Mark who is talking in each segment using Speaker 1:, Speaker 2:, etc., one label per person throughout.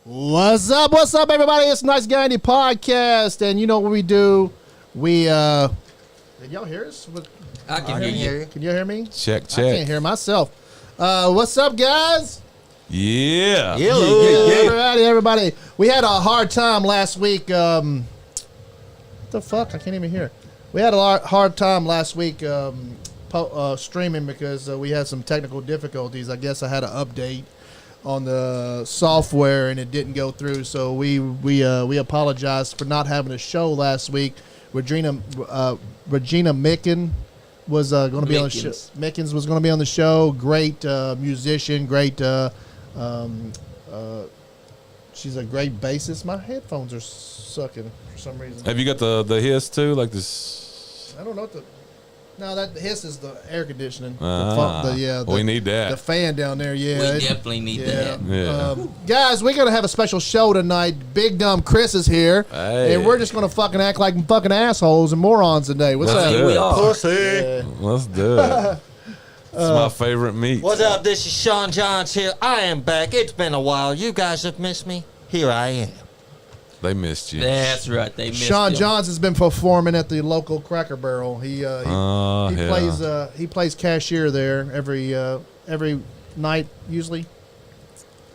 Speaker 1: What's up, everybody? It's Nice Guy Indie Podcast, and you know what we do? We, did y'all hear us?
Speaker 2: I can hear you.
Speaker 1: Can you hear me?
Speaker 3: Check.
Speaker 1: I can't hear myself. What's up, guys?
Speaker 3: Yeah.
Speaker 1: Alrighty, everybody. We had a hard time last week. What the fuck? I can't even hear. We had a hard time last week streaming because we had some technical difficulties. I guess I had an update on the software and it didn't go through. So we apologize for not having a show last week. Regina Mickens was going to be on the show. Mickens was going to be on the show. Great musician. Great. She's a great bassist. My headphones are sucking for some reason.
Speaker 3: Have you got the hiss too, like this?
Speaker 1: I don't know what the. No, that hiss is the air conditioning.
Speaker 3: We need that.
Speaker 1: The fan down there, yeah.
Speaker 2: We definitely need that.
Speaker 3: Yeah.
Speaker 1: Guys, we're going to have a special show tonight. Big Dumb Chris is here.
Speaker 3: Hey.
Speaker 1: And we're just going to fucking act like fucking assholes and morons today. What's
Speaker 3: Let's
Speaker 1: up?
Speaker 3: do it.
Speaker 2: We are.
Speaker 4: Pussy.
Speaker 1: Yeah.
Speaker 3: Let's do it. It's my favorite meat.
Speaker 4: What's up? This is Sean Johns here. I am back. It's been a while. You guys have missed me. Here I am.
Speaker 3: They missed you.
Speaker 2: That's right. They missed
Speaker 1: Sean
Speaker 2: him.
Speaker 1: Johns has been performing at the local Cracker Barrel. He plays cashier there every night usually.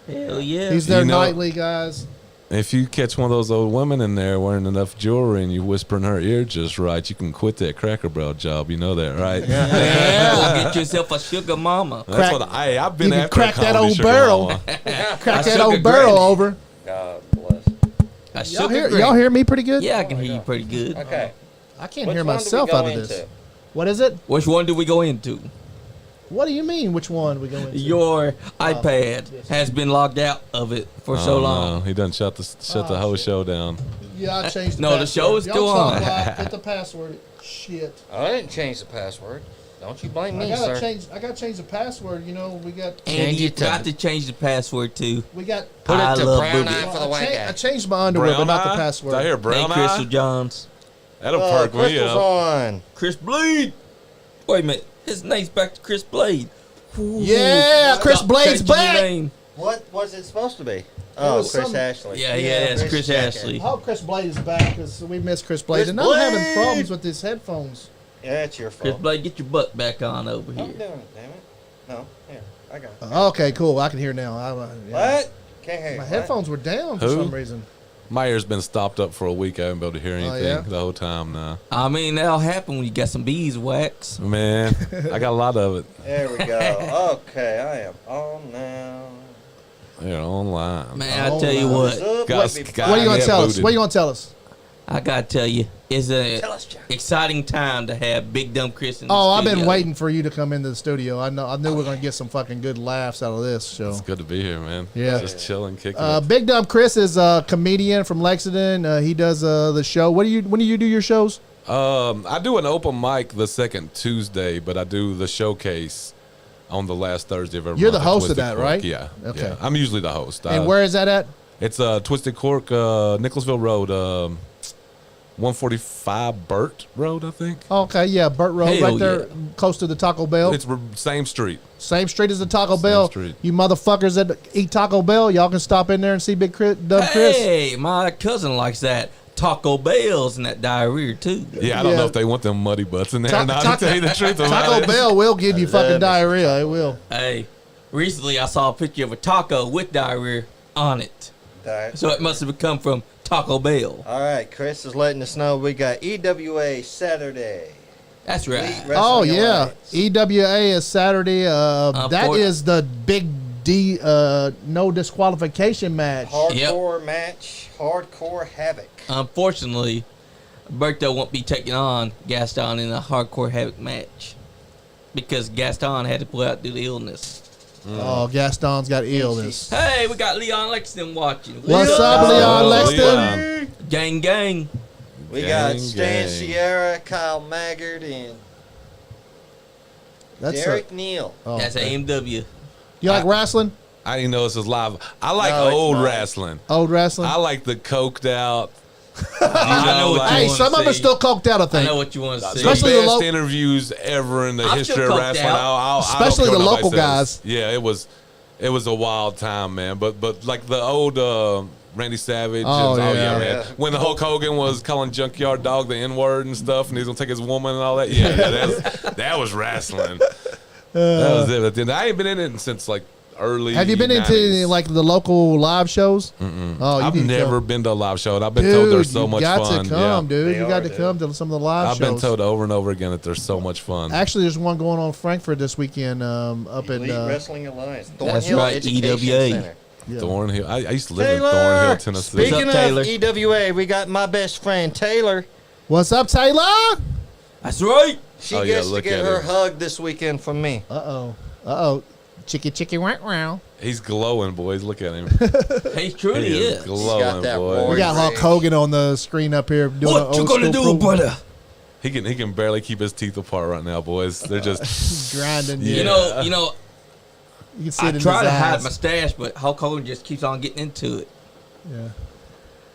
Speaker 2: Hell yeah.
Speaker 1: He's there
Speaker 3: You know-
Speaker 1: nightly, guys.
Speaker 3: If you catch one of those old women in there wearing enough jewelry and you whisper in her ear just right, you can quit that Cracker Barrel job. You know that, right?
Speaker 2: Go get yourself a sugar mama.
Speaker 3: That's what I've been
Speaker 1: You can
Speaker 3: after.
Speaker 1: crack that
Speaker 3: comedy
Speaker 1: old
Speaker 3: sugar
Speaker 1: barrel.
Speaker 3: mama.
Speaker 1: Crack that
Speaker 2: sugar
Speaker 1: old barrel
Speaker 2: granny.
Speaker 1: over.
Speaker 4: God bless.
Speaker 2: A
Speaker 1: Y'all
Speaker 2: sugar
Speaker 1: hear,
Speaker 2: granny.
Speaker 1: y'all hear me pretty good?
Speaker 2: Yeah, I can hear you pretty good.
Speaker 4: Okay.
Speaker 1: I can't
Speaker 4: Which
Speaker 1: hear
Speaker 4: one do we
Speaker 1: myself
Speaker 4: go
Speaker 1: out of this.
Speaker 4: into?
Speaker 1: What is it?
Speaker 2: Which one do we go into?
Speaker 1: What do you mean? Which one we go into?
Speaker 2: Your iPad has been logged out of it for so
Speaker 3: Oh,
Speaker 2: long.
Speaker 3: no. He done shut the whole show down.
Speaker 1: Yeah, I changed the
Speaker 2: No, the
Speaker 1: password.
Speaker 2: show is still
Speaker 1: Y'all
Speaker 2: on.
Speaker 1: Get the password. Shit.
Speaker 4: I didn't change the password. Don't you blame
Speaker 1: I
Speaker 4: me,
Speaker 1: gotta
Speaker 4: sir.
Speaker 1: change the password. You know, we got
Speaker 2: And
Speaker 4: Change
Speaker 2: you
Speaker 4: it to-
Speaker 2: got to change the password too.
Speaker 1: Put
Speaker 4: Put
Speaker 2: I
Speaker 4: it to
Speaker 2: love
Speaker 4: brown
Speaker 2: boobies.
Speaker 4: eye for the white
Speaker 1: I
Speaker 4: guy.
Speaker 1: changed my underwear, but
Speaker 3: Brown
Speaker 1: not the
Speaker 3: eye?
Speaker 1: password.
Speaker 3: Did I hear
Speaker 2: Hey,
Speaker 3: brown
Speaker 2: Crystal
Speaker 3: eye?
Speaker 2: Johns.
Speaker 3: That'll perk me
Speaker 4: Crystal's
Speaker 3: up.
Speaker 4: on.
Speaker 2: Chris Blade. Wait a minute. His name's back to Chris Blade. Ooh.
Speaker 1: Yeah, Chris
Speaker 2: Stop
Speaker 1: Blade's
Speaker 2: changing your
Speaker 1: back.
Speaker 2: name.
Speaker 4: What was it supposed to be? Oh,
Speaker 1: was
Speaker 4: Chris
Speaker 1: some-
Speaker 4: Ashley.
Speaker 2: Yeah,
Speaker 1: Yeah,
Speaker 2: it's
Speaker 4: Chris
Speaker 2: Chris
Speaker 4: Jacket.
Speaker 2: Ashley.
Speaker 1: I hope Chris Blade is back because we miss Chris Blade.
Speaker 4: Chris
Speaker 1: And I'm having
Speaker 4: Blade!
Speaker 1: problems with his headphones.
Speaker 4: Yeah, it's your
Speaker 2: Chris
Speaker 4: fault.
Speaker 2: Blade, get your butt back on over
Speaker 4: I'm
Speaker 2: here.
Speaker 4: doing it, damn it. No, here, I got it.
Speaker 1: Okay, cool. I can hear now. Yeah.
Speaker 4: What? Can't hear you.
Speaker 1: My
Speaker 4: What?
Speaker 1: headphones were down for
Speaker 3: Who?
Speaker 1: some reason.
Speaker 3: My ear's been stopped up for a week. I haven't been able to hear anything
Speaker 1: yeah?
Speaker 3: the whole time now.
Speaker 2: I mean, that'll happen when you got some beeswax.
Speaker 3: Man, I got a lot of it.
Speaker 4: There we go. Okay, I am on now.
Speaker 3: They're online.
Speaker 2: Man,
Speaker 1: Oh,
Speaker 2: I tell you
Speaker 1: my.
Speaker 4: What's
Speaker 2: what,
Speaker 4: up,
Speaker 3: Got-
Speaker 4: baby?
Speaker 3: got-
Speaker 1: What are you gonna
Speaker 3: get
Speaker 1: tell us?
Speaker 3: booted.
Speaker 1: What are you gonna tell us?
Speaker 2: I gotta tell you, it's an
Speaker 4: Tell us, Jack.
Speaker 2: exciting time to have Big Dumb Chris in the
Speaker 1: Oh, I've been
Speaker 2: studio.
Speaker 1: waiting for you to come into the studio. I knew we were gonna get some fucking good laughs out of this show.
Speaker 3: It's good to be here, man.
Speaker 1: Yeah.
Speaker 3: Just chilling, kicking it.
Speaker 1: Big Dumb Chris is a comedian from Lexington. He does the show. When do you do your shows?
Speaker 3: I do an open mic the second Tuesday, but I do the showcase on the last Thursday of every
Speaker 1: You're
Speaker 3: month.
Speaker 1: the
Speaker 3: at
Speaker 1: host of
Speaker 3: Twisted
Speaker 1: that,
Speaker 3: Cork.
Speaker 1: right?
Speaker 3: Yeah.
Speaker 1: Okay.
Speaker 3: Yeah. I'm usually the host.
Speaker 1: And where is that at?
Speaker 3: It's Twisted Cork, Nicholasville Road, 145 Burt Road, I think.
Speaker 1: Okay, yeah, Burt Road,
Speaker 2: Hell
Speaker 1: right there,
Speaker 2: yeah.
Speaker 1: close to the Taco Bell.
Speaker 3: It's same street.
Speaker 1: Same street as the Taco Bell.
Speaker 3: street.
Speaker 1: You motherfuckers that eat Taco Bell, y'all can stop in there and see Big Dumb Chris.
Speaker 2: Hey, my cousin likes that Taco Bell's and that diarrhea too.
Speaker 3: Yeah, I don't
Speaker 1: Yeah.
Speaker 3: know if they want them muddy butts in there
Speaker 1: Ta-
Speaker 3: or not,
Speaker 1: ta-
Speaker 3: to tell you the truth about
Speaker 1: Taco
Speaker 3: it.
Speaker 1: Bell will give you fucking
Speaker 4: love it.
Speaker 1: diarrhea. It will.
Speaker 2: Hey, recently I saw a picture of a taco with diarrhea on it,
Speaker 4: All right.
Speaker 2: so it must have come from Taco Bell.
Speaker 4: All right, Chris is letting us know we got EWA Saturday.
Speaker 2: That's
Speaker 4: Elite
Speaker 2: right.
Speaker 4: Wrestling
Speaker 1: Oh yeah,
Speaker 4: Alliance.
Speaker 1: EWA is Saturday. That is the big D no disqualification match.
Speaker 4: Hardcore match, Hardcore Havoc.
Speaker 2: Unfortunately, Berto won't be taking on Gaston in a Hardcore Havoc match because Gaston had to pull out due to illness.
Speaker 1: Oh, Gaston's got illness.
Speaker 2: Hey, we got Leon Lexington watching.
Speaker 1: What's up, Leon Lexington?
Speaker 3: Leon.
Speaker 2: Gang, gang.
Speaker 4: We
Speaker 3: Gang,
Speaker 4: got Stan
Speaker 3: gang.
Speaker 4: Sierra, Kyle Maggard, and
Speaker 1: That's
Speaker 4: Derek Neal.
Speaker 2: That's
Speaker 1: okay.
Speaker 2: AMW.
Speaker 1: You like wrestling?
Speaker 3: I didn't know this was live. I like
Speaker 4: No, it's
Speaker 3: old
Speaker 4: not.
Speaker 3: wrestling.
Speaker 1: Old wrestling?
Speaker 3: I like the coked out.
Speaker 2: I know what you
Speaker 1: Hey,
Speaker 2: wanna
Speaker 1: some of them are
Speaker 2: see.
Speaker 1: still coked out, I
Speaker 2: I
Speaker 1: think.
Speaker 2: know what you want to see.
Speaker 1: Especially
Speaker 3: the
Speaker 1: the
Speaker 3: best
Speaker 1: lo-
Speaker 3: interviews ever in the
Speaker 2: I'm
Speaker 3: history
Speaker 2: still
Speaker 3: of
Speaker 2: coked
Speaker 3: wrestling.
Speaker 2: out.
Speaker 3: I don't
Speaker 1: Especially
Speaker 3: care
Speaker 1: the
Speaker 3: what nobody
Speaker 1: local
Speaker 3: says.
Speaker 1: guys.
Speaker 3: Yeah, it was. It was a wild time, man. But like the old Randy Savage.
Speaker 1: Oh, yeah.
Speaker 3: Man. When the Hulk Hogan was calling Junkyard Dog the N-word and stuff, and he's gonna take his woman and all that. Yeah, that was wrestling. That was it. I ain't been in it since like early.
Speaker 1: Have you been
Speaker 3: 90s.
Speaker 1: into like the local live shows? Oh,
Speaker 3: I've never been to a live show, and I've been
Speaker 1: Dude,
Speaker 3: told they're so much
Speaker 1: you got
Speaker 3: fun.
Speaker 1: to come, dude.
Speaker 5: They
Speaker 1: You got
Speaker 5: are,
Speaker 1: to come to some of the live
Speaker 3: I've
Speaker 1: shows.
Speaker 3: been told over and over again that they're so much fun.
Speaker 1: Actually, there's one going on in Frankfurt this weekend. Up
Speaker 5: Elite
Speaker 1: in
Speaker 5: Wrestling Alliance.
Speaker 2: That's
Speaker 5: Thornhill
Speaker 2: right,
Speaker 5: Education
Speaker 2: EWA.
Speaker 5: Center.
Speaker 1: yeah.
Speaker 3: Thornhill. I used to live
Speaker 4: Taylor!
Speaker 3: in Thornhill, Tennessee.
Speaker 4: Speaking
Speaker 2: What's up, Taylor?
Speaker 4: of EWA, we got my best friend Taylor.
Speaker 1: What's up, Taylor?
Speaker 2: That's right.
Speaker 4: She
Speaker 3: Oh, yeah,
Speaker 4: gets to
Speaker 3: look
Speaker 4: get
Speaker 3: at
Speaker 4: her
Speaker 3: him.
Speaker 4: hug this weekend from me.
Speaker 1: Chicky, wow.
Speaker 3: He's glowing, boys. Look at him.
Speaker 2: He truly
Speaker 3: He
Speaker 2: is.
Speaker 3: glowing,
Speaker 4: that
Speaker 3: boy.
Speaker 1: We got Hulk Hogan on the screen up here doing
Speaker 2: What
Speaker 1: an
Speaker 2: you
Speaker 1: old
Speaker 2: gonna
Speaker 1: school
Speaker 2: do,
Speaker 1: promo.
Speaker 2: brother?
Speaker 3: He can barely keep his teeth apart right now, boys. They're just
Speaker 1: Grinding.
Speaker 3: Yeah.
Speaker 2: You know.
Speaker 1: You can see
Speaker 2: I
Speaker 1: it in
Speaker 2: try
Speaker 1: his
Speaker 2: to hide
Speaker 1: eyes.
Speaker 2: my stash, but Hulk Hogan just keeps on getting into it.
Speaker 1: Yeah.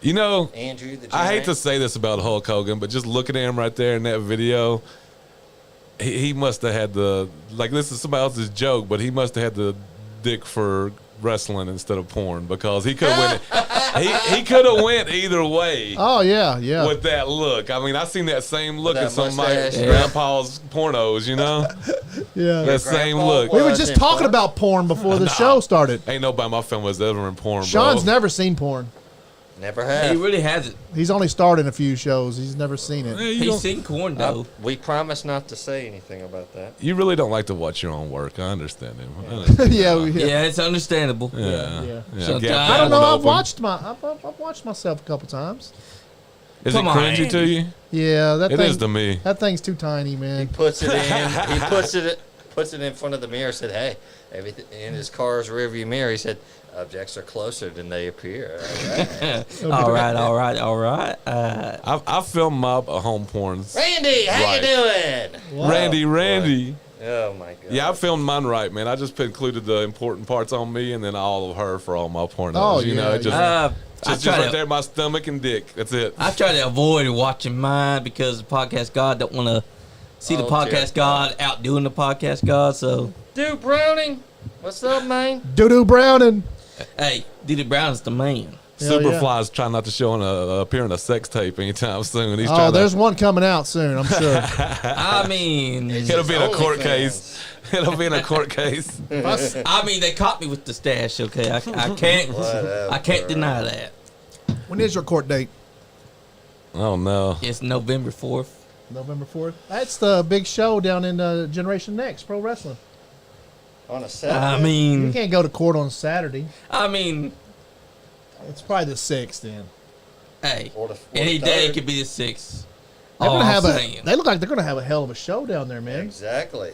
Speaker 3: you know.
Speaker 4: Andrew the
Speaker 3: I hate
Speaker 4: Giant.
Speaker 3: to say this about Hulk Hogan, but just looking at him right there in that video, he must have had the this is somebody else's joke, but he must have had the dick for wrestling instead of porn because he could have went. he could have went either way.
Speaker 1: Oh yeah.
Speaker 3: With that look, I mean, I seen that same look
Speaker 4: That
Speaker 3: in some of my
Speaker 4: mustache.
Speaker 2: Yeah.
Speaker 3: grandpa's pornos. You know,
Speaker 1: Yeah.
Speaker 3: that same
Speaker 4: grandpa
Speaker 3: look.
Speaker 1: We were
Speaker 4: was
Speaker 1: just
Speaker 4: in
Speaker 1: talking
Speaker 4: porn.
Speaker 1: about porn before the show started.
Speaker 3: Ain't nobody in my family was ever in porn,
Speaker 1: Sean's
Speaker 3: bro.
Speaker 1: never seen porn.
Speaker 4: Never
Speaker 2: He
Speaker 4: have.
Speaker 2: really hasn't.
Speaker 1: He's only starred in a few shows. He's never seen
Speaker 3: Yeah,
Speaker 1: it.
Speaker 3: you,
Speaker 2: He's
Speaker 3: don't-
Speaker 2: seen corn though.
Speaker 4: We promise not to say anything about that.
Speaker 3: you really don't like to watch your own work. I understand him. I understand.
Speaker 2: Yeah, it's understandable.
Speaker 3: Yeah.
Speaker 1: Yeah.
Speaker 2: Sometimes-
Speaker 3: gap
Speaker 1: I
Speaker 3: that
Speaker 1: don't know.
Speaker 3: one
Speaker 1: I've
Speaker 3: open.
Speaker 1: watched myself a couple times.
Speaker 3: Is
Speaker 2: Come
Speaker 3: it
Speaker 2: on,
Speaker 3: cringy to
Speaker 2: Andy.
Speaker 3: you?
Speaker 1: Yeah, that
Speaker 3: It
Speaker 1: thing
Speaker 3: is to me.
Speaker 1: That thing's too tiny,
Speaker 4: He
Speaker 1: man.
Speaker 4: puts it in. He puts it in front of the mirror. Said, "Hey, everything in his car's rearview mirror." He said, "Objects are closer than they appear." All right.
Speaker 2: All right.
Speaker 3: I filmed my home porns.
Speaker 4: Randy, how
Speaker 3: Right.
Speaker 4: you doing?
Speaker 1: Wow.
Speaker 3: Randy.
Speaker 4: Oh my God.
Speaker 3: Yeah, I filmed mine right, man. I just included the important parts on me and then all of her for all my pornos.
Speaker 1: Oh,
Speaker 3: you know,
Speaker 1: yeah,
Speaker 3: it just,
Speaker 2: I
Speaker 3: just
Speaker 2: try
Speaker 3: right
Speaker 2: to
Speaker 3: there, my stomach and dick. That's it.
Speaker 2: I try to avoid watching mine because the podcast god don't want to see the
Speaker 4: Oh,
Speaker 2: podcast
Speaker 4: dear
Speaker 2: god outdoing the podcast god. So
Speaker 4: Dude Browning, what's up, man?
Speaker 1: Doo-doo Browning.
Speaker 2: hey, Diddy Brown's the man.
Speaker 1: Hell yeah.
Speaker 3: Superfly's trying not to show appear in a sex tape anytime soon. He's
Speaker 1: Oh,
Speaker 3: trying
Speaker 1: there's one coming out soon, I'm sure.
Speaker 2: I mean,
Speaker 3: It'll be in a court
Speaker 4: OnlyFans.
Speaker 3: case. It'll be in a court case.
Speaker 2: they caught me with the stash. Okay, I can't,
Speaker 4: Whatever.
Speaker 2: I can't deny that.
Speaker 1: When is your court date?
Speaker 3: Oh no.
Speaker 2: It's November 4th.
Speaker 1: November 4th. That's the big show down in Generation Next Pro Wrestling.
Speaker 4: On a Saturday.
Speaker 2: I
Speaker 1: You
Speaker 2: mean,
Speaker 1: can't go to court on Saturday. It's probably the 6th then.
Speaker 2: hey,
Speaker 4: Or the
Speaker 2: any day
Speaker 4: 3rd.
Speaker 2: could be the 6th.
Speaker 1: They're
Speaker 2: All
Speaker 1: gonna
Speaker 2: I'm
Speaker 1: have
Speaker 2: saying.
Speaker 1: They look like they're gonna have a hell of a show down there, man.
Speaker 4: Exactly.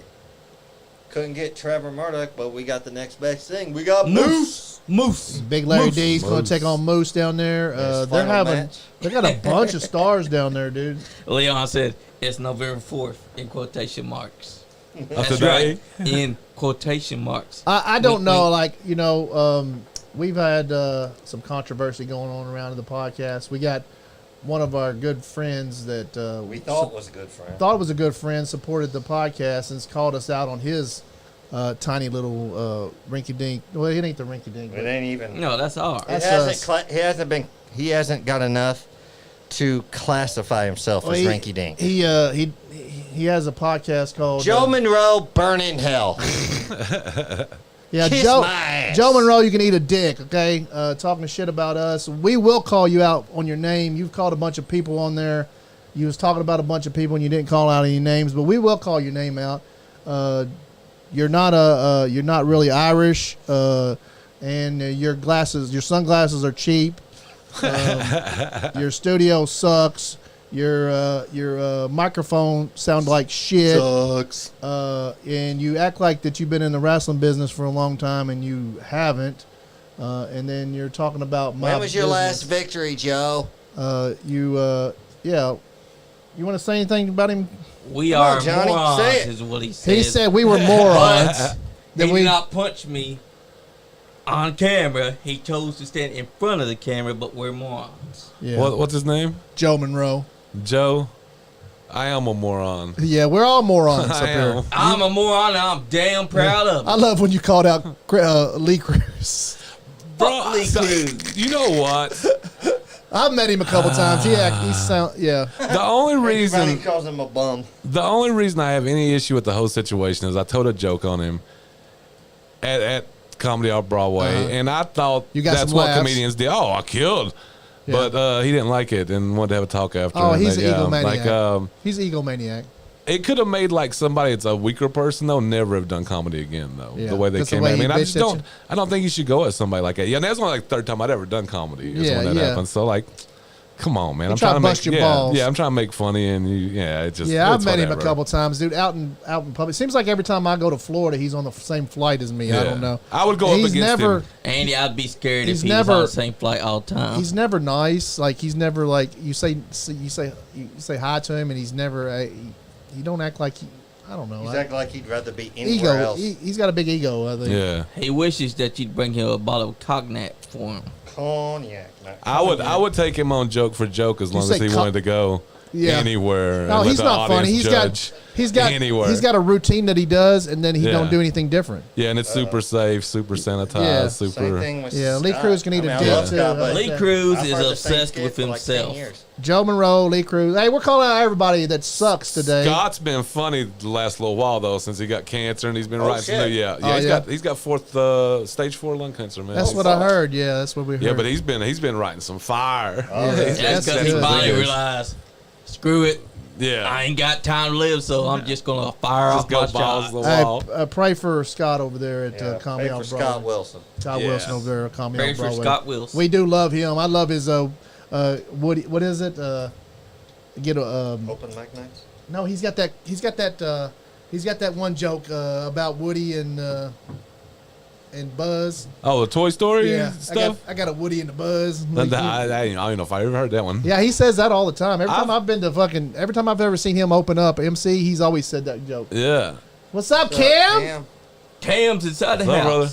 Speaker 4: Couldn't get Trevor Murdoch, but we got the next best thing. We got Moose.
Speaker 2: Moose.
Speaker 1: Big Larry
Speaker 2: Moose.
Speaker 1: D's gonna
Speaker 3: Moose.
Speaker 1: take on Moose down there.
Speaker 4: His
Speaker 1: They're
Speaker 4: final
Speaker 1: having
Speaker 4: match.
Speaker 1: they got a bunch of stars down there, dude.
Speaker 2: Leon said it's November 4th in quotation marks.
Speaker 3: That's
Speaker 2: That's
Speaker 3: today.
Speaker 2: right, in quotation marks.
Speaker 1: I don't
Speaker 2: Wink,
Speaker 1: know,
Speaker 2: wink.
Speaker 1: we've had some controversy going on around in the podcast. We got one of our good friends that
Speaker 4: We thought was a good friend.
Speaker 1: thought was a good friend, supported the podcast, and has called us out on his tiny little rinky-dink. Well, it ain't the rinky-dink.
Speaker 4: It
Speaker 1: But
Speaker 4: ain't even.
Speaker 2: No, that's ours.
Speaker 1: That's
Speaker 4: He hasn't got enough to classify himself
Speaker 1: well,
Speaker 4: as
Speaker 1: he-
Speaker 4: rinky dink.
Speaker 1: He has a podcast called
Speaker 4: Joe Monroe, burn in hell.
Speaker 1: Yeah,
Speaker 4: Kiss
Speaker 1: Joe,
Speaker 4: my ass.
Speaker 1: Joe Monroe, you can eat a dick, okay? Talking shit about us. We will call you out on your name. You've called a bunch of people on there. You was talking about a bunch of people and you didn't call out any names, but we will call your name out. You're not really Irish, and your sunglasses are cheap. Your studio sucks. Your microphone sounds like shit.
Speaker 5: Sucks.
Speaker 1: And you act like that you've been in the wrestling business for a long time and you haven't. And then you're talking about my
Speaker 4: When was your
Speaker 1: business.
Speaker 4: last victory, Joe?
Speaker 1: You want to say anything about him?
Speaker 2: We
Speaker 4: Come on,
Speaker 2: are
Speaker 4: Johnny,
Speaker 2: morons,
Speaker 4: say it.
Speaker 2: is what he said.
Speaker 1: He said we were morons.
Speaker 2: But
Speaker 1: That
Speaker 2: he
Speaker 1: we-
Speaker 2: did not punch me on camera. He chose to stand in front of the camera, but we're morons.
Speaker 1: Yeah.
Speaker 3: What's his name?
Speaker 1: Joe Monroe.
Speaker 3: Joe. I am a moron.
Speaker 1: Yeah, we're all morons up
Speaker 3: I
Speaker 1: here.
Speaker 3: am.
Speaker 2: I'm a moron and I'm damn proud of it.
Speaker 1: I love when you called out Lee Cruz.
Speaker 2: Fuck Lee
Speaker 3: so-
Speaker 2: Cruz.
Speaker 3: You know what?
Speaker 1: I've met him a couple times. Yeah.
Speaker 3: The only
Speaker 4: Everybody
Speaker 3: reason
Speaker 4: calls him a bum.
Speaker 3: I have any issue with the whole situation is I told a joke on him at Comedy Off Broadway, and I thought
Speaker 1: You got
Speaker 3: that's
Speaker 1: some
Speaker 3: what
Speaker 1: laughs.
Speaker 3: comedians did. Oh, I killed.
Speaker 1: Yeah.
Speaker 3: But he didn't like it and wanted to have a talk after.
Speaker 1: Oh,
Speaker 3: and
Speaker 1: he's an
Speaker 3: yeah,
Speaker 1: egomaniac. He's an egomaniac.
Speaker 3: It could have made like somebody that's a weaker person though never have done comedy again though.
Speaker 1: Yeah,
Speaker 3: The way they
Speaker 1: that's the
Speaker 3: came
Speaker 1: way
Speaker 3: at
Speaker 1: he
Speaker 3: me. And I
Speaker 1: bitched
Speaker 3: just
Speaker 1: at
Speaker 3: don't.
Speaker 1: you.
Speaker 3: I don't think you should go at somebody like that. Yeah, and that's only like the third time I'd ever done comedy. Is
Speaker 1: Yeah,
Speaker 3: when that
Speaker 1: yeah.
Speaker 3: happened. So like, come on, man.
Speaker 1: He
Speaker 3: I'm
Speaker 1: tried
Speaker 3: trying
Speaker 1: to
Speaker 3: to
Speaker 1: bust
Speaker 3: make
Speaker 1: your balls.
Speaker 3: Yeah, I'm trying to make funny and it just.
Speaker 1: Yeah, I've
Speaker 3: it's
Speaker 1: met him a
Speaker 3: whatever.
Speaker 1: couple times, dude. Out in public. Seems like every time I go to Florida, he's on the same flight as me. I
Speaker 3: Yeah.
Speaker 1: don't know.
Speaker 3: I would go up
Speaker 1: He's
Speaker 3: against
Speaker 1: never.
Speaker 3: him.
Speaker 2: Andy, I'd be scared if
Speaker 1: He's
Speaker 2: he was
Speaker 1: never-
Speaker 2: on the same flight all the time.
Speaker 1: He's never nice. Like he's never like you say hi to him, and he's never. He don't act like he. I don't know.
Speaker 4: He's acting like he'd rather be anywhere
Speaker 1: Ego.
Speaker 4: else.
Speaker 1: He's got a big ego. I think.
Speaker 3: Yeah.
Speaker 2: He wishes that you'd bring him a bottle of cognac for him.
Speaker 4: Cognac. not
Speaker 3: I would take him on joke for joke as long
Speaker 1: say
Speaker 3: as he
Speaker 1: co-
Speaker 3: wanted to go
Speaker 1: Yeah.
Speaker 3: anywhere.
Speaker 1: No,
Speaker 3: and let
Speaker 1: he's
Speaker 3: the
Speaker 1: not funny.
Speaker 3: audience judge
Speaker 1: He's got
Speaker 3: anywhere.
Speaker 1: He's got a routine that he does, and then he
Speaker 3: Yeah.
Speaker 1: don't do anything different.
Speaker 3: Yeah, and it's super safe, super sanitized,
Speaker 1: Yeah.
Speaker 4: Same
Speaker 3: super.
Speaker 4: thing with
Speaker 1: Yeah, Lee
Speaker 4: Scott.
Speaker 1: Cruz can eat a
Speaker 4: I
Speaker 1: dick,
Speaker 4: love
Speaker 1: too.
Speaker 4: Scott, but
Speaker 2: Lee
Speaker 1: Yeah.
Speaker 2: Cruz
Speaker 4: I've
Speaker 2: is
Speaker 4: heard the same
Speaker 2: obsessed
Speaker 4: skit
Speaker 2: with
Speaker 4: for like 10
Speaker 2: himself.
Speaker 4: years.
Speaker 1: Joe Monroe, Lee Cruz. Hey, we're calling out everybody that sucks today.
Speaker 3: Scott's been funny the last little while though, since he got cancer and he's been
Speaker 4: Oh,
Speaker 3: writing.
Speaker 4: shit.
Speaker 3: Yeah,
Speaker 1: Oh, yeah.
Speaker 3: he's got stage 4 lung cancer, man.
Speaker 1: That's what I heard. Yeah, that's what we heard.
Speaker 3: Yeah, but he's been writing some fire.
Speaker 1: Yeah,
Speaker 2: That's
Speaker 1: that's
Speaker 2: because he
Speaker 1: good.
Speaker 2: finally
Speaker 3: good.
Speaker 2: realized, screw it,
Speaker 3: Yeah,
Speaker 2: I ain't got time to live, so I'm just gonna fire
Speaker 3: just
Speaker 2: off
Speaker 3: go
Speaker 2: my
Speaker 3: balls
Speaker 2: shot.
Speaker 3: to the
Speaker 1: Hey,
Speaker 3: wall.
Speaker 1: pray for Scott over there at
Speaker 4: Yeah,
Speaker 1: Comedy
Speaker 4: pay for
Speaker 1: Off
Speaker 4: Scott
Speaker 1: Broadway.
Speaker 4: Wilson.
Speaker 1: Scott
Speaker 3: Yeah.
Speaker 1: Wilson over there at Comedy
Speaker 2: Pray
Speaker 1: Off
Speaker 2: for
Speaker 1: Broadway.
Speaker 2: Scott Wilson.
Speaker 1: We do love him. I love his Woody. What is it? Get a
Speaker 4: Open mic nights.
Speaker 1: no. He's got that. He's got that one joke about Woody and Buzz.
Speaker 3: Oh, the Toy Story
Speaker 1: Yeah,
Speaker 3: stuff.
Speaker 1: I got a Woody and the Buzz.
Speaker 3: I don't know if I ever heard that one.
Speaker 1: Yeah, he says that all the time. Every time every time I've ever seen him open up MC, he's always said that joke.
Speaker 3: Yeah.
Speaker 1: What's up, Cam?
Speaker 4: Damn.
Speaker 2: Cam's inside the
Speaker 3: What's up,
Speaker 2: house.
Speaker 3: brother?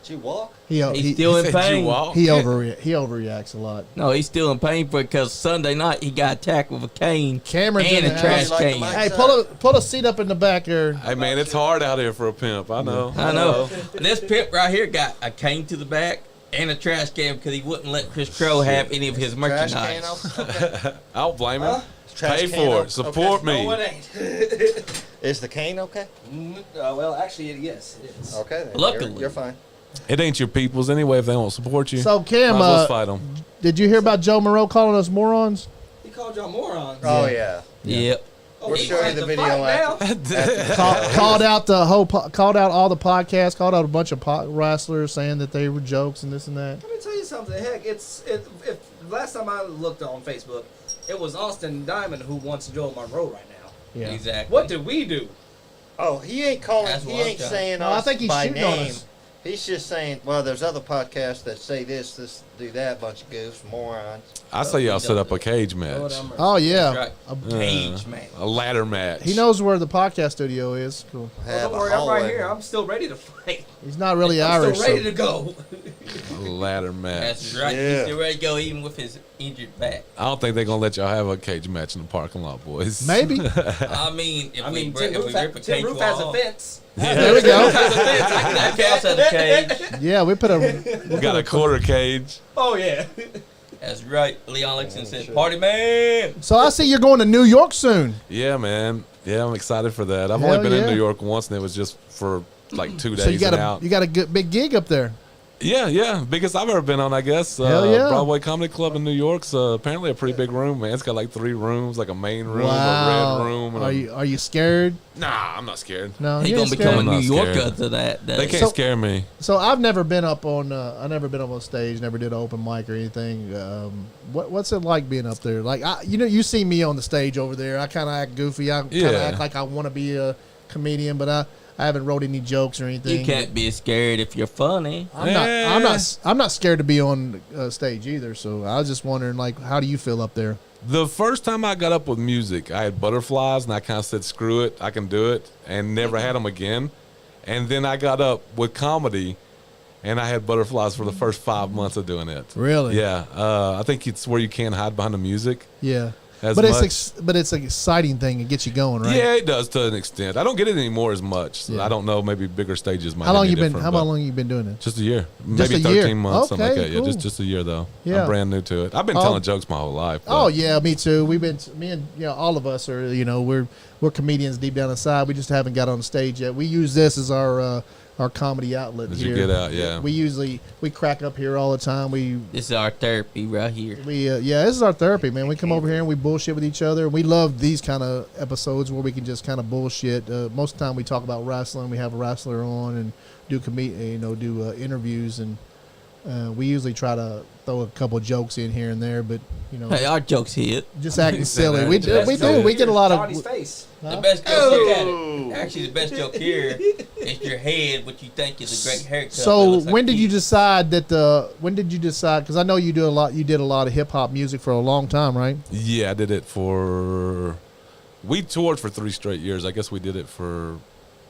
Speaker 4: Did you walk?
Speaker 2: He's still in
Speaker 3: Said you
Speaker 2: pain.
Speaker 3: walk.
Speaker 1: He overreacts a lot.
Speaker 2: No, he's still in pain because Sunday night he got attacked with a cane
Speaker 1: Cameron's
Speaker 2: and
Speaker 1: in
Speaker 2: a
Speaker 1: the
Speaker 2: trash
Speaker 1: house.
Speaker 4: Like the
Speaker 2: can.
Speaker 4: mic.
Speaker 1: Hey, pull a seat up in the back here.
Speaker 3: Hey man, it's hard out here for a pimp. I know.
Speaker 2: I know. This pimp right here got a cane to the back and a trash can because he wouldn't let Chris Crow have any of his
Speaker 4: Trash
Speaker 2: merchandise.
Speaker 4: can okay?
Speaker 3: I don't blame him.
Speaker 4: Trash
Speaker 3: Pay
Speaker 4: can
Speaker 3: for
Speaker 4: okay?
Speaker 3: it. Support me.
Speaker 5: No, it ain't.
Speaker 4: Is the cane okay?
Speaker 5: Well, actually, yes, it is.
Speaker 4: Okay. Then
Speaker 2: Luckily.
Speaker 4: You're fine.
Speaker 3: It ain't your people's anyway if they won't support you.
Speaker 1: So, Cam,
Speaker 3: Might as well fight them.
Speaker 1: did you hear about Joe Moreau calling us morons?
Speaker 5: He called y'all morons.
Speaker 4: Oh yeah.
Speaker 2: Yep.
Speaker 5: Oh,
Speaker 4: We'll
Speaker 5: he
Speaker 4: show you
Speaker 5: wants
Speaker 4: the
Speaker 5: to
Speaker 4: video
Speaker 5: fight
Speaker 4: after.
Speaker 5: now.
Speaker 1: Called out called out all the podcasts, called out a bunch of wrestlers saying that they were jokes and this and that.
Speaker 5: Let me tell you something. Heck, if last time I looked on Facebook, it was Austin Diamond who wants Joe Monroe right now.
Speaker 1: Yeah.
Speaker 2: Exactly.
Speaker 5: What did we do?
Speaker 4: Oh, he ain't calling.
Speaker 2: That's
Speaker 4: He
Speaker 2: what
Speaker 4: ain't
Speaker 2: I'm
Speaker 4: saying
Speaker 1: No, I
Speaker 4: us
Speaker 1: think he's
Speaker 4: by
Speaker 1: shooting on
Speaker 4: name.
Speaker 1: us.
Speaker 4: He's just saying, well, there's other podcasts that say this, do that, bunch of goofs, morons.
Speaker 3: I say y'all set up a cage match.
Speaker 5: Lord have mercy.
Speaker 1: Oh yeah,
Speaker 2: Right. Cage man.
Speaker 3: A ladder match.
Speaker 1: he knows where the podcast studio is. Cool.
Speaker 4: Have
Speaker 5: Don't
Speaker 4: a
Speaker 5: worry, I'm right
Speaker 4: hallway.
Speaker 5: here. I'm still ready to fight.
Speaker 1: He's not really
Speaker 5: I'm
Speaker 1: Irish.
Speaker 5: still ready
Speaker 1: So.
Speaker 5: to go.
Speaker 3: A ladder match.
Speaker 2: That's right.
Speaker 4: Yeah.
Speaker 2: He's still ready to go even with his injured back.
Speaker 3: I don't think they're gonna let y'all have a cage match in the parking lot, boys.
Speaker 1: Maybe.
Speaker 2: I mean, if
Speaker 5: I mean,
Speaker 2: we rip a
Speaker 5: Tim
Speaker 2: cage
Speaker 5: Roof has a
Speaker 2: wall,
Speaker 5: fence.
Speaker 1: There we go.
Speaker 2: that counts as a cage.
Speaker 1: Yeah, we put a.
Speaker 3: We got a quarter cage.
Speaker 5: Oh yeah.
Speaker 2: That's right. Leon Lexington said, "Party man."
Speaker 1: So I see you're going to New York soon.
Speaker 3: Yeah, man. Yeah, I'm excited for that. I've
Speaker 1: Hell
Speaker 3: only been
Speaker 1: yeah.
Speaker 3: in New York once, and it was just for like 2 days
Speaker 1: So you got
Speaker 3: and out.
Speaker 1: you got a good big gig up there.
Speaker 3: Yeah, biggest I've ever been on, I guess.
Speaker 1: Hell yeah.
Speaker 3: Broadway Comedy Club in New York's apparently a pretty big room, man. It's got like 3 rooms, like a main room,
Speaker 1: Wow.
Speaker 3: a red room. And
Speaker 1: Are you scared?
Speaker 3: Nah, I'm not scared.
Speaker 1: No,
Speaker 2: He
Speaker 1: you
Speaker 2: gonna
Speaker 1: ain't
Speaker 2: become a
Speaker 1: scared.
Speaker 3: I'm
Speaker 2: New
Speaker 3: not
Speaker 2: Yorker
Speaker 3: scared.
Speaker 2: after that.
Speaker 3: They can't
Speaker 1: So-
Speaker 3: scare me.
Speaker 1: So I've never been up on stage, never did an open mic or anything. What's it like being up there? Like you see me on the stage over there. I kind of act goofy. I kind of
Speaker 3: Yeah.
Speaker 1: act like I want to be a comedian, but I haven't wrote any jokes or anything.
Speaker 2: You can't be scared if you're funny.
Speaker 1: I'm not scared to be on stage either. So I was just wondering, like, how do you feel up there?
Speaker 3: The first time I got up with music, I had butterflies, and I kind of said, screw it, I can do it, and never had them again. And then I got up with comedy, and I had butterflies for the first 5 months of doing it.
Speaker 1: Really?
Speaker 3: Yeah. I think it's where you can't hide behind the music.
Speaker 1: Yeah.
Speaker 3: as
Speaker 1: But
Speaker 3: much.
Speaker 1: it's an exciting thing. It gets you going, right?
Speaker 3: Yeah, it does to an extent. I don't get it anymore as much. So
Speaker 1: Yeah.
Speaker 3: I don't know. Maybe bigger stages might.
Speaker 1: How long
Speaker 3: hit
Speaker 1: you
Speaker 3: me
Speaker 1: been?
Speaker 3: different,
Speaker 1: How
Speaker 3: but
Speaker 1: long you been doing it?
Speaker 3: Just a year,
Speaker 1: Just
Speaker 3: maybe
Speaker 1: a year?
Speaker 3: 13 months, something like
Speaker 1: Okay,
Speaker 3: that. Yeah,
Speaker 1: cool.
Speaker 3: just a year though.
Speaker 1: Yeah.
Speaker 3: I'm brand new to it. I've been
Speaker 1: Oh.
Speaker 3: telling jokes my whole life.
Speaker 1: Oh
Speaker 3: but-
Speaker 1: yeah, me too. Me and all of us are. We're comedians deep down inside. We just haven't got on the stage yet. We use this as our comedy outlet
Speaker 3: As
Speaker 1: here.
Speaker 3: you get out, yeah.
Speaker 1: We crack up here all the time.
Speaker 2: This is our therapy right here.
Speaker 1: This is our therapy, man. We come over here and we bullshit with each other. We love these kind of episodes where we can just kind of bullshit. Most of the time we talk about wrestling. We have a wrestler on and do interviews, and we usually try to throw a couple jokes in here and there, but
Speaker 2: Hey, our jokes hit.
Speaker 1: just acting silly.
Speaker 3: that.
Speaker 1: We
Speaker 3: The
Speaker 1: do.
Speaker 3: best
Speaker 1: We get a lot of.
Speaker 5: Johnny's face.
Speaker 2: The best joke here, actually, the best joke here is your head, what you think is a great haircut. that
Speaker 1: So
Speaker 2: looks like
Speaker 1: when did you
Speaker 2: teeth.
Speaker 1: decide when did you decide? Because I know you did a lot of hip hop music for a long time, right?
Speaker 3: Yeah, I did it for. We toured for 3 straight years. I guess we did it for.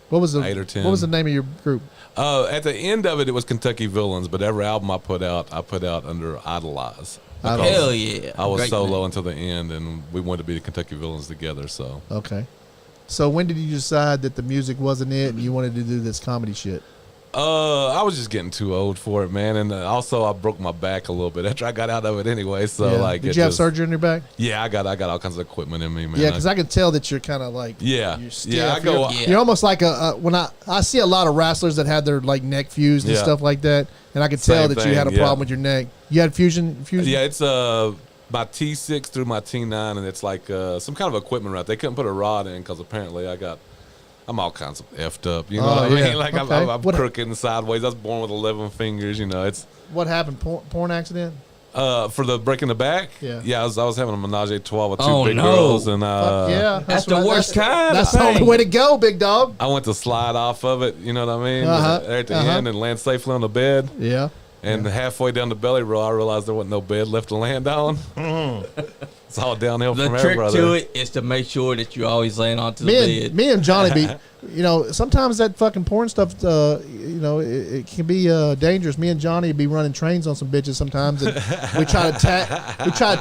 Speaker 1: What was the
Speaker 3: 8 or 10.
Speaker 1: What was the name of your group?
Speaker 3: At the end of it was Kentucky Villains, but every album I put out under Idolize. Because
Speaker 2: Hell yeah.
Speaker 3: I was
Speaker 2: Great
Speaker 3: solo
Speaker 2: name.
Speaker 3: until the end, and we wanted to be the Kentucky Villains together. So
Speaker 1: Okay. So when did you decide that the music wasn't it and you wanted to do this comedy shit?
Speaker 3: I was just getting too old for it, man, and also I broke my back a little bit after I got out of it anyway. So
Speaker 1: Yeah.
Speaker 3: like,
Speaker 1: did
Speaker 3: it
Speaker 1: you have
Speaker 3: just-
Speaker 1: surgery in your back?
Speaker 3: Yeah, I got all kinds of equipment in me, man.
Speaker 1: Yeah, because I can tell that you're kind of like
Speaker 3: Yeah.
Speaker 1: you're stiff.
Speaker 3: Yeah, I go-
Speaker 1: You're almost like when I see a lot of wrestlers that had their like neck fused and
Speaker 3: Yeah.
Speaker 1: stuff like that, and I could tell
Speaker 3: Same
Speaker 1: that you had a
Speaker 3: thing, yeah.
Speaker 1: problem with your neck. You had fusion.
Speaker 3: Yeah, it's my T6 through my T9, and it's like some kind of equipment right. They couldn't put a rod in because apparently I'm all kinds of effed up. You know
Speaker 1: Oh,
Speaker 3: what I mean?
Speaker 1: yeah.
Speaker 3: Like
Speaker 1: Okay.
Speaker 3: I'm
Speaker 1: What-
Speaker 3: crooked and sideways. I was born with 11 fingers. You know, it's
Speaker 1: What happened? Porn accident?
Speaker 3: for the breaking the back.
Speaker 1: Yeah.
Speaker 3: I was having a menage a trois with 2
Speaker 2: Oh,
Speaker 3: big
Speaker 2: no.
Speaker 3: girls, and
Speaker 1: Fuck yeah,
Speaker 2: That's the worst kind
Speaker 1: That's
Speaker 2: of
Speaker 1: the only
Speaker 2: pain.
Speaker 1: way to go, big dog.
Speaker 3: I went to slide off of it. You know what I mean?
Speaker 1: Uh-huh.
Speaker 3: There at the
Speaker 1: Uh-huh.
Speaker 3: end and land safely on the bed.
Speaker 1: Yeah.
Speaker 3: And halfway down the belly roll, I realized there wasn't no bed left to land on. It's all downhill
Speaker 2: The
Speaker 3: from there,
Speaker 2: trick
Speaker 3: brother.
Speaker 2: to it is to make sure that you always laying onto the bed.
Speaker 1: Me and Johnny be, sometimes that fucking porn stuff, it can be dangerous. Me and Johnny be running trains on some bitches sometimes, and we try to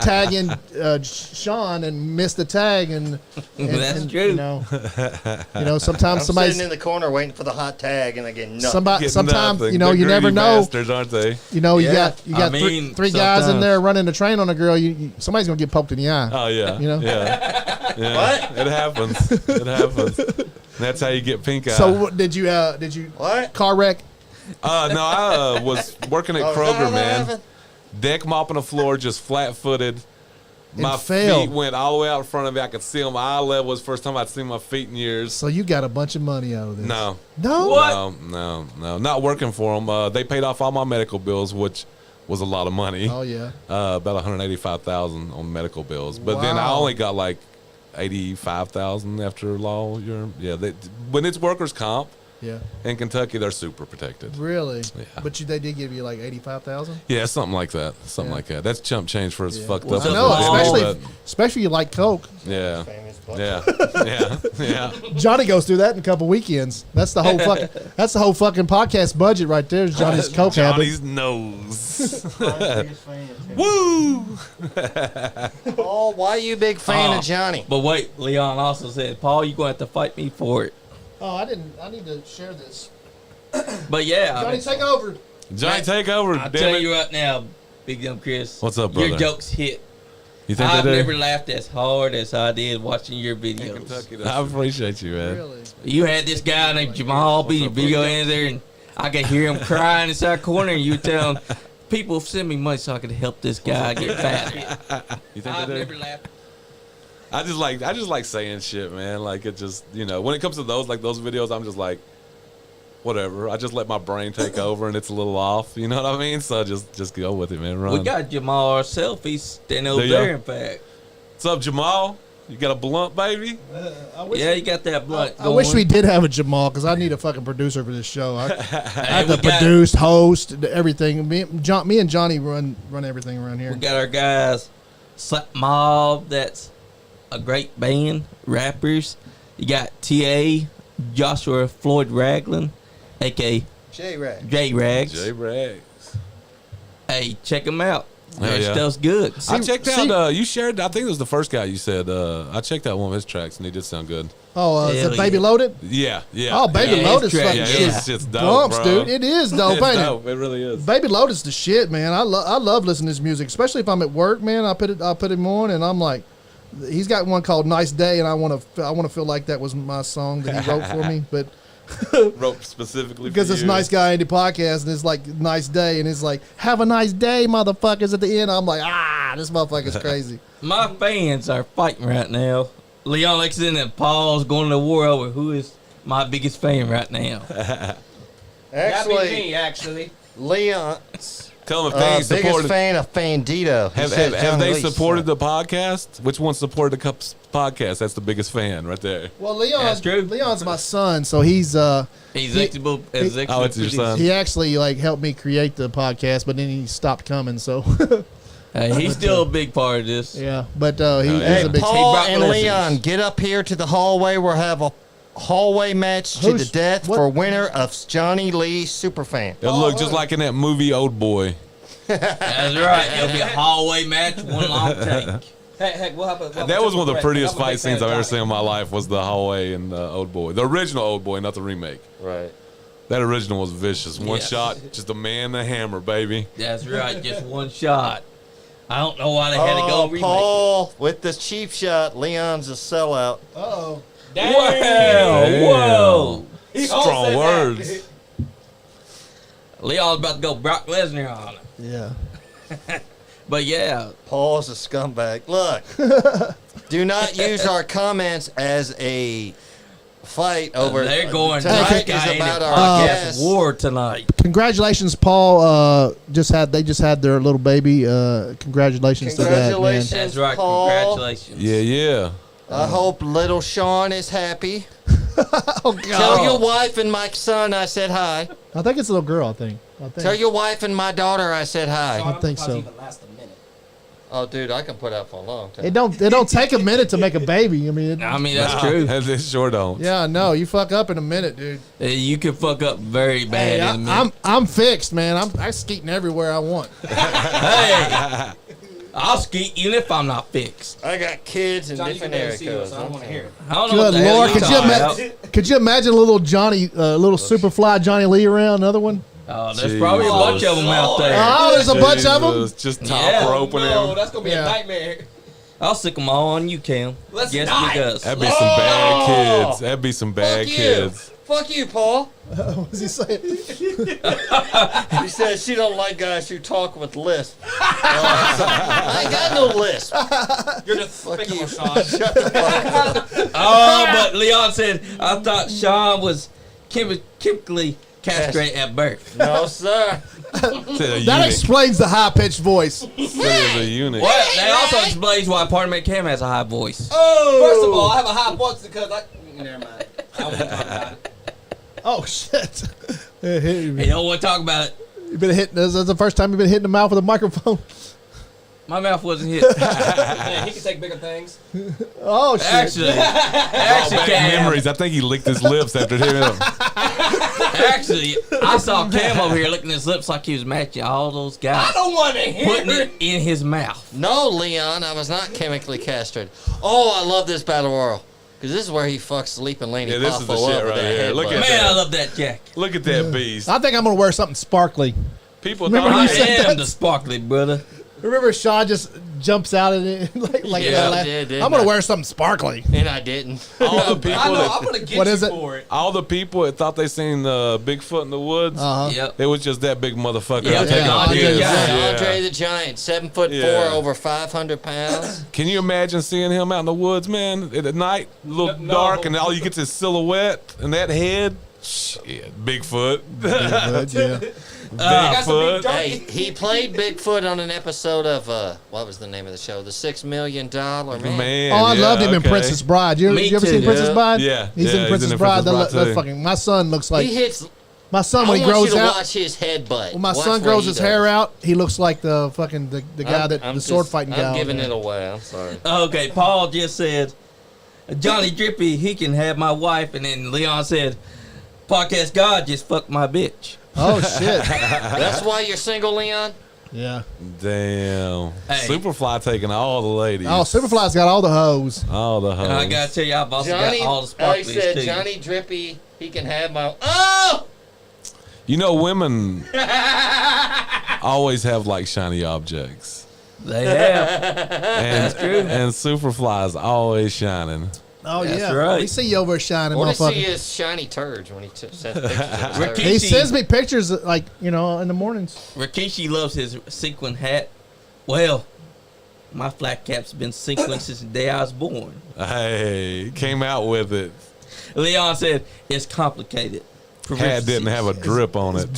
Speaker 1: tag in Sean and miss the tag, and
Speaker 2: That's
Speaker 1: and,
Speaker 2: true.
Speaker 1: Sometimes
Speaker 4: I'm
Speaker 1: somebody's
Speaker 4: sitting in the corner waiting for the hot tag, and I get nothing.
Speaker 3: Get
Speaker 1: sometimes
Speaker 3: nothing.
Speaker 1: you
Speaker 3: They're
Speaker 1: never
Speaker 3: greedy
Speaker 1: know.
Speaker 3: bastards, aren't they?
Speaker 1: You
Speaker 4: Yeah.
Speaker 1: got
Speaker 2: I mean,
Speaker 1: three guys in
Speaker 2: sometimes.
Speaker 1: there running a train on a girl. Somebody's gonna get poked in the eye.
Speaker 3: Oh yeah.
Speaker 1: You know?
Speaker 3: Yeah.
Speaker 4: What?
Speaker 3: It happens. It happens. That's how you get pink eye.
Speaker 1: So did you
Speaker 4: What?
Speaker 1: car wreck?
Speaker 3: No, I was working at
Speaker 4: Oh, is that how
Speaker 3: Kroger,
Speaker 4: that
Speaker 3: man.
Speaker 4: happened?
Speaker 3: Deck mopping the floor, just flat-footed. My
Speaker 1: failed.
Speaker 3: feet went all the way out in front of me. I could see them. Eye level was the first time I'd seen my feet in years.
Speaker 1: So you got a bunch of money out of this?
Speaker 3: No.
Speaker 1: No.
Speaker 2: What?
Speaker 3: No. Not working for them. They paid off all my medical bills, which was a lot of money.
Speaker 1: Oh yeah.
Speaker 3: About $185,000 on medical bills. But then I
Speaker 1: Wow.
Speaker 3: only got like $85,000 after law. Yeah, when it's workers' comp
Speaker 1: Yeah.
Speaker 3: in Kentucky, they're super protected.
Speaker 1: Really?
Speaker 3: Yeah.
Speaker 1: But they did give you like 85,000.
Speaker 3: Yeah, something like that. Something
Speaker 1: Yeah.
Speaker 3: like that. That's chump change for as
Speaker 1: Yeah.
Speaker 3: fucked
Speaker 2: Well,
Speaker 3: up
Speaker 1: I
Speaker 3: as
Speaker 1: know,
Speaker 3: it is,
Speaker 1: especially you like coke.
Speaker 3: but yeah.
Speaker 4: Famous butt.
Speaker 3: Yeah.
Speaker 1: Johnny goes through that in a couple weekends. That's the whole fucking podcast budget right there. Is Johnny's coke
Speaker 3: Johnny's
Speaker 1: habit.
Speaker 3: nose.
Speaker 4: Biggest fan.
Speaker 3: Woo!
Speaker 4: Oh, why are you a big fan
Speaker 2: Oh.
Speaker 4: of Johnny?
Speaker 2: But wait, Leon also said, Paul, you're going to have to fight me for it.
Speaker 1: Oh, I didn't. I need to share this.
Speaker 2: But yeah, I
Speaker 1: Johnny,
Speaker 2: mean,
Speaker 1: take over.
Speaker 3: Johnny, take over.
Speaker 2: I'll
Speaker 3: damn
Speaker 2: tell
Speaker 3: it.
Speaker 2: you right now, Big Dumb Chris.
Speaker 3: What's up,
Speaker 2: Your
Speaker 3: brother?
Speaker 2: jokes hit.
Speaker 3: You think
Speaker 2: I've
Speaker 3: they do?
Speaker 2: never laughed as hard as I did watching your videos.
Speaker 3: Kentucky, I appreciate you, man.
Speaker 1: Really?
Speaker 2: You had this guy named Jamal be your video in there, and I could hear him crying inside the corner, and you tell him, people send me money so I could help this guy get better.
Speaker 3: You think
Speaker 2: I've
Speaker 3: they do?
Speaker 2: never laughed.
Speaker 3: I just like saying shit, man. Like it just, when it comes to those videos, I'm just like, whatever. I just let my brain take over, and it's a little off. You know what I mean? So just go with it, man. Run.
Speaker 2: We got Jamal ourselves. He's standing over
Speaker 3: There you
Speaker 2: there,
Speaker 3: go.
Speaker 2: in fact.
Speaker 3: What's up, Jamal? You got a blunt, baby?
Speaker 2: Yeah, you got that blunt.
Speaker 1: I wish
Speaker 2: going.
Speaker 1: we did have a Jamal because I need a fucking producer for this show. I have
Speaker 2: we
Speaker 1: to
Speaker 2: got-
Speaker 1: produce, host, everything. Me and Johnny run everything around here.
Speaker 2: We got our guys, Slap Mob, that's a great band, rappers. You got T.A., Joshua Floyd Ragland, a.k.a.
Speaker 4: J-Rag.
Speaker 2: J-Rags.
Speaker 3: J Rags.
Speaker 2: Hey, check them out. That
Speaker 3: yeah.
Speaker 2: stuff's good.
Speaker 3: I checked out. You shared. I think it was the first guy you said. I checked out one of his tracks, and he did sound good.
Speaker 1: Oh, is
Speaker 2: Hell
Speaker 1: it Baby
Speaker 2: yeah.
Speaker 1: Loaded?
Speaker 3: Yeah, yeah.
Speaker 1: Oh, Baby
Speaker 2: Yeah,
Speaker 1: Loaded's
Speaker 2: it's
Speaker 1: fucking
Speaker 3: yeah,
Speaker 2: trash.
Speaker 1: shit.
Speaker 3: it's dope,
Speaker 1: Bumps,
Speaker 3: bro.
Speaker 1: dude. It is dope,
Speaker 3: It's
Speaker 1: ain't
Speaker 3: dope. It really is.
Speaker 1: it? Baby Loaded's the shit, man. I love listening to his music, especially if I'm at work, man. I put him on, and I'm like, he's got one called "Nice Day," and I want to feel like that was my song that he wrote for me, but.
Speaker 3: Wrote specifically
Speaker 1: Because
Speaker 3: for
Speaker 1: it's
Speaker 3: you.
Speaker 1: Nice Guy Indie Podcast, and it's like nice day, and it's like have a nice day, motherfuckers. At the end, I'm like, this motherfucker's crazy.
Speaker 2: My fans are fighting right now. Leon Lexington and Paul's going to war over who is my biggest fan right now.
Speaker 5: That'd be me, actually.
Speaker 4: Leon's
Speaker 3: Tell them if they ain't
Speaker 4: biggest
Speaker 3: supported.
Speaker 4: fan of Fandito. He says
Speaker 3: Have
Speaker 4: Johnny
Speaker 3: they
Speaker 4: Lee
Speaker 3: supported
Speaker 4: sucks.
Speaker 3: the podcast? Which one supported the Cups podcast? That's the biggest fan right there.
Speaker 1: Well,
Speaker 2: That's true.
Speaker 1: Leon's my son, so he's
Speaker 2: Executive
Speaker 3: Oh, it's your
Speaker 2: producer.
Speaker 3: son.
Speaker 1: he actually like helped me create the podcast, but then he stopped coming. So
Speaker 2: He's still a big part of this.
Speaker 1: yeah, but he's
Speaker 4: Hey,
Speaker 1: a big.
Speaker 4: Paul
Speaker 2: brought
Speaker 4: and
Speaker 2: blessings.
Speaker 4: Leon, get up here to the hallway. We'll have a hallway match to the
Speaker 1: Who's-
Speaker 4: death
Speaker 1: what-
Speaker 4: for winner of Johnny Lee Superfan.
Speaker 3: It'll look just like in that movie Old Boy.
Speaker 2: That's right. It'll be a hallway match, one long take.
Speaker 5: Heck, we'll have a
Speaker 3: That was one of the prettiest
Speaker 5: I'm a big
Speaker 3: fight scenes
Speaker 5: fan
Speaker 3: I've
Speaker 5: of
Speaker 3: ever
Speaker 5: Johnny.
Speaker 3: seen in my life. Was the hallway in Old Boy, the original Old Boy, not the remake.
Speaker 4: Right.
Speaker 3: That original was vicious. One
Speaker 2: Yes.
Speaker 3: shot, just a man and a hammer, baby.
Speaker 2: That's right. Just one shot. I don't know why they had to go remake
Speaker 4: Paul with the cheap shot. Leon's a sellout.
Speaker 1: Oh,
Speaker 2: it. Whoa.
Speaker 5: He all
Speaker 3: Strong
Speaker 5: said that.
Speaker 3: words.
Speaker 2: Leon's about to go Brock Lesnar on it.
Speaker 1: yeah.
Speaker 2: But yeah,
Speaker 4: Paul's a scumbag. Look, do not use our comments as a fight over.
Speaker 2: they're going
Speaker 4: Tonight
Speaker 2: Guy
Speaker 4: is
Speaker 2: in
Speaker 4: about
Speaker 2: the
Speaker 4: our
Speaker 2: podcast
Speaker 4: guest.
Speaker 2: war tonight.
Speaker 1: Congratulations, Paul. They just had their little baby. Congratulations to that, man.
Speaker 4: Congratulations.
Speaker 2: That's right.
Speaker 4: Paul.
Speaker 2: Congratulations.
Speaker 3: Yeah.
Speaker 4: I hope little Sean is happy.
Speaker 1: Oh God.
Speaker 4: Tell your wife and my son I said hi.
Speaker 1: I think it's a little girl. I think.
Speaker 4: Tell your wife and my daughter I said hi.
Speaker 1: I think so.
Speaker 5: Even last a minute.
Speaker 4: Oh, dude, I can put up for a long time.
Speaker 1: It don't take a minute to make a baby. I mean,
Speaker 2: I mean, that's
Speaker 3: Nah,
Speaker 2: true.
Speaker 3: They sure don't.
Speaker 1: yeah, no, you fuck up in a minute, dude.
Speaker 2: You can fuck up very bad
Speaker 1: Hey,
Speaker 2: in a minute.
Speaker 1: I'm fixed, man. I'm skeeting everywhere I want.
Speaker 2: Hey, I'll skeet even if I'm not fixed.
Speaker 4: I got kids in
Speaker 5: Johnny, you can
Speaker 4: different
Speaker 5: barely
Speaker 4: area
Speaker 5: see us,
Speaker 4: codes.
Speaker 5: so I don't want to hear it.
Speaker 2: I don't know what
Speaker 1: Good
Speaker 2: the hell
Speaker 1: Lord,
Speaker 2: you're
Speaker 1: could you
Speaker 2: talking
Speaker 1: imagine?
Speaker 2: about.
Speaker 1: Could you imagine little Johnny, little Superfly Johnny Lee around? Another one?
Speaker 2: Oh, there's probably a
Speaker 3: Jesus.
Speaker 2: bunch of them out there.
Speaker 1: Oh, there's a bunch of them.
Speaker 3: Jesus, just top
Speaker 2: Yeah.
Speaker 3: roping
Speaker 5: No,
Speaker 3: him.
Speaker 5: that's gonna be
Speaker 1: Yeah.
Speaker 5: a nightmare.
Speaker 2: I'll stick them all on you, Cam.
Speaker 5: Let's
Speaker 2: Just
Speaker 5: not.
Speaker 2: because.
Speaker 3: That'd be some bad kids. That'd be some bad
Speaker 4: Fuck
Speaker 3: kids.
Speaker 4: you. Fuck you, Paul.
Speaker 1: What was he saying?
Speaker 4: He says she don't like guys who talk with lisp. I ain't got no lisp.
Speaker 5: You're despicable,
Speaker 4: you.
Speaker 5: Sean.
Speaker 4: Shut the fuck up.
Speaker 2: Oh, but Leon said, I thought Sean was chemically castrated at birth.
Speaker 4: No, sir.
Speaker 1: That explains the high pitched voice.
Speaker 3: There's a eunuch.
Speaker 2: Well, that also explains why Parliament Cam has a high voice.
Speaker 5: First of all, I have a high voice because I. Never mind. I won't talk about it.
Speaker 1: Oh shit!
Speaker 2: Hey, don't want to talk about it.
Speaker 1: You been hitting. This is the first time you've been hitting the mouth with a microphone.
Speaker 2: My mouth wasn't hit.
Speaker 5: Yeah, he can take bigger things.
Speaker 1: Oh shit!
Speaker 2: Actually,
Speaker 3: Bad
Speaker 2: Cam.
Speaker 3: memories. I think he licked his lips after hearing them.
Speaker 2: Actually, I saw Cam over here licking his lips like he was matching all those
Speaker 5: I
Speaker 2: guys,
Speaker 5: don't want to hear
Speaker 2: putting
Speaker 5: it.
Speaker 2: it in his mouth.
Speaker 4: No, Leon, I was not chemically castrated. Oh, I love this battle royal. Because this is where he fucks Sleeping Laney
Speaker 3: Yeah, this is the
Speaker 4: Poffo
Speaker 3: shit
Speaker 4: up with
Speaker 3: right
Speaker 4: that
Speaker 3: here. Look
Speaker 4: headbutt.
Speaker 3: at
Speaker 2: Man, I love that jacket.
Speaker 3: Look at that beast.
Speaker 1: I think I'm gonna wear something sparkly.
Speaker 3: People
Speaker 1: Remember
Speaker 3: thought
Speaker 2: I
Speaker 1: you said
Speaker 2: am
Speaker 1: that?
Speaker 2: the sparkly brother.
Speaker 1: Remember, Sean just jumps out at it like
Speaker 2: Yeah,
Speaker 1: that.
Speaker 4: I did,
Speaker 1: I'm gonna
Speaker 4: didn't I?
Speaker 1: wear something sparkly.
Speaker 4: And I didn't.
Speaker 3: all the people
Speaker 5: I know.
Speaker 3: that
Speaker 5: I'm gonna get
Speaker 1: What
Speaker 5: you
Speaker 1: is it?
Speaker 5: for it.
Speaker 3: all the people that thought they seen Bigfoot in the woods.
Speaker 1: Uh-huh.
Speaker 2: Yep.
Speaker 3: It was just that big motherfucker.
Speaker 2: Yeah,
Speaker 3: out taking
Speaker 1: yeah,
Speaker 3: on
Speaker 1: Andre
Speaker 3: kids.
Speaker 1: the
Speaker 2: Giant.
Speaker 4: Andre the Giant, 7'4",
Speaker 3: Yeah.
Speaker 4: over 500 pounds.
Speaker 3: Can you imagine seeing him out in the woods, man, at night, a little
Speaker 5: No.
Speaker 3: dark, and all you get is silhouette and that head? Shit, Bigfoot.
Speaker 1: Good, yeah.
Speaker 5: got some big
Speaker 3: Bigfoot.
Speaker 5: dark-
Speaker 4: Hey, he played Bigfoot on an episode of what was the name of the show? The $6 Million Man.
Speaker 3: Man,
Speaker 1: Oh, I
Speaker 3: yeah,
Speaker 1: loved him in
Speaker 3: okay.
Speaker 1: Princess Bride. You
Speaker 2: Me
Speaker 1: ever
Speaker 2: too.
Speaker 1: seen Princess
Speaker 4: Yeah.
Speaker 1: Bride?
Speaker 3: Yeah,
Speaker 1: he's
Speaker 3: yeah,
Speaker 1: in Princess Bride.
Speaker 3: Bride,
Speaker 1: That's
Speaker 3: too.
Speaker 1: fucking. My son looks like
Speaker 4: He hits.
Speaker 1: my son
Speaker 4: I
Speaker 1: when he
Speaker 4: want
Speaker 1: grows
Speaker 4: you to
Speaker 1: out.
Speaker 4: watch his headbutt.
Speaker 1: When my
Speaker 4: Watch
Speaker 1: son
Speaker 4: what
Speaker 1: grows
Speaker 4: he
Speaker 1: his
Speaker 4: does.
Speaker 1: hair out, he looks like the fucking the guy the sword fighting guy.
Speaker 4: I'm
Speaker 1: on
Speaker 4: giving
Speaker 1: there.
Speaker 4: it away. I'm sorry.
Speaker 2: Okay, Paul just said, Johnny Drippy, he can have my wife. And then Leon said, Podcast God just fucked my bitch.
Speaker 1: Oh shit!
Speaker 4: That's why you're single, Leon.
Speaker 1: Yeah.
Speaker 3: Damn.
Speaker 2: Hey.
Speaker 3: Superfly taking all the ladies.
Speaker 1: Oh, Superfly's got all the hoes.
Speaker 3: All the hoes.
Speaker 2: And I gotta tell you, I've also
Speaker 4: Johnny,
Speaker 2: got all the
Speaker 4: I
Speaker 2: sparklies
Speaker 4: said
Speaker 2: too.
Speaker 4: Johnny Drippy, he can have my. Oh!
Speaker 3: You know, women always have like shiny objects.
Speaker 2: They have.
Speaker 3: And,
Speaker 2: true.
Speaker 3: and Superfly is always shining.
Speaker 1: Oh,
Speaker 2: That's
Speaker 1: yeah.
Speaker 2: right.
Speaker 1: We see you over shining,
Speaker 4: What does he
Speaker 1: motherfucker.
Speaker 4: is shiny turds when he sends pictures of his turds?
Speaker 2: Ricky-
Speaker 1: He sends me pictures, like, in the mornings.
Speaker 2: Rikishi loves his sequin hat. Well, my flat cap's been sequined since the day I was born.
Speaker 3: Hey, came out with it.
Speaker 2: Leon said it's complicated.
Speaker 3: Hat didn't have a drip on it.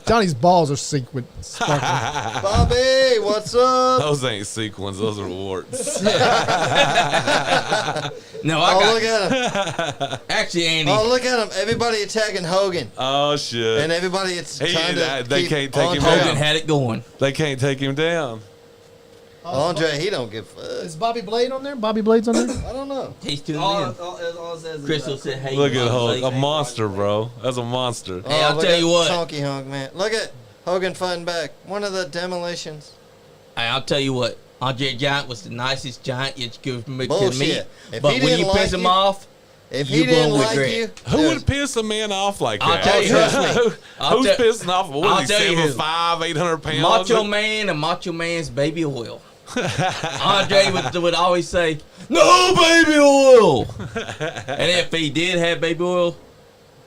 Speaker 1: Johnny's balls are sequined. Sparkling.
Speaker 4: Bobby, what's up?
Speaker 3: Those ain't sequins. Those are warts.
Speaker 2: No, I
Speaker 4: Oh,
Speaker 2: got
Speaker 4: look at him.
Speaker 2: actually Andy.
Speaker 4: Oh, look at him. Everybody attacking Hogan.
Speaker 3: Oh shit!
Speaker 4: And everybody it's
Speaker 3: He-
Speaker 4: trying to
Speaker 3: they
Speaker 4: keep
Speaker 3: can't take him
Speaker 4: Andre.
Speaker 3: down.
Speaker 2: Hogan had it going.
Speaker 3: They can't take him down.
Speaker 4: Andre, he don't give a
Speaker 1: Is
Speaker 4: fuck.
Speaker 1: Bobby Blade on there? Bobby Blade's on there?
Speaker 4: I don't know.
Speaker 2: He's tuning
Speaker 5: All,
Speaker 2: in.
Speaker 5: all it says is
Speaker 2: Crystal said, "Hey,
Speaker 3: Look at
Speaker 2: Bobby
Speaker 3: Hulk,
Speaker 2: Blade."
Speaker 3: a monster, bro. That's a monster.
Speaker 2: Hey, I'll
Speaker 4: look
Speaker 2: tell
Speaker 4: at
Speaker 2: you what.
Speaker 4: Chunky hunk, man. Look at Hogan fighting back. One of the demolitions.
Speaker 2: Hey, I'll tell you what. Andre Giant was the nicest giant you could meet.
Speaker 4: Bullshit. If
Speaker 2: But
Speaker 4: he
Speaker 2: when
Speaker 4: didn't
Speaker 2: you piss
Speaker 4: like
Speaker 2: him
Speaker 4: you-
Speaker 2: off,
Speaker 4: If
Speaker 2: You
Speaker 4: he didn't
Speaker 2: gonna
Speaker 4: like
Speaker 2: regret.
Speaker 4: you,
Speaker 3: Who
Speaker 4: there's-
Speaker 3: would piss a man off like
Speaker 2: I'll
Speaker 3: that?
Speaker 2: tell you
Speaker 4: trust me.
Speaker 3: Who's pissing off? What
Speaker 2: I'll
Speaker 3: is he,
Speaker 2: tell you who.
Speaker 3: 7'5", 800 pounds?
Speaker 2: Macho Man and Macho Man's baby oil. Andre would always say, "No baby oil," and if he did have baby oil,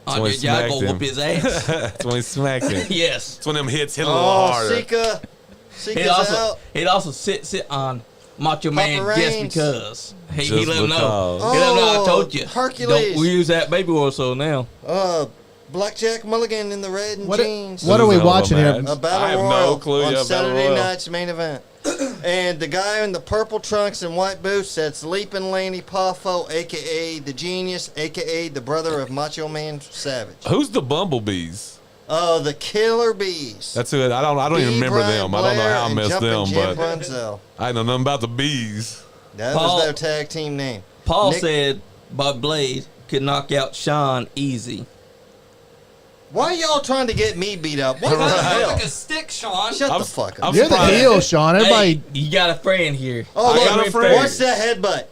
Speaker 3: when
Speaker 2: Andre
Speaker 3: he
Speaker 2: Giant go
Speaker 3: smacked
Speaker 2: whoop his ass.
Speaker 3: That's when he smacked him.
Speaker 2: Yes.
Speaker 3: That's when them hits hit a little
Speaker 4: Oh,
Speaker 3: harder.
Speaker 4: Sika.
Speaker 2: He'd
Speaker 4: Sika's
Speaker 2: also
Speaker 4: out.
Speaker 2: he'd also sit on Macho Man
Speaker 4: Papa
Speaker 2: just
Speaker 4: Reigns.
Speaker 2: because he
Speaker 3: Just
Speaker 2: let him know.
Speaker 3: because.
Speaker 2: He let him know I
Speaker 4: Oh,
Speaker 2: told you.
Speaker 4: Hercules.
Speaker 2: Don't use that baby oil so now.
Speaker 4: Blackjack Mulligan in the red and
Speaker 1: What
Speaker 4: jeans.
Speaker 1: What are we
Speaker 3: This is a hell of a
Speaker 1: watching here?
Speaker 3: match.
Speaker 4: A battle
Speaker 3: I have
Speaker 4: royal
Speaker 3: no clue.
Speaker 4: on
Speaker 3: Yeah, battle
Speaker 4: Saturday
Speaker 3: royal.
Speaker 4: night's main event. And the guy in the purple trunks and white boots, that's Leaping Lanny Poffo, a.k.a. the Genius, a.k.a. the brother of Macho Man Savage.
Speaker 3: Who's the Bumblebees?
Speaker 4: Oh, the Killer Bees.
Speaker 3: That's who. I don't even
Speaker 4: B.
Speaker 3: remember
Speaker 4: Brian
Speaker 3: them. I don't know
Speaker 4: Blair
Speaker 3: how I
Speaker 4: and
Speaker 3: missed
Speaker 4: Jumpin'
Speaker 3: them,
Speaker 4: Jim
Speaker 3: but
Speaker 4: Brunzell.
Speaker 3: I know nothing about the bees.
Speaker 4: That
Speaker 2: Paul-
Speaker 4: was their tag team name.
Speaker 2: Paul
Speaker 4: Nick-
Speaker 2: said Bob Blade could knock out Sean easy.
Speaker 4: Why y'all trying to get me beat up? What the
Speaker 5: Look
Speaker 4: hell?
Speaker 5: like a stick, Sean.
Speaker 4: Shut
Speaker 3: I'm-
Speaker 4: the fuck
Speaker 3: I'm
Speaker 4: up.
Speaker 1: You're the
Speaker 3: surprised.
Speaker 1: heel, Sean. Everybody.
Speaker 2: Hey, you got a friend here.
Speaker 4: Oh,
Speaker 3: I got
Speaker 4: look,
Speaker 3: a friend.
Speaker 4: watch that headbutt.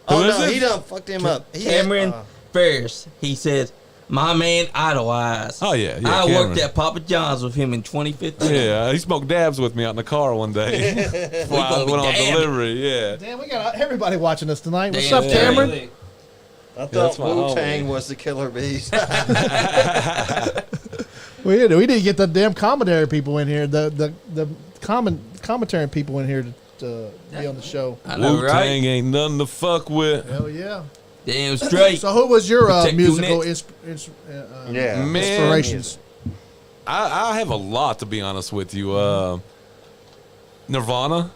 Speaker 4: Oh,
Speaker 3: Who is
Speaker 4: no,
Speaker 3: it?
Speaker 4: he done fucked him up. He
Speaker 2: Cameron Ferris. He said, "My man idolized.
Speaker 3: Oh, yeah,
Speaker 2: I
Speaker 3: Cameron.
Speaker 2: worked at Papa John's with him in 2015.
Speaker 3: Yeah, he smoked dabs with me out in the car one day.
Speaker 2: We
Speaker 3: While I
Speaker 2: gonna be
Speaker 3: went on
Speaker 2: damned.
Speaker 3: delivery. Yeah.
Speaker 1: Damn, we got everybody watching us tonight. What's
Speaker 2: Damn,
Speaker 1: up,
Speaker 2: yeah.
Speaker 1: Cameron?
Speaker 5: Really.
Speaker 4: I
Speaker 3: that's
Speaker 4: thought
Speaker 3: my
Speaker 4: Wu Tang
Speaker 3: homie.
Speaker 4: was the Killer Bees.
Speaker 1: We need to get the damn commentary people in here. The commentary people in here to be on the show.
Speaker 2: I know,
Speaker 3: Wu
Speaker 2: right?
Speaker 3: Tang ain't nothing to fuck with.
Speaker 1: Hell yeah.
Speaker 2: Damn straight.
Speaker 1: So, who was your
Speaker 2: Protect your
Speaker 1: musical
Speaker 2: necks.
Speaker 4: Yeah.
Speaker 3: Man.
Speaker 1: inspirations?
Speaker 3: I have a lot, to be honest with you. Nirvana.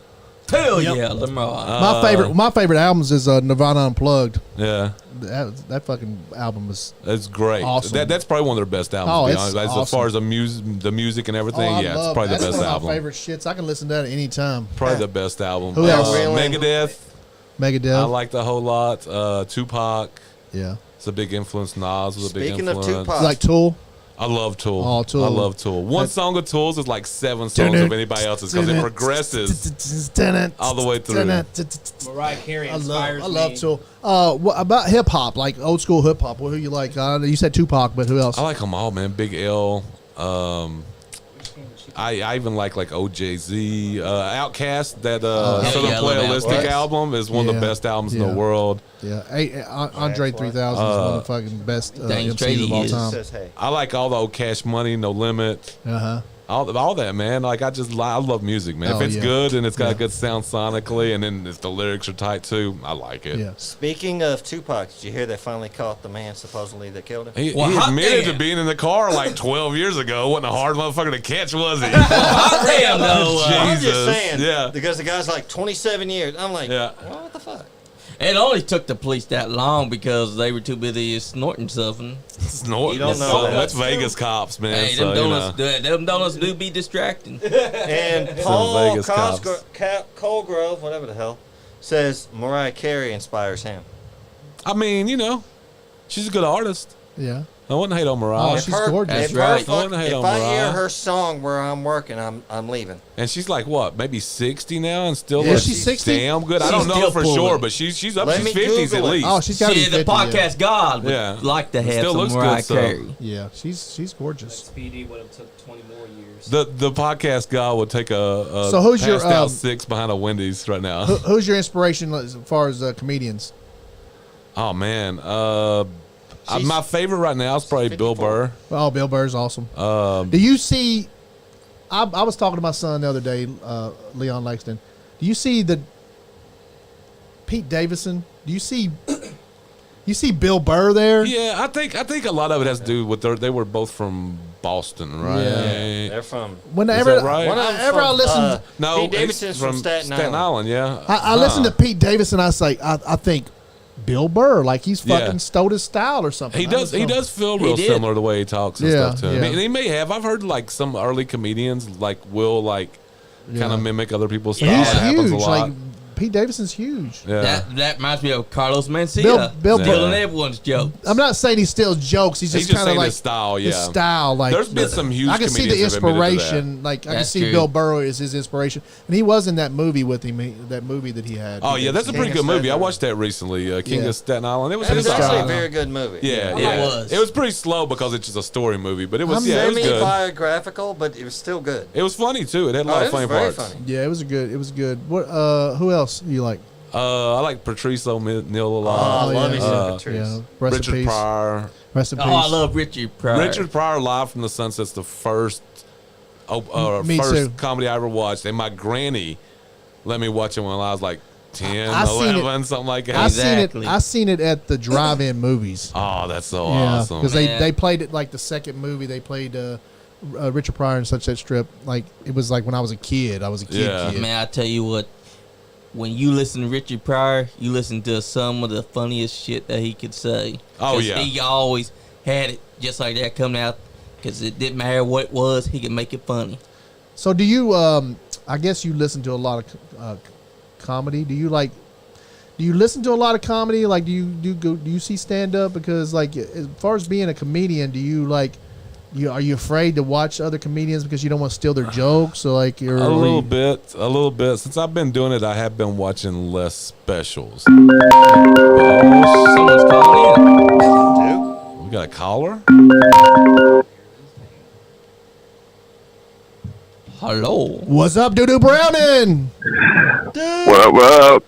Speaker 2: Hell
Speaker 1: Yep.
Speaker 2: yeah, Lamar.
Speaker 1: My favorite albums is Nirvana Unplugged.
Speaker 3: Yeah.
Speaker 1: That fucking album is.
Speaker 3: That's great.
Speaker 1: Awesome.
Speaker 3: That's probably one of their best albums.
Speaker 1: Oh,
Speaker 3: to be
Speaker 1: it's
Speaker 3: honest. As
Speaker 1: awesome.
Speaker 3: far as the music and everything,
Speaker 1: I
Speaker 3: yeah, it's
Speaker 1: love
Speaker 3: probably
Speaker 1: that's
Speaker 3: the best
Speaker 1: one of
Speaker 3: album.
Speaker 1: my favorite shits. I can listen to that at any time.
Speaker 3: Probably the best album.
Speaker 1: Who else?
Speaker 3: Megadeth.
Speaker 1: Megadeth.
Speaker 3: I like the whole lot. Tupac.
Speaker 1: Yeah.
Speaker 3: It's a big influence. Nas was a big
Speaker 4: Speaking of
Speaker 3: influence.
Speaker 4: Tupac,
Speaker 1: Like Tool.
Speaker 3: I love Tool.
Speaker 1: Oh, Tool.
Speaker 3: I love Tool. One song of Tool's is like 7 songs of anybody else's because it progresses all the way through.
Speaker 5: Mariah Carey
Speaker 1: I
Speaker 5: inspires
Speaker 1: love
Speaker 5: me.
Speaker 1: Tool. What about hip hop? Like old school hip hop? Who you like? You said Tupac, but who else?
Speaker 3: I like them all, man. Big L. I even like OJZ. Outkast, that Southern
Speaker 2: yeah, I love
Speaker 3: Playalistic
Speaker 2: Outkast.
Speaker 3: album is one of the
Speaker 1: Yeah,
Speaker 3: best albums in
Speaker 1: yeah.
Speaker 3: the world.
Speaker 1: Yeah, Andre 3000 is one of the fucking best
Speaker 2: Dang straight
Speaker 1: MCs of
Speaker 2: he
Speaker 1: all
Speaker 2: is.
Speaker 1: time.
Speaker 4: says, hey.
Speaker 3: I like all the old Cash Money, No Limit.
Speaker 1: Uh-huh.
Speaker 3: All that, man. Like I love music, man.
Speaker 1: Oh,
Speaker 3: if it's
Speaker 1: yeah.
Speaker 3: good and it's got
Speaker 1: Yeah.
Speaker 3: a good sound sonically, and then if the lyrics are tight too, I like it.
Speaker 1: Yeah.
Speaker 4: Speaking of Tupac, did you hear they finally caught the man supposedly that killed him?
Speaker 3: He
Speaker 2: Well, hot
Speaker 3: admitted
Speaker 2: damn.
Speaker 3: to being in the car like 12 years ago. Wasn't a hard motherfucker to catch, was he?
Speaker 2: Hot damn, though.
Speaker 4: I'm just
Speaker 3: Jesus.
Speaker 4: saying,
Speaker 3: Yeah.
Speaker 4: because the guy's like 27 years. I'm like,
Speaker 3: Yeah.
Speaker 4: well, what the fuck?
Speaker 2: It only took the police that long because they were too busy snorting something.
Speaker 3: Snorting.
Speaker 4: You don't know
Speaker 3: So
Speaker 4: that.
Speaker 3: That's Vegas cops, man.
Speaker 2: Hey,
Speaker 3: so,
Speaker 2: them donuts do be distracting.
Speaker 4: And Paul
Speaker 3: Vegas cops.
Speaker 4: Colgrove, whatever the hell, says Mariah Carey inspires him.
Speaker 3: I mean, she's a good artist.
Speaker 1: Yeah.
Speaker 3: I wouldn't hate on Mariah.
Speaker 1: Oh, she's gorgeous.
Speaker 4: If,
Speaker 2: That's right.
Speaker 3: I wouldn't hate
Speaker 4: if
Speaker 3: on
Speaker 4: I hear
Speaker 3: Mariah.
Speaker 4: her song where I'm working, I'm leaving.
Speaker 3: And she's like what, maybe 60 now, and still
Speaker 1: Yeah,
Speaker 3: looks
Speaker 1: she's 60?
Speaker 3: damn good. I
Speaker 2: She's
Speaker 3: don't know
Speaker 2: still
Speaker 3: for
Speaker 2: pulling.
Speaker 3: sure, but she's up.
Speaker 4: Let
Speaker 3: She's
Speaker 4: me
Speaker 3: 50s at
Speaker 4: Google it.
Speaker 3: least.
Speaker 1: Oh, she's got to be
Speaker 2: See, the
Speaker 1: 50,
Speaker 2: podcast God would
Speaker 3: Yeah.
Speaker 2: like to have
Speaker 3: Still
Speaker 2: some
Speaker 3: looks good,
Speaker 2: Mariah
Speaker 3: so-
Speaker 2: Carey.
Speaker 1: Yeah, she's gorgeous.
Speaker 5: Speedy would have took 20 more years.
Speaker 3: The podcast guy would take a
Speaker 1: So who's your,
Speaker 3: passed out
Speaker 1: um,
Speaker 3: 6 behind a Wendy's right now.
Speaker 1: Who's your inspiration as far as comedians?
Speaker 3: Oh man, my favorite right now is probably Bill
Speaker 4: 54.
Speaker 3: Burr.
Speaker 1: Oh, Bill Burr's awesome. Do you see? I was talking to my son the other day, Leon Langston. Do you see the Pete Davidson? Do you see? You see Bill Burr there?
Speaker 3: Yeah, I think a lot of it has to do with they were both from Boston, right?
Speaker 1: Yeah.
Speaker 4: They're from.
Speaker 1: Whenever,
Speaker 3: Is that right?
Speaker 4: One of them's
Speaker 1: whenever I
Speaker 4: from,
Speaker 1: listen,
Speaker 3: No,
Speaker 4: Pete Davidson's
Speaker 3: he's
Speaker 4: from Staten Island.
Speaker 3: Yeah,
Speaker 1: I listen to Pete Davidson. I say, I think Bill Burr, like he's fucking
Speaker 3: Yeah.
Speaker 1: stole his style or something.
Speaker 3: He
Speaker 1: I
Speaker 3: does.
Speaker 1: don't
Speaker 3: He
Speaker 1: know.
Speaker 3: does feel
Speaker 2: He
Speaker 3: real
Speaker 2: did.
Speaker 3: similar the way he talks and
Speaker 1: Yeah,
Speaker 3: stuff to him.
Speaker 1: yeah.
Speaker 3: And he may have. I've heard like some early comedians like will like kind
Speaker 1: Yeah.
Speaker 3: of mimic other people's style.
Speaker 2: Yeah.
Speaker 1: He's
Speaker 3: It happens
Speaker 1: huge.
Speaker 3: a lot.
Speaker 1: Like Pete Davidson's huge.
Speaker 3: Yeah.
Speaker 2: That reminds me of Carlos Mencia.
Speaker 1: Bill-
Speaker 2: stealing
Speaker 3: Yeah.
Speaker 2: everyone's joke.
Speaker 1: I'm not saying he steals jokes. He's
Speaker 3: He's
Speaker 1: just
Speaker 3: just
Speaker 1: kind of
Speaker 3: saying
Speaker 1: like
Speaker 3: his style.
Speaker 1: his
Speaker 3: Yeah.
Speaker 1: style. Like
Speaker 3: There's been some huge
Speaker 1: I can see the
Speaker 3: comedians that have admitted to that.
Speaker 1: inspiration. Like I can
Speaker 2: That's
Speaker 1: see
Speaker 2: true.
Speaker 1: Bill Burr is his inspiration, and he was in that movie with him. That movie that he had.
Speaker 3: Oh yeah, that's a pretty
Speaker 4: King
Speaker 3: good
Speaker 4: of
Speaker 3: movie.
Speaker 4: Staten
Speaker 3: I
Speaker 4: Island.
Speaker 3: watched that recently. King
Speaker 1: Yeah.
Speaker 3: of Staten Island. It was.
Speaker 4: That was
Speaker 3: it was
Speaker 4: actually a
Speaker 1: Island.
Speaker 4: very good movie.
Speaker 3: Yeah,
Speaker 2: It
Speaker 3: yeah.
Speaker 2: was.
Speaker 3: It was pretty slow because it's just a story movie, but it was
Speaker 1: I'm
Speaker 3: yeah, it was good.
Speaker 4: Semi-biographical, but it was still good.
Speaker 3: It was funny too. It had a lot
Speaker 4: Oh,
Speaker 3: of
Speaker 4: it was
Speaker 3: funny
Speaker 4: very
Speaker 3: parts.
Speaker 4: funny.
Speaker 1: Yeah, it was good. It was good. What? Who else you like?
Speaker 3: I like Patrice O'Neal a
Speaker 4: Oh,
Speaker 3: lot.
Speaker 4: I love
Speaker 1: yeah.
Speaker 4: me some Patrice.
Speaker 1: Yeah, rest in
Speaker 3: Richard
Speaker 1: peace.
Speaker 3: Pryor.
Speaker 1: Rest in peace.
Speaker 2: Oh, I love Richard Pryor.
Speaker 3: Richard Pryor live from the Sunset's the first
Speaker 1: Me
Speaker 3: first
Speaker 1: too.
Speaker 3: comedy I ever watched, and my granny let me watch it when I was like 10,
Speaker 1: I seen it.
Speaker 3: 11, something like that.
Speaker 1: I
Speaker 2: Exactly.
Speaker 1: seen it at the drive-in movies.
Speaker 3: Oh, that's so
Speaker 1: Yeah,
Speaker 3: awesome.
Speaker 1: because
Speaker 2: Man.
Speaker 1: they played it like the second movie. They played Richard Pryor and Sunset Strip. Like it was like when I was a kid. I was a kid.
Speaker 3: Yeah.
Speaker 1: kid.
Speaker 2: Man, I tell you what, when you listen to Richard Pryor, you listen to some of the funniest shit that he could say.
Speaker 3: Oh,
Speaker 2: 'Cause
Speaker 3: yeah.
Speaker 2: he always had it just like that coming out. Because it didn't matter what it was, he could make it funny.
Speaker 1: So do you? I guess you listen to a lot of comedy. Do you like? Do you listen to a lot of comedy? Like, do you see stand up? Because like, as far as being a comedian, do you like? Are you afraid to watch other comedians because you don't want to steal their jokes? Or like, you're
Speaker 3: A little bit. Since I've been doing it, I have been watching less specials.
Speaker 2: Oh, someone's calling in.
Speaker 3: We got a caller?
Speaker 2: Hello.
Speaker 1: What's up, Doo Doo Browning?
Speaker 6: What up?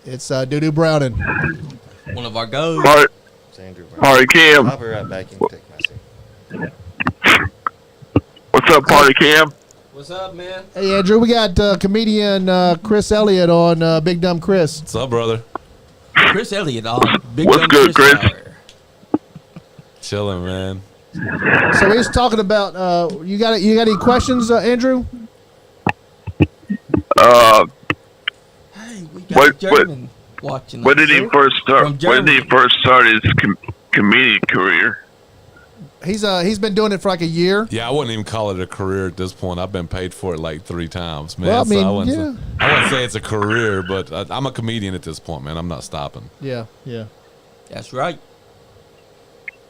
Speaker 1: It's Doo Doo Browning.
Speaker 2: One of our goes.
Speaker 6: Party,
Speaker 4: It's Andrew Brown.
Speaker 6: party Cam.
Speaker 4: I'll be right back. You can take my seat.
Speaker 6: What's up, Party Cam?
Speaker 5: What's up, man?
Speaker 1: Hey Andrew, we got comedian Chris Elliott on Big Dumb Chris.
Speaker 3: What's up, brother?
Speaker 2: Chris Elliott on Big
Speaker 6: What's
Speaker 2: Dumb
Speaker 6: good, Chris?
Speaker 2: Hour.
Speaker 3: Chilling, man.
Speaker 1: So we're just talking about you got any questions, Andrew?
Speaker 2: Hey, we got
Speaker 6: What-
Speaker 2: a German watching
Speaker 6: When
Speaker 2: us.
Speaker 6: did he first start?
Speaker 2: From
Speaker 6: When did he
Speaker 2: Germany.
Speaker 6: first start his comedian career?
Speaker 1: He's been doing it for like a year.
Speaker 3: Yeah, I wouldn't even call it a career at this point. I've been paid for it like 3 times, man.
Speaker 1: Well, I mean,
Speaker 3: I wouldn't say it's a career, but I'm a comedian at this point, man. I'm not stopping.
Speaker 1: Yeah.
Speaker 2: That's right.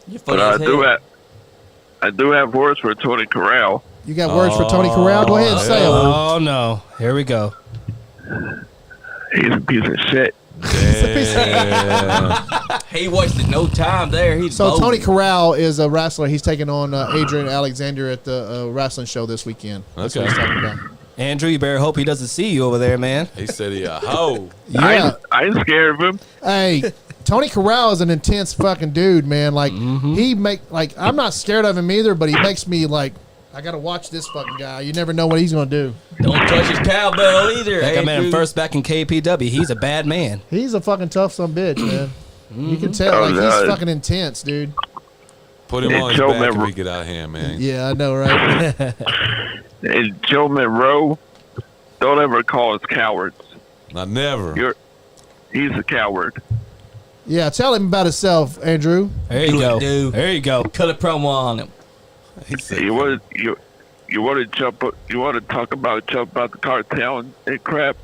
Speaker 2: You're
Speaker 6: But
Speaker 2: funny as hell.
Speaker 6: I do have words for Tony Corral.
Speaker 1: You got words for Tony Corral? Go ahead and say them.
Speaker 5: Oh no! Here we go.
Speaker 6: He's a piece of shit.
Speaker 3: Yeah.
Speaker 2: He wasted no time there. He's
Speaker 1: So
Speaker 2: bold.
Speaker 1: Tony Corral is a wrestler. He's taking on Adrian Alexander at the wrestling show this weekend. That's what he's
Speaker 3: Okay.
Speaker 1: talking about.
Speaker 5: Andrew, you better hope he doesn't see you over there, man.
Speaker 3: He said he a hoe.
Speaker 1: Yeah.
Speaker 6: I ain't scared of him.
Speaker 1: Hey, Tony Corral is an intense fucking dude, man. Like I'm not scared of him either, but he makes me like I gotta watch this fucking guy. You never know what he's gonna do.
Speaker 2: Don't touch his cowbell either.
Speaker 5: Like I met him
Speaker 2: Andrew.
Speaker 5: first back in KPW. He's a bad man.
Speaker 1: He's a fucking tough son of a bitch, man. You can tell
Speaker 6: Oh,
Speaker 1: like
Speaker 6: no.
Speaker 1: he's fucking intense, dude.
Speaker 3: Put him
Speaker 6: Yeah,
Speaker 3: on his
Speaker 6: Joe
Speaker 3: back if
Speaker 6: Member-
Speaker 3: we get out of hand, man.
Speaker 1: Yeah, I know, right?
Speaker 6: And Joe Monroe, don't ever call us cowards.
Speaker 3: I never.
Speaker 6: He's a coward.
Speaker 1: Yeah, tell him about himself, Andrew.
Speaker 5: There you
Speaker 2: Do it,
Speaker 5: go.
Speaker 2: dude.
Speaker 5: There you go.
Speaker 2: Cut a promo on him.
Speaker 3: He said,
Speaker 6: You want to talk about the cartel and crap.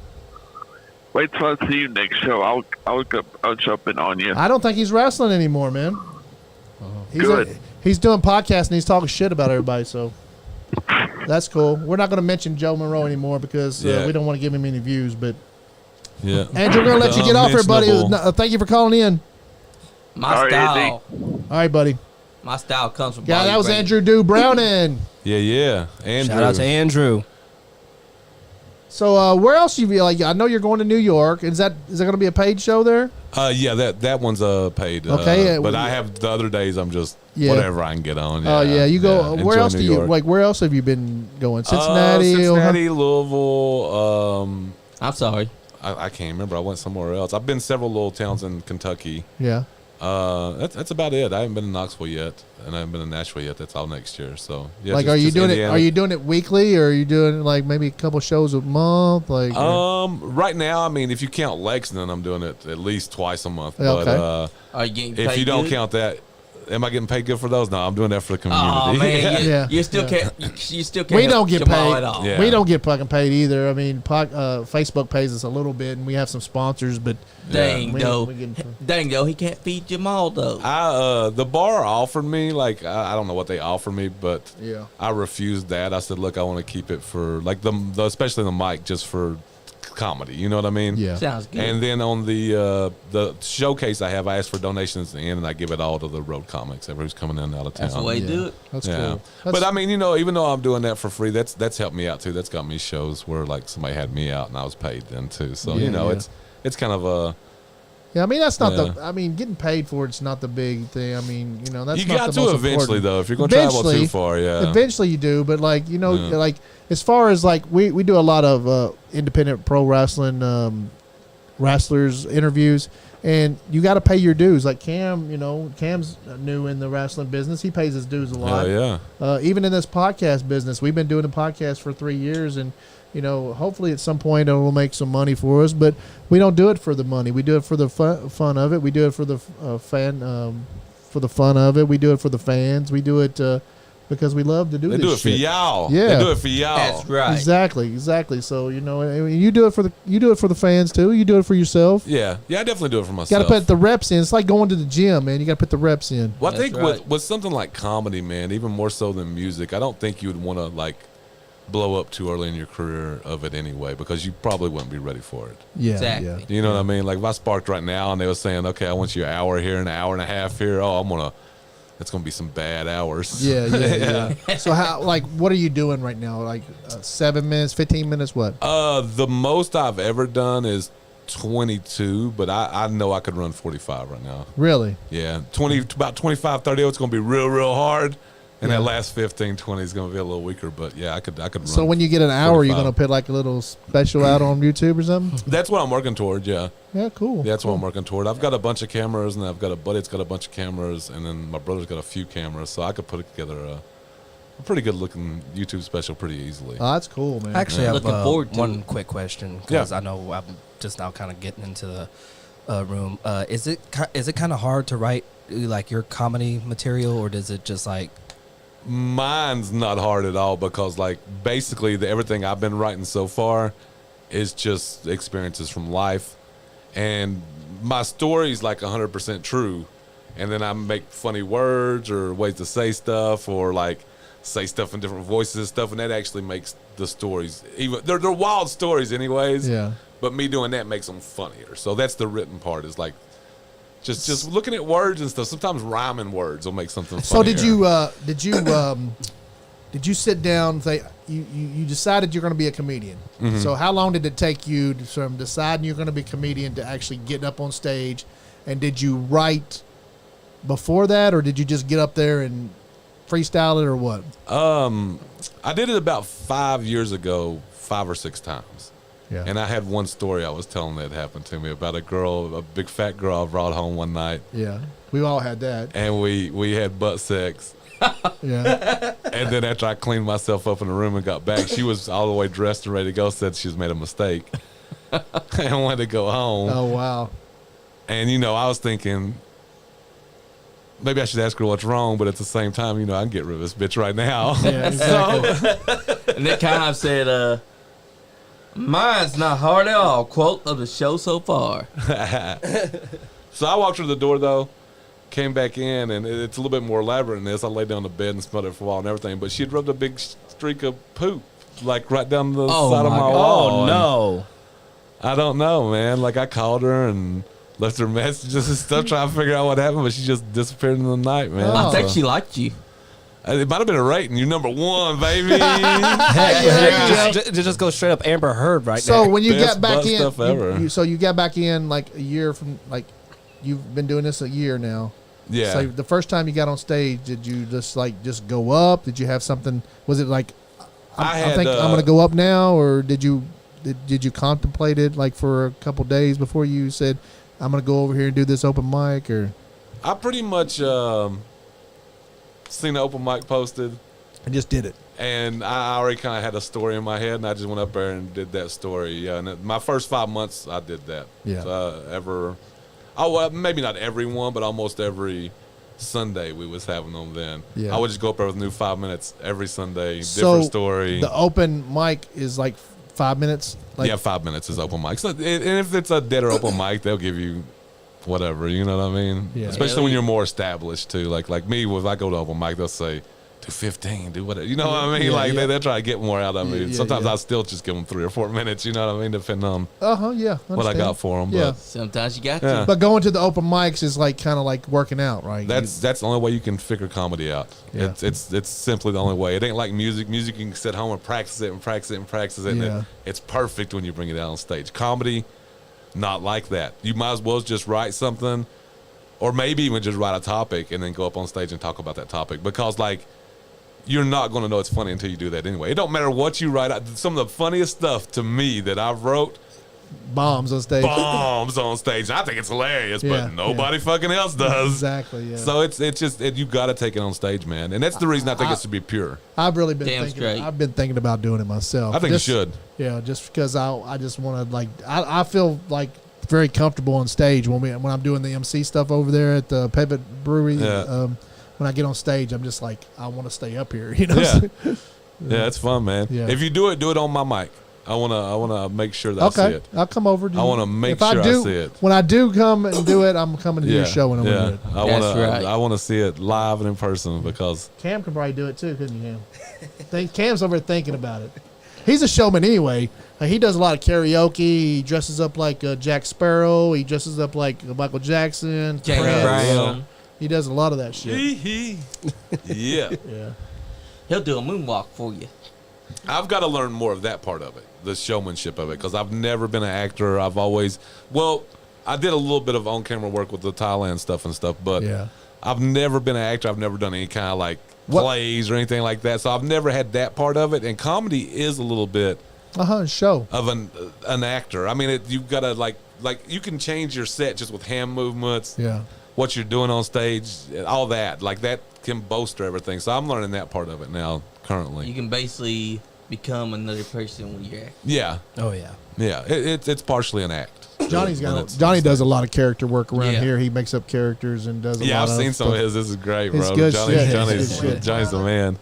Speaker 6: Wait till I see you next show. I'll jump in on you.
Speaker 1: I don't think he's wrestling anymore, man.
Speaker 6: Good.
Speaker 1: He's doing podcasts and he's talking shit about everybody. So that's cool. We're not going to mention Joe Monroe anymore because
Speaker 3: Yeah.
Speaker 1: we don't want to give him any views. But
Speaker 3: Yeah.
Speaker 1: Andrew, we're going to let you get off here, buddy.
Speaker 3: Unmentionable.
Speaker 1: Thank you for calling in.
Speaker 2: My
Speaker 6: All right,
Speaker 2: style.
Speaker 1: All right, buddy.
Speaker 2: My style comes from.
Speaker 1: Yeah,
Speaker 2: body
Speaker 1: that was
Speaker 2: brand.
Speaker 1: Andrew Dew Browning.
Speaker 3: Yeah. Andrew.
Speaker 7: Shout out to Andrew.
Speaker 1: So where else you be? Like, I know you're going to New York. Is that going to be a paid show there?
Speaker 3: Yeah, that one's paid.
Speaker 1: Okay,
Speaker 3: but I have the other days. I'm just
Speaker 1: Yeah.
Speaker 3: whatever I can get on.
Speaker 1: Oh yeah, you go. Where
Speaker 3: enjoy
Speaker 1: else
Speaker 3: New
Speaker 1: do you
Speaker 3: York.
Speaker 1: like? Where else have you been going? Cincinnati,
Speaker 3: Cincinnati, Louisville.
Speaker 2: I'm sorry.
Speaker 3: I can't remember. I went somewhere else. I've been several little towns in Kentucky.
Speaker 1: Yeah.
Speaker 3: That's about it. I haven't been in Knoxville yet, and I haven't been in Nashville yet. That's all next year. So yeah.
Speaker 1: Like,
Speaker 3: just-
Speaker 1: are you
Speaker 3: just
Speaker 1: doing it?
Speaker 3: Indiana.
Speaker 1: Are you doing it weekly, or are you doing like maybe a couple shows a month? Like,
Speaker 3: Right now, I mean, if you count Lexington, I'm doing it at least twice a month.
Speaker 1: Okay.
Speaker 3: But
Speaker 2: Are you getting
Speaker 3: if
Speaker 2: paid
Speaker 3: you don't
Speaker 2: good?
Speaker 3: count that, am I getting paid good for those? No, I'm doing that for the community.
Speaker 2: Oh man,
Speaker 1: Yeah.
Speaker 2: you still
Speaker 1: Yeah.
Speaker 2: can't. You still can't.
Speaker 1: we
Speaker 2: help
Speaker 1: don't get
Speaker 2: Jamal
Speaker 1: paid.
Speaker 2: at all.
Speaker 3: Yeah.
Speaker 1: We don't get fucking paid either. I mean, Facebook pays us a little bit, and we have some sponsors, but
Speaker 2: Dang
Speaker 1: we-
Speaker 2: though,
Speaker 1: we get-
Speaker 2: dang though, he can't feed Jamal though.
Speaker 3: The bar offered me like I don't know what they offered me, but
Speaker 1: Yeah.
Speaker 3: I refused that. I said, look, I want to keep it for like the especially the mic just for comedy. You know what I mean?
Speaker 1: Yeah.
Speaker 2: Sounds good.
Speaker 3: And then on the showcase I have, I ask for donations at the end, and I give it all to the road comics, everybody who's coming in and out of town.
Speaker 2: That's the way to do it.
Speaker 1: That's
Speaker 3: Yeah.
Speaker 1: cool.
Speaker 3: But I mean, you know, even though I'm doing that for free, that's helped me out too. That's got me shows where like somebody had me out and I was paid then too. So
Speaker 1: Yeah,
Speaker 3: you know,
Speaker 1: yeah.
Speaker 3: it's kind of a
Speaker 1: yeah, I mean that's not
Speaker 3: Yeah.
Speaker 1: the. I mean, getting paid for it's not the big thing. I mean, you know, that's
Speaker 3: you
Speaker 1: not
Speaker 3: got
Speaker 1: the
Speaker 3: to
Speaker 1: most
Speaker 3: eventually
Speaker 1: important.
Speaker 3: though if you're going to travel
Speaker 1: Eventually-
Speaker 3: too far. Yeah.
Speaker 1: Eventually you do, but like, you know,
Speaker 3: Yeah.
Speaker 1: like as far as like we do a lot of independent pro wrestling wrestlers interviews, and you got to pay your dues. Like Cam, you know, Cam's new in the wrestling business. He pays his dues a lot.
Speaker 3: Yeah.
Speaker 1: Even in this podcast business, we've been doing the podcast for 3 years, and you know, hopefully at some point it will make some money for us. But we don't do it for the money. We do it for the fun of it. We do it for the for the fun of it. We do it for the fans. We do it because we love to do
Speaker 3: They
Speaker 1: this
Speaker 3: do it for
Speaker 1: shit.
Speaker 3: y'all.
Speaker 1: Yeah.
Speaker 3: They do it for y'all.
Speaker 2: That's right.
Speaker 1: Exactly. So you know, I mean, you do it for the fans too. You do it for yourself.
Speaker 3: Yeah. Yeah, I definitely do it for
Speaker 1: Got
Speaker 3: myself.
Speaker 1: to put the reps in. It's like going to the gym, man. You got to put the reps in.
Speaker 3: Well, I
Speaker 2: That's
Speaker 3: think
Speaker 2: right.
Speaker 3: with something like comedy, man, even more so than music, I don't think you would want to like blow up too early in your career of it anyway, because you probably wouldn't be ready for it.
Speaker 1: Yeah,
Speaker 2: Exactly.
Speaker 1: yeah.
Speaker 3: You know what I mean? Like if I sparked right now and they were saying, okay, I want you an hour here and an hour and a half here. Oh, it's going to be some bad hours.
Speaker 1: Yeah. So how, like, what are you doing right now? Like 7 minutes, 15 minutes, what?
Speaker 3: The most I've ever done is 22, but I know I could run 45 right now.
Speaker 1: Really?
Speaker 3: Yeah, about 25, 30. It's going to be real hard. And
Speaker 1: Yeah.
Speaker 3: that last 15, 20 is going to be a little weaker, but yeah, I could run.
Speaker 1: So when you get an hour, you're
Speaker 3: 45.
Speaker 1: going to put like a little special out on YouTube or something?
Speaker 3: That's what I'm working toward, yeah.
Speaker 1: Yeah, cool.
Speaker 3: That's what I'm working toward. I've got a bunch of cameras, and I've got a buddy that's got a bunch of cameras, and then my brother's got a few cameras, so I could put together a pretty good looking YouTube special pretty easily.
Speaker 1: Oh, that's cool, man.
Speaker 7: I actually have
Speaker 2: Looking forward to
Speaker 7: one
Speaker 2: it.
Speaker 7: quick question because
Speaker 3: Yeah.
Speaker 7: I know I'm just now kind of getting into the room. Is it kind of hard to write like your comedy material, or does it just like
Speaker 3: Mine's not hard at all because, like, basically everything I've been writing so far is just experiences from life, and my story's like 100% true, and then I make funny words or ways to say stuff, or like say stuff in different voices and stuff, and that actually makes the stories even they're wild stories anyways.
Speaker 1: Yeah.
Speaker 3: But me doing that makes them funnier. So that's the written part, is like just looking at words and stuff. Sometimes rhyming words will make something funnier.
Speaker 1: So did you sit down? You decided you're going to be a comedian.
Speaker 3: Mm-hmm.
Speaker 1: So how long did it take you from deciding you're going to be a comedian to actually getting up on stage? And did you write before that, or did you just get up there and freestyle it, or what?
Speaker 3: I did it about 5 years ago, 5 or 6 times.
Speaker 1: Yeah.
Speaker 3: And I had one story I was telling that happened to me about a big fat girl I brought home one night,
Speaker 1: Yeah. We all had that.
Speaker 3: and we had butt sex.
Speaker 1: Yeah.
Speaker 3: And then after I cleaned myself up in the room and got back, she was all the way dressed and ready to go, said she's made a mistake and wanted to go home.
Speaker 1: Oh wow.
Speaker 3: And, you know, I was thinking, maybe I should ask her what's wrong, but at the same time, you know, I can get rid of this bitch right now.
Speaker 1: Yeah. Exactly.
Speaker 2: And Nick kind of said, mine's not hard at all. Quote of the show so far.
Speaker 3: So I walked her to the door, though, came back in, and it's a little bit more elaborate than this. I laid down on the bed and smelled it for a while and everything, but she'd rubbed a big streak of poop, like right down the side of my wall.
Speaker 7: Oh
Speaker 3: and
Speaker 7: no!
Speaker 3: I don't know, man. Like I called her and left her messages and stuff, trying to figure out what happened, but she just disappeared in the night, man.
Speaker 1: Oh.
Speaker 2: I think she liked you.
Speaker 3: It might have been a rating. You're number 1, baby.
Speaker 7: Just go straight up Amber Heard right
Speaker 1: So
Speaker 7: now.
Speaker 1: when you
Speaker 3: Best
Speaker 1: got back
Speaker 3: butt
Speaker 1: in,
Speaker 3: stuff ever.
Speaker 1: so you got back in like a year from like you've been doing this a year now.
Speaker 3: Yeah.
Speaker 1: So the first time you got on stage, did you just go up? Did you have something? Was it like I think I'm gonna go up now, or did you contemplate it like for a couple days before you said I'm gonna go over here and do this open mic? Or
Speaker 3: I pretty much seen the open mic posted,
Speaker 1: I just did it.
Speaker 3: and I already kind of had a story in my head, and I just went up there and did that story. Yeah, and my first 5 months, I did that.
Speaker 1: Yeah.
Speaker 3: Well, maybe not every one, but almost every Sunday we was having them then.
Speaker 1: Yeah.
Speaker 3: I would just go up there with a new 5 minutes every Sunday,
Speaker 1: So
Speaker 3: different story.
Speaker 1: The open mic is like 5 minutes. Like,
Speaker 3: Yeah, 5 minutes is open mic. So, and if it's a dead or open mic, they'll give you whatever. You know what I mean?
Speaker 1: Yeah.
Speaker 3: Especially when you're more established too. Like me, if I go to open mic, they'll say, do 15, do whatever. You know what I mean?
Speaker 1: Yeah,
Speaker 3: like
Speaker 1: yeah.
Speaker 3: they'll try to get more out of me.
Speaker 1: Yeah,
Speaker 3: Sometimes
Speaker 1: yeah.
Speaker 3: I still just give them 3 or 4 minutes. You know what I mean? Depending on
Speaker 1: Yeah.
Speaker 3: what I
Speaker 1: understand.
Speaker 3: got for them.
Speaker 1: Yeah.
Speaker 3: But
Speaker 2: Sometimes you got
Speaker 3: Yeah.
Speaker 2: to.
Speaker 1: But going to the open mics is like kind of like working out, right?
Speaker 3: that's the only way you can figure comedy out.
Speaker 1: Yeah.
Speaker 3: It's simply the only way. It ain't like music. Music you can sit home and practice it and practice it and practice it.
Speaker 1: Yeah.
Speaker 3: And it's perfect when you bring it out on stage. Comedy, not like that. You might as well just write something, or maybe even just write a topic and then go up on stage and talk about that topic. Because like, you're not going to know it's funny until you do that anyway. It don't matter what you write out. Some of the funniest stuff to me that I've wrote,
Speaker 1: bombs on stage.
Speaker 3: bombs on stage. I think it's hilarious,
Speaker 1: Yeah,
Speaker 3: but nobody fucking else does.
Speaker 1: Exactly. Yeah.
Speaker 3: So it's just you got to take it on stage, man, and that's the reason I think it's to be pure.
Speaker 1: I've really been
Speaker 2: Damn
Speaker 1: thinking.
Speaker 2: straight.
Speaker 1: I've been thinking about doing it myself.
Speaker 3: I think
Speaker 1: Just-
Speaker 3: you should.
Speaker 1: Yeah, just because I just want to like I feel like very comfortable on stage when I'm doing the MC stuff over there at the Pivot Brewery.
Speaker 3: Yeah.
Speaker 1: When I get on stage, I'm just like I want to stay up here. You know.
Speaker 3: Yeah. Yeah, it's fun, man.
Speaker 1: Yeah.
Speaker 3: If you do it on my mic. I wanna make sure that I see
Speaker 1: Okay,
Speaker 3: it.
Speaker 1: I'll come over.
Speaker 3: I wanna make
Speaker 1: if
Speaker 3: sure I
Speaker 1: do,
Speaker 3: see it.
Speaker 1: When I do come and do it, I'm coming to your show and I'm gonna do it.
Speaker 3: I wanna see it live and in person because
Speaker 1: Cam could probably do it too, couldn't you, Cam? Cam's over there thinking about it. He's a showman anyway. He does a lot of karaoke. He dresses up like Jack Sparrow. He dresses up like Michael Jackson.
Speaker 2: James
Speaker 1: Prince.
Speaker 2: Brown.
Speaker 1: He does a lot of that shit.
Speaker 3: yeah.
Speaker 1: Yeah.
Speaker 2: He'll do a moonwalk for you.
Speaker 3: I've got to learn more of that part of it, the showmanship of it, because I've never been an actor. I've always, I did a little bit of on-camera work with the Thailand stuff and stuff, but
Speaker 1: Yeah.
Speaker 3: I've never been an actor. I've never done any kind of like
Speaker 1: What-
Speaker 3: plays or anything like that, so I've never had that part of it. And comedy is a little bit
Speaker 1: Show.
Speaker 3: of an actor. I mean, you've got to like you can change your set just with hand movements,
Speaker 1: Yeah.
Speaker 3: what you're doing on stage, all that. Like that can bolster everything. So I'm learning that part of it now currently.
Speaker 2: You can basically become another person when you're acting.
Speaker 3: Yeah,
Speaker 7: Oh yeah.
Speaker 3: yeah. It's partially an act.
Speaker 1: Johnny does a lot of character work around
Speaker 2: Yeah.
Speaker 1: here. He makes up characters and does a
Speaker 3: Yeah,
Speaker 1: lot
Speaker 3: I've
Speaker 1: of
Speaker 3: seen some of
Speaker 1: stuff.
Speaker 3: his. This is great,
Speaker 1: It's
Speaker 3: bro.
Speaker 1: good shit. It's
Speaker 3: Johnny's
Speaker 1: good shit.
Speaker 3: Johnny's the man.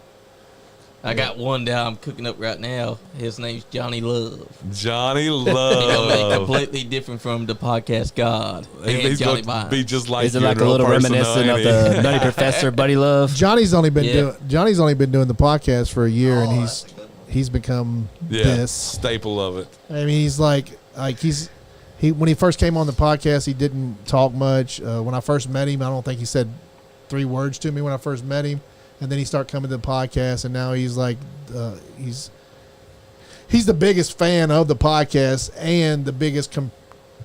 Speaker 2: I got one that I'm cooking up right now. His name's Johnny Love.
Speaker 3: Johnny
Speaker 2: He's gonna be
Speaker 3: Love.
Speaker 2: completely different from the podcast God. And
Speaker 3: He's
Speaker 2: Johnny
Speaker 3: going to be
Speaker 2: Vines.
Speaker 3: just like
Speaker 7: Is it
Speaker 3: you
Speaker 7: like
Speaker 3: in
Speaker 7: a
Speaker 3: real
Speaker 7: little
Speaker 3: person,
Speaker 7: reminiscent
Speaker 3: though,
Speaker 7: of
Speaker 3: ain't he?
Speaker 7: the Nutty Professor, Buddy Love?
Speaker 1: Johnny's only been
Speaker 2: Yeah.
Speaker 1: doing the podcast for a year, and he's become
Speaker 3: Yeah,
Speaker 1: this.
Speaker 3: staple of it.
Speaker 1: I mean, he's when he first came on the podcast, he didn't talk much. When I first met him, I don't think he said 3 words to me when I first met him, and then he started coming to the podcast, and now he's like he's the biggest fan of the podcast and the biggest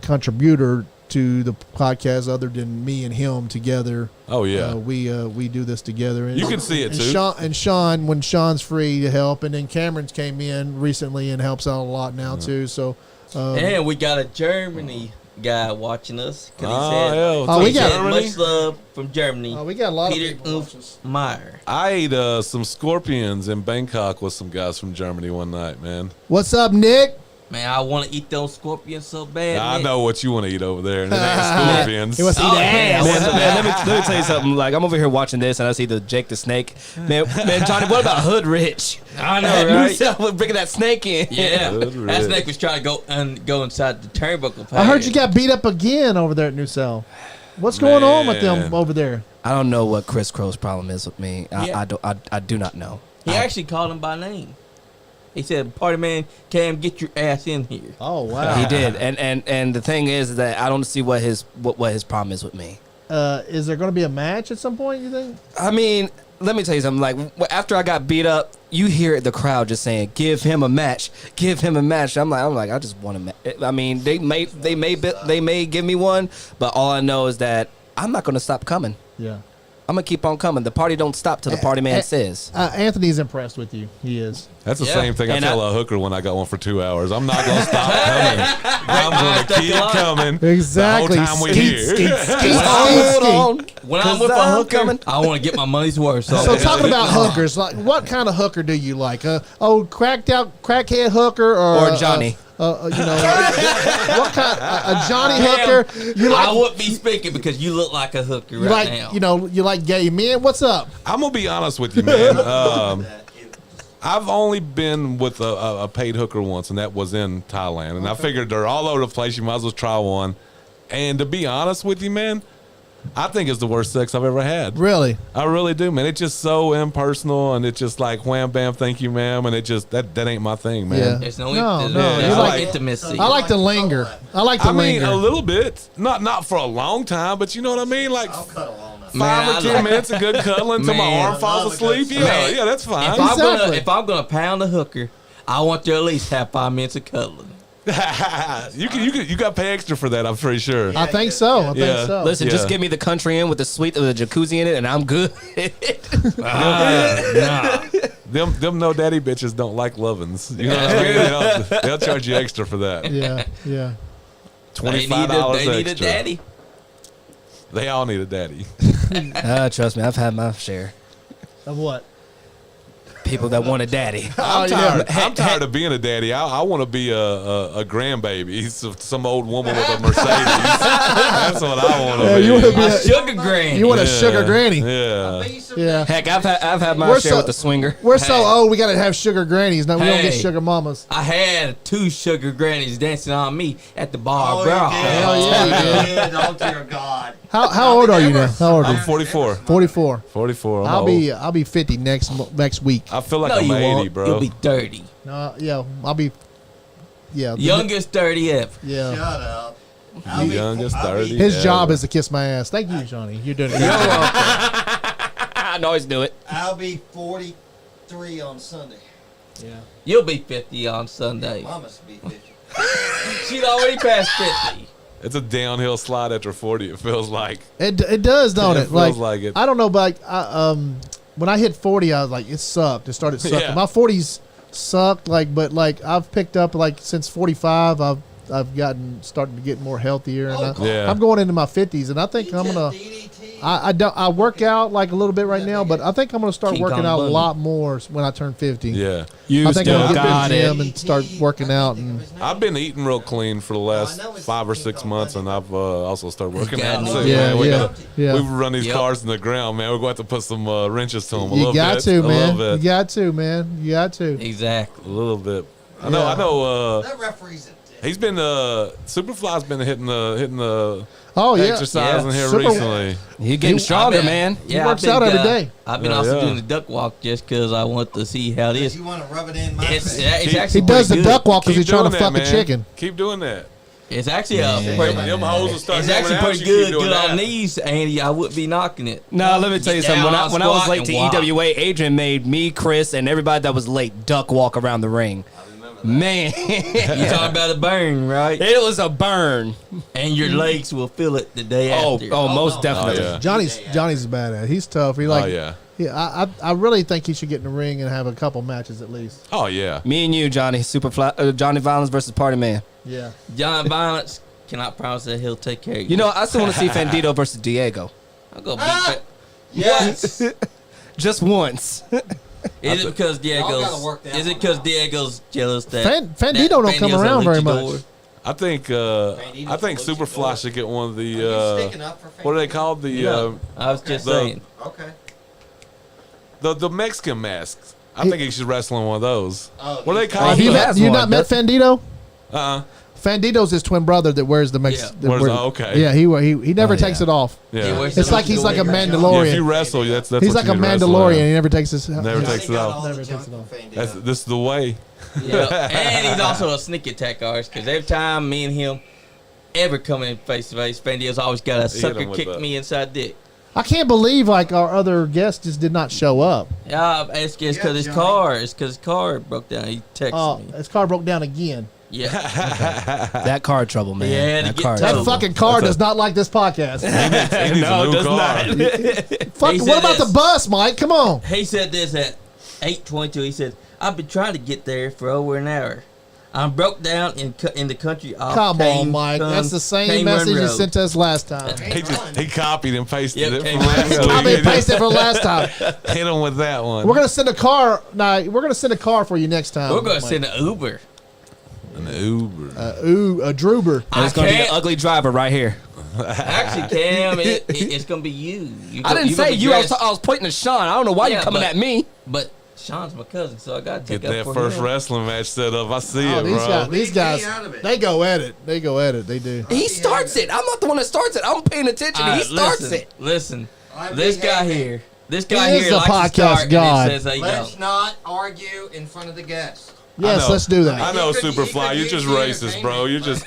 Speaker 1: contributor to the podcast, other than me and him together.
Speaker 3: Oh yeah.
Speaker 1: We do this together. And,
Speaker 3: You can see it,
Speaker 1: and
Speaker 3: too.
Speaker 1: Sean, when Sean's free to help, and then Cameron's came in recently and helps out a lot now too. So,
Speaker 2: And we got a Germany guy watching us. 'Cause he
Speaker 3: Oh,
Speaker 2: said,
Speaker 3: yeah.
Speaker 1: Oh, we
Speaker 2: he
Speaker 1: got-
Speaker 2: said, much love from Germany.
Speaker 1: we got a lot
Speaker 2: Peter
Speaker 1: of people watch us.
Speaker 2: Meyer.
Speaker 3: I ate some scorpions in Bangkok with some guys from Germany one night, man.
Speaker 1: What's up, Nick?
Speaker 2: Man, I want to eat those scorpions so bad.
Speaker 3: I
Speaker 2: man.
Speaker 3: know what you want to eat over there, and it ain't scorpions.
Speaker 1: He wants to eat
Speaker 2: Oh,
Speaker 1: ass.
Speaker 2: man.
Speaker 7: Man, let me tell you something. Like I'm over here watching this, and I see the Jake the Snake. Man, Johnny, what about Hood Rich?
Speaker 2: I know, right?
Speaker 7: We're bringing that snake in.
Speaker 2: Yeah,
Speaker 3: Good
Speaker 2: that
Speaker 3: riddance.
Speaker 2: snake was trying to go inside the turnbuckle.
Speaker 1: I heard
Speaker 2: pad.
Speaker 1: you got beat up again over there at New Cell. What's going on with
Speaker 3: Man.
Speaker 1: them over there?
Speaker 7: I don't know what Chris Crow's problem is with me.
Speaker 2: Yeah.
Speaker 7: I do not know.
Speaker 2: He actually called him by name. He said, "Party man, Cam, get your ass in here."
Speaker 1: Oh wow.
Speaker 7: He did, and the thing is that I don't see what his problem is with me.
Speaker 1: Is there going to be a match at some point? You think?
Speaker 7: I mean, let me tell you something. Like after I got beat up, you hear the crowd just saying, "Give him a match, give him a match." I'm like, I just want a match. I mean, they may give me one, but all I know is that I'm not going to stop coming.
Speaker 1: Yeah.
Speaker 7: I'm gonna keep on coming. The party don't stop till the party man says.
Speaker 1: Anthony's impressed with you. He is.
Speaker 3: That's the
Speaker 2: Yeah.
Speaker 3: same thing I
Speaker 7: And
Speaker 3: tell a hooker when I got one for 2 hours. I'm not gonna stop coming. I'm gonna keep coming.
Speaker 1: Exactly.
Speaker 3: The whole time we're
Speaker 1: Skeet,
Speaker 3: here.
Speaker 1: skeet, skeet,
Speaker 7: Hold
Speaker 1: skeet.
Speaker 7: on.
Speaker 2: When I'm
Speaker 7: 'Cause
Speaker 2: with a
Speaker 7: I'm
Speaker 2: hooker,
Speaker 7: coming.
Speaker 2: I want to get my money's worth.
Speaker 1: So talking about hookers, like what kind of hooker do you like? Crackhead hooker or
Speaker 7: Johnny.
Speaker 1: what kind? A Johnny hooker? You
Speaker 2: I
Speaker 1: like?
Speaker 2: wouldn't be speaking because you look like a hooker
Speaker 1: You
Speaker 2: right
Speaker 1: like?
Speaker 2: now.
Speaker 1: You like gay men? What's up?
Speaker 3: I'm gonna be honest with you, man. I've only been with a paid hooker once, and that was in Thailand. And I figured they're all over the place. You might as well try one. And to be honest with you, man, I think it's the worst sex I've ever had.
Speaker 1: Really?
Speaker 3: I really do, man. It's just so impersonal, and it's just like wham, bam, thank you, ma'am, and it just that ain't my thing, man.
Speaker 1: Yeah.
Speaker 2: There's no,
Speaker 1: No,
Speaker 2: there's
Speaker 1: no,
Speaker 2: no,
Speaker 3: you
Speaker 2: there's
Speaker 3: like-
Speaker 2: no intimacy.
Speaker 1: I like to linger. I like to
Speaker 3: I mean,
Speaker 1: linger.
Speaker 3: a little bit, not for a long time, but you know what I mean, like
Speaker 4: I'll cuddle all night.
Speaker 2: Man,
Speaker 3: five
Speaker 2: I
Speaker 3: or 10
Speaker 2: like-
Speaker 3: minutes of good cuddling till my
Speaker 2: Man.
Speaker 3: arm falls asleep. Yeah,
Speaker 2: Man.
Speaker 3: yeah, that's fine.
Speaker 1: Exactly.
Speaker 2: If I'm gonna pound a hooker, I want to at least have 5 minutes of cuddling.
Speaker 3: you got to pay extra for that. I'm pretty sure.
Speaker 1: I think so. I
Speaker 3: Yeah.
Speaker 1: think so.
Speaker 7: Listen,
Speaker 3: Yeah.
Speaker 7: just give me the country inn with the suite with the jacuzzi in it, and I'm good.
Speaker 3: Them no daddy bitches don't like lovin's. You know what I mean? They'll charge you extra for that.
Speaker 1: Yeah. Yeah.
Speaker 3: $25
Speaker 2: They need a
Speaker 3: extra.
Speaker 2: daddy.
Speaker 3: They all need a daddy.
Speaker 7: Trust me, I've had my share.
Speaker 1: Of what?
Speaker 7: People that want a daddy.
Speaker 3: I'm tired of being a daddy. I want to be a grandbaby. Some old woman with a Mercedes. That's what I want to
Speaker 1: Yeah,
Speaker 3: be.
Speaker 1: you want to be
Speaker 2: A
Speaker 1: a,
Speaker 2: sugar granny.
Speaker 1: you want a
Speaker 3: Yeah,
Speaker 1: sugar granny.
Speaker 3: Yeah.
Speaker 1: Yeah.
Speaker 7: Heck, I've had my
Speaker 1: We're
Speaker 7: share
Speaker 1: so-
Speaker 7: with the swinger.
Speaker 1: We're so old, we got to have sugar grannies. No, we don't get
Speaker 2: Hey.
Speaker 1: sugar mamas.
Speaker 2: I had 2 sugar grannies dancing on me at the bar.
Speaker 4: Oh,
Speaker 2: bro.
Speaker 4: you did.
Speaker 1: Hell yeah,
Speaker 4: Oh,
Speaker 1: you
Speaker 4: you did. Oh, dear God.
Speaker 1: How old are you now? How old are
Speaker 3: I'm
Speaker 1: you?
Speaker 3: 44.
Speaker 1: 44.
Speaker 3: 44. I'm
Speaker 1: I'll
Speaker 3: old.
Speaker 1: be 50 next week.
Speaker 3: I feel like
Speaker 2: No,
Speaker 3: I'm
Speaker 2: you
Speaker 3: 80,
Speaker 2: won't.
Speaker 3: bro.
Speaker 2: You'll be 30.
Speaker 1: Yeah, I'll be. Yeah.
Speaker 2: Youngest 30 ever.
Speaker 1: Yeah.
Speaker 4: Shut up.
Speaker 3: The youngest 30.
Speaker 1: His
Speaker 3: ever.
Speaker 1: job is to kiss my ass. Thank you, Johnny. You're doing a good job.
Speaker 7: I always do it.
Speaker 4: I'll be 43 on Sunday.
Speaker 1: Yeah.
Speaker 2: You'll be 50 on Sunday.
Speaker 4: Mama's be 50.
Speaker 2: She's already past 50.
Speaker 3: It's a downhill slide after 40. It feels like.
Speaker 1: It does, don't
Speaker 3: It
Speaker 1: it?
Speaker 3: feels like it.
Speaker 1: I don't know, but when I hit 40, I was like, it sucked. It started sucking.
Speaker 3: Yeah.
Speaker 1: My 40s sucked, but I've picked up since 45. I've started to get more healthier, and
Speaker 3: Yeah.
Speaker 1: I'm going into my 50s, and I think I'm gonna. I work out like a little bit right now, but I think I'm gonna start
Speaker 2: King
Speaker 1: working
Speaker 2: Kong
Speaker 1: out a
Speaker 2: Bundy.
Speaker 1: lot more when I turn 50.
Speaker 3: Yeah.
Speaker 7: You
Speaker 1: I think I'm
Speaker 7: still
Speaker 1: gonna get
Speaker 7: got
Speaker 1: to the
Speaker 7: it.
Speaker 1: gym and start working out. And
Speaker 3: I've been eating real clean for the last 5 or 6 months, and I've also started working
Speaker 2: got
Speaker 3: out
Speaker 2: it.
Speaker 3: too.
Speaker 1: yeah,
Speaker 3: man. We
Speaker 1: yeah,
Speaker 3: gotta-
Speaker 1: yeah.
Speaker 3: We run these
Speaker 2: Yep.
Speaker 3: cars in the ground, man. We're going to have to put some wrenches to them a
Speaker 1: You
Speaker 3: little
Speaker 1: got
Speaker 3: bit.
Speaker 1: to,
Speaker 3: a
Speaker 1: man.
Speaker 3: little
Speaker 1: You
Speaker 3: bit.
Speaker 1: got to, man. You got to.
Speaker 2: Exactly.
Speaker 3: A little bit. I know.
Speaker 1: Yeah.
Speaker 3: I know.
Speaker 4: That referee's a dick.
Speaker 3: He's been Superfly's been hitting the
Speaker 1: Oh yeah.
Speaker 3: exercising here
Speaker 1: Super-
Speaker 3: recently.
Speaker 7: You're getting stronger, man.
Speaker 1: He works out every day.
Speaker 2: I've been
Speaker 3: Yeah,
Speaker 2: also
Speaker 3: yeah.
Speaker 2: doing the duck walk just because I want to see how it
Speaker 4: Because
Speaker 2: is.
Speaker 4: you want to rub it in my
Speaker 2: It's,
Speaker 4: face.
Speaker 2: it's
Speaker 3: He
Speaker 2: actually
Speaker 1: He does the
Speaker 2: pretty good.
Speaker 1: duck walk because
Speaker 3: Keep
Speaker 1: he's trying to
Speaker 3: doing that,
Speaker 1: fuck a
Speaker 3: man.
Speaker 1: chicken.
Speaker 3: Keep doing that.
Speaker 2: It's actually
Speaker 3: Them hoes will start
Speaker 2: it's
Speaker 3: coming
Speaker 2: actually
Speaker 3: out,
Speaker 2: pretty
Speaker 3: you keep
Speaker 2: good.
Speaker 3: doing
Speaker 2: Good
Speaker 3: that.
Speaker 2: on knees, Andy. I wouldn't be knocking it.
Speaker 7: No, let me tell you
Speaker 2: Get
Speaker 7: something.
Speaker 2: down,
Speaker 7: When I was
Speaker 2: squat,
Speaker 7: late to
Speaker 2: and walk.
Speaker 7: EWA, Adrian made me, Chris, and everybody that was late duck walk around the ring. Man,
Speaker 2: You talking about a burn, right?
Speaker 7: it was a burn.
Speaker 2: And your legs will feel it the day after.
Speaker 7: Most
Speaker 4: no.
Speaker 7: definitely.
Speaker 3: Oh, yeah.
Speaker 1: Johnny's a badass. He's tough. He
Speaker 3: Oh yeah.
Speaker 1: I really think he should get in the ring and have a couple matches at least.
Speaker 3: Oh yeah.
Speaker 7: Me and you, Johnny, Johnny Violence versus Party Man.
Speaker 1: Yeah.
Speaker 2: John Violence cannot promise that he'll take care of you.
Speaker 7: You know, I still want to see Fandito versus Diego.
Speaker 2: I'm gonna beat that.
Speaker 4: Yes.
Speaker 7: Just once.
Speaker 2: Is it because
Speaker 4: Y'all gotta
Speaker 2: Diego's?
Speaker 4: work that
Speaker 2: Is it
Speaker 4: one
Speaker 2: because
Speaker 4: out.
Speaker 2: Diego's jealous that
Speaker 1: Fandito don't come
Speaker 2: Fandito's a
Speaker 1: around very
Speaker 2: luchador?
Speaker 1: much.
Speaker 3: I think Superfly should get one of
Speaker 4: Are you
Speaker 3: the
Speaker 4: sticking up for
Speaker 3: what are they
Speaker 4: Fandito?
Speaker 3: called the
Speaker 2: No, I was just
Speaker 3: the-
Speaker 2: saying.
Speaker 4: Okay.
Speaker 3: the Mexican masks. I think he should wrestle in one of those.
Speaker 4: Oh,
Speaker 3: What are they
Speaker 4: he-
Speaker 3: called?
Speaker 1: Have you
Speaker 7: has
Speaker 1: not
Speaker 7: one,
Speaker 1: met Fandito? Fandito's his twin brother that wears the Mex.
Speaker 2: Yeah.
Speaker 3: Okay.
Speaker 1: Yeah, he never
Speaker 7: Oh,
Speaker 1: takes
Speaker 7: yeah.
Speaker 1: it off.
Speaker 3: Yeah.
Speaker 1: It's like he's like a
Speaker 3: Yeah,
Speaker 1: Mandalorian.
Speaker 3: if you wrestle, that's
Speaker 1: He's
Speaker 3: what
Speaker 1: like a
Speaker 3: you need to wrestle
Speaker 1: Mandalorian.
Speaker 3: in.
Speaker 1: He never takes his.
Speaker 3: Never
Speaker 1: yeah.
Speaker 3: takes it off.
Speaker 1: Never takes it off.
Speaker 3: This is the way.
Speaker 2: Yeah. And he's also a sneak attack artist because every time me and him ever come in face to face, Fandito's always got a
Speaker 3: him
Speaker 2: sucker
Speaker 3: with
Speaker 2: kick
Speaker 3: that.
Speaker 2: me inside dick.
Speaker 1: I can't believe like our other guest just did not show up.
Speaker 2: Yeah, it's because
Speaker 8: Yeah,
Speaker 2: his
Speaker 8: Johnny.
Speaker 2: car. It's because his car broke down. He texted me.
Speaker 1: His car broke down again.
Speaker 2: Yeah.
Speaker 7: That car trouble, man.
Speaker 2: Yeah, to
Speaker 7: that
Speaker 2: get
Speaker 7: car.
Speaker 2: towed.
Speaker 1: That fucking car
Speaker 3: That's
Speaker 1: does not like this podcast.
Speaker 3: He needs
Speaker 7: No,
Speaker 3: a
Speaker 7: it
Speaker 3: new
Speaker 7: does
Speaker 3: car.
Speaker 1: Fuck.
Speaker 2: He
Speaker 1: What
Speaker 2: said
Speaker 1: about
Speaker 2: this.
Speaker 1: the bus, Mike? Come on.
Speaker 2: He said this at 8:22. He said, "I've been trying to get there for over an hour. I'm broke down in the country off
Speaker 1: Come on,
Speaker 2: Cane
Speaker 1: Mike.
Speaker 2: Run-
Speaker 1: That's the same
Speaker 2: Cane Run
Speaker 1: message you
Speaker 2: Road."
Speaker 1: sent us last time.
Speaker 3: He copied and pasted
Speaker 2: Yep,
Speaker 3: it
Speaker 2: came
Speaker 3: from
Speaker 2: right
Speaker 3: last
Speaker 2: here.
Speaker 3: week.
Speaker 1: I mean, paste it from last time.
Speaker 3: Hit him with that one.
Speaker 1: We're gonna send a car. Nah, we're gonna send a car for you next time.
Speaker 2: We're going to
Speaker 1: Mike.
Speaker 2: send an Uber.
Speaker 3: An Uber.
Speaker 1: A Druber.
Speaker 7: And it's gonna be an ugly driver right here.
Speaker 2: Actually, Cam, it's going to be you.
Speaker 7: I didn't say you. I was pointing to Sean. I don't know why
Speaker 2: Yeah,
Speaker 7: you're coming
Speaker 2: but-
Speaker 7: at me.
Speaker 2: But Sean's my cousin, so I got to
Speaker 3: Get
Speaker 2: take up
Speaker 3: that
Speaker 2: for
Speaker 3: first
Speaker 2: him.
Speaker 3: wrestling match set up. I see
Speaker 1: Oh,
Speaker 3: it, bro.
Speaker 1: these guys,
Speaker 8: out of it.
Speaker 1: they go at it. They go at it. They do.
Speaker 7: He starts it. I'm not the one that starts it. I'm paying attention.
Speaker 2: All
Speaker 7: He
Speaker 2: right,
Speaker 7: starts
Speaker 2: listen,
Speaker 7: it.
Speaker 2: Listen,
Speaker 8: I'm
Speaker 2: this guy
Speaker 8: behaving.
Speaker 2: here. This
Speaker 1: He
Speaker 2: guy
Speaker 1: is
Speaker 2: here
Speaker 1: the
Speaker 2: likes to
Speaker 1: podcast
Speaker 2: start
Speaker 1: god.
Speaker 2: and he says, "Hey,
Speaker 8: Let's not argue in front of the guests.
Speaker 1: Yes,
Speaker 3: I know.
Speaker 1: let's do that.
Speaker 3: I know,
Speaker 8: He could-
Speaker 3: Superfly.
Speaker 8: he
Speaker 3: You're
Speaker 8: could
Speaker 3: just
Speaker 8: use the
Speaker 3: racist, bro. You're just.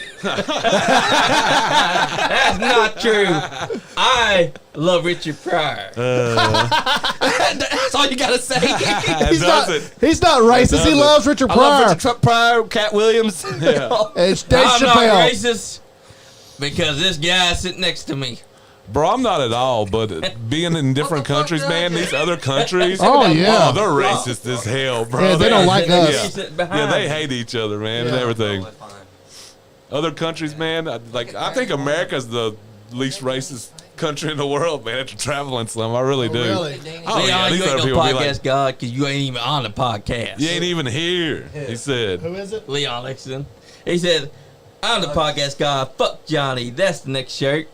Speaker 2: That's not true. I love Richard Pryor.
Speaker 7: That's all you gotta say.
Speaker 1: He's not.
Speaker 3: does it.
Speaker 1: He's not racist. He
Speaker 3: does it.
Speaker 1: loves Richard
Speaker 7: I love
Speaker 1: Pryor.
Speaker 7: Richard Pryor, Cat Williams.
Speaker 1: It's Dave
Speaker 2: I'm not
Speaker 1: Chappelle.
Speaker 2: racist because this guy sitting next to me.
Speaker 3: Bro, I'm not at all, but being in different countries, man, these other countries,
Speaker 1: Oh, yeah.
Speaker 3: they're racist as hell, bro.
Speaker 1: Yeah, they don't like
Speaker 2: Sitting
Speaker 1: us.
Speaker 2: sitting
Speaker 3: Yeah,
Speaker 2: behind
Speaker 3: they
Speaker 2: me.
Speaker 3: hate each other, man, and
Speaker 1: Yeah.
Speaker 3: everything. Other countries, man, I think America's the least racist country in the world, man. After traveling some, I really do.
Speaker 1: Really?
Speaker 3: Oh, yeah,
Speaker 2: Leon,
Speaker 3: these
Speaker 2: you
Speaker 3: other
Speaker 2: ain't no
Speaker 3: people be
Speaker 2: podcast
Speaker 3: like,
Speaker 2: god because you ain't even on the podcast.
Speaker 3: you ain't even here, he said.
Speaker 1: Who is it?
Speaker 2: Leon Lexington. He said, I'm the podcast god. Fuck Johnny. That's the next shirt.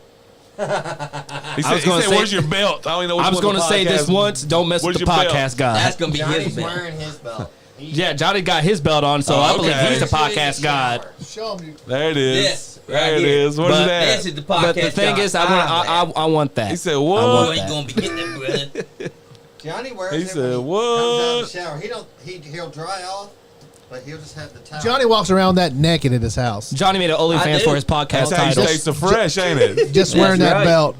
Speaker 3: He
Speaker 7: was
Speaker 3: said,
Speaker 7: gonna say-
Speaker 3: where's your belt? I don't even know which
Speaker 7: I was
Speaker 3: one
Speaker 7: going to
Speaker 3: the
Speaker 7: say this
Speaker 3: podcast-
Speaker 7: once. Don't mess
Speaker 3: Where's
Speaker 7: with the
Speaker 3: your belt?
Speaker 7: podcast guy.
Speaker 2: That's going to be his
Speaker 8: Johnny's
Speaker 2: belt.
Speaker 8: wearing his belt.
Speaker 7: Yeah, Johnny got his belt on, so I believe
Speaker 3: okay.
Speaker 7: he's the podcast god.
Speaker 1: Show him.
Speaker 3: There it is.
Speaker 2: Yes,
Speaker 3: there
Speaker 2: right
Speaker 3: it
Speaker 2: here.
Speaker 3: is. Where's
Speaker 7: But
Speaker 3: it at?
Speaker 2: This is the podcast
Speaker 7: But the thing
Speaker 2: god.
Speaker 7: is, I want that.
Speaker 3: He said,
Speaker 2: You
Speaker 3: what?
Speaker 7: want
Speaker 2: ain't
Speaker 7: that.
Speaker 2: going to be getting that, brother.
Speaker 8: Johnny wears
Speaker 3: He
Speaker 8: it
Speaker 3: said,
Speaker 8: when he
Speaker 3: "What?"
Speaker 8: comes out of the shower. He'll dry off, but he'll just have the towel.
Speaker 1: Johnny walks around that naked in his house,
Speaker 7: Johnny made an
Speaker 2: I
Speaker 7: OnlyFans
Speaker 2: do.
Speaker 7: for his podcast
Speaker 3: That's how you
Speaker 7: title.
Speaker 3: stay so fresh, ain't it?
Speaker 1: just wearing
Speaker 2: That's
Speaker 1: that
Speaker 2: right.
Speaker 1: belt.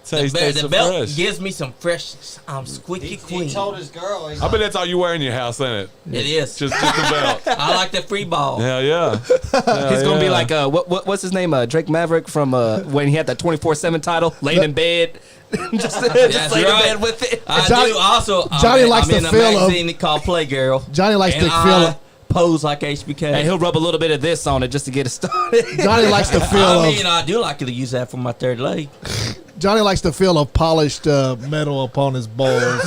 Speaker 3: That's how you stay
Speaker 2: The
Speaker 3: so
Speaker 2: belt
Speaker 3: fresh.
Speaker 2: gives me some fresh, squeaky
Speaker 8: He
Speaker 2: clean.
Speaker 8: told his girl. He's
Speaker 3: I bet
Speaker 8: like,
Speaker 3: that's all you wear in your house, ain't it?
Speaker 2: It is.
Speaker 3: Just the belt.
Speaker 2: I like the free ball.
Speaker 3: Hell yeah.
Speaker 7: He's gonna be like what's his name? Drake Maverick from when he had that 24/7 title, laying in bed, just
Speaker 2: That's
Speaker 7: laying in
Speaker 2: right.
Speaker 7: bed with it.
Speaker 2: I
Speaker 1: Johnny-
Speaker 2: do also.
Speaker 1: Johnny likes
Speaker 2: I'm
Speaker 1: the
Speaker 2: in a
Speaker 1: feel of-
Speaker 2: magazine called Playgirl.
Speaker 1: Johnny likes
Speaker 2: and
Speaker 1: the
Speaker 2: I
Speaker 1: feel of.
Speaker 2: pose like HBK.
Speaker 7: And he'll rub a little bit of this on it just to get it started.
Speaker 1: Johnny likes the feel
Speaker 2: I
Speaker 1: of.
Speaker 2: mean, I do like to use that for my third leg.
Speaker 1: Johnny likes the feel of polished metal upon his balls.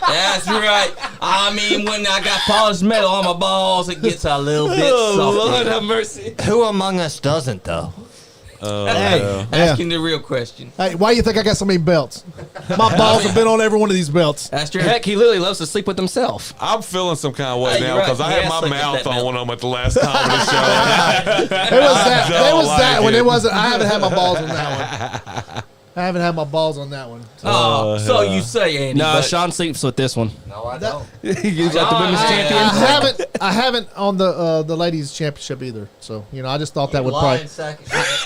Speaker 2: That's right. I mean, when I got polished metal on my balls, it gets a little bit
Speaker 7: Lord
Speaker 2: softer.
Speaker 7: have mercy.
Speaker 8: who among us doesn't though?
Speaker 1: Hey,
Speaker 2: Asking the real question.
Speaker 1: hey, why do you think I got so many belts? My balls have been on every one of these belts.
Speaker 2: That's true.
Speaker 7: Heck, he literally loves to sleep with himself.
Speaker 3: I'm feeling some kind of way
Speaker 2: Hey,
Speaker 3: now
Speaker 2: you're right.
Speaker 3: because I had
Speaker 2: Yeah,
Speaker 3: my
Speaker 2: sleep with
Speaker 3: mouth
Speaker 2: that
Speaker 3: on
Speaker 2: belt.
Speaker 3: one of them at the last comedy show.
Speaker 1: It was that.
Speaker 3: don't
Speaker 1: It was
Speaker 3: like
Speaker 1: that one.
Speaker 3: it.
Speaker 1: It wasn't. I haven't had my balls on that one. I haven't had my balls on that one.
Speaker 2: Oh, so you say, Andy.
Speaker 7: No,
Speaker 2: but
Speaker 7: Sean sleeps with this one.
Speaker 8: No, I don't.
Speaker 7: He's like the women's
Speaker 2: I-
Speaker 7: champion.
Speaker 1: I haven't on the ladies championship either. So I just thought that would
Speaker 8: lying
Speaker 1: probably.
Speaker 8: sack of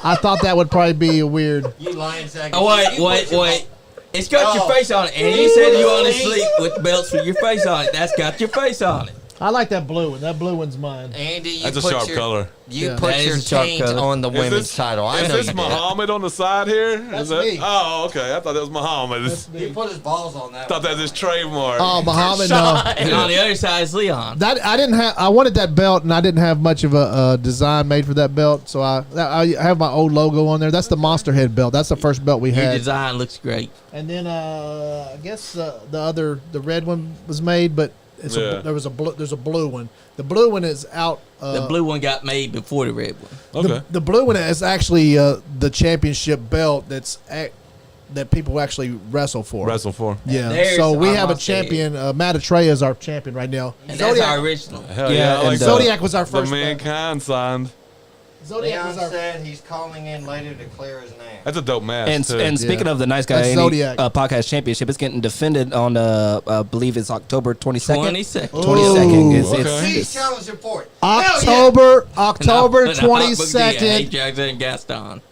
Speaker 1: I thought that would probably be a weird.
Speaker 8: You lying sack of
Speaker 2: Oh,
Speaker 8: shit. You put your-
Speaker 2: wait. It's got your
Speaker 8: Oh.
Speaker 2: face on it. And you said you only sleep with belts with your face on it. That's got your face on it.
Speaker 1: I like that blue one. That blue one's mine.
Speaker 8: Andy, you
Speaker 3: That's a
Speaker 8: put
Speaker 3: sharp
Speaker 8: your,
Speaker 3: color.
Speaker 8: You
Speaker 1: Yeah.
Speaker 8: put
Speaker 2: That is
Speaker 8: your
Speaker 2: a sharp
Speaker 8: taint
Speaker 2: color.
Speaker 8: on the
Speaker 3: Is
Speaker 8: women's
Speaker 3: this-
Speaker 8: title. I
Speaker 3: Is
Speaker 8: know
Speaker 3: this
Speaker 8: you did.
Speaker 3: Muhammad on the side here?
Speaker 1: That's
Speaker 3: Is that,
Speaker 1: me.
Speaker 3: Oh, okay. I thought that was Muhammad.
Speaker 8: He put his balls on that.
Speaker 3: Thought that was his trademark.
Speaker 1: Oh, Muhammad, no.
Speaker 2: And on the other side is Leon.
Speaker 1: That I didn't have. I wanted that belt, and I didn't have much of a design made for that belt. So I have my old logo on there. That's the Monster Head belt. That's the first belt we
Speaker 2: Your
Speaker 1: had.
Speaker 2: design looks great.
Speaker 1: And then I guess the red one was made, but
Speaker 3: Yeah.
Speaker 1: there's a blue one. The blue one is out.
Speaker 2: The blue one got made before the red one.
Speaker 3: Okay.
Speaker 1: The blue one is actually the championship belt that people actually wrestle for.
Speaker 3: Wrestle for.
Speaker 1: Yeah.
Speaker 2: There's
Speaker 1: So we
Speaker 2: our
Speaker 1: have a
Speaker 2: Monster Head.
Speaker 1: champion. Matt Atreya is our champion right now.
Speaker 2: And that's our original.
Speaker 3: Hell
Speaker 7: Yeah,
Speaker 3: yeah. I like
Speaker 7: and,
Speaker 3: that.
Speaker 1: Zodiac was our
Speaker 3: The
Speaker 1: first belt.
Speaker 3: Mankind signed.
Speaker 1: Zodiac
Speaker 8: Leon
Speaker 1: was our.
Speaker 8: said he's calling in later to clear his name.
Speaker 3: That's a dope match.
Speaker 7: And
Speaker 3: too.
Speaker 7: and speaking of the Nice Guy
Speaker 1: That's
Speaker 7: Andy,
Speaker 1: Zodiac.
Speaker 7: podcast championship, it's getting defended on I believe it's October 22nd.
Speaker 2: 22nd.
Speaker 7: 22nd. It's,
Speaker 3: okay.
Speaker 8: He's challenging for it.
Speaker 1: October
Speaker 2: And I
Speaker 1: 22nd.
Speaker 2: Hey, Jackson and Gaston.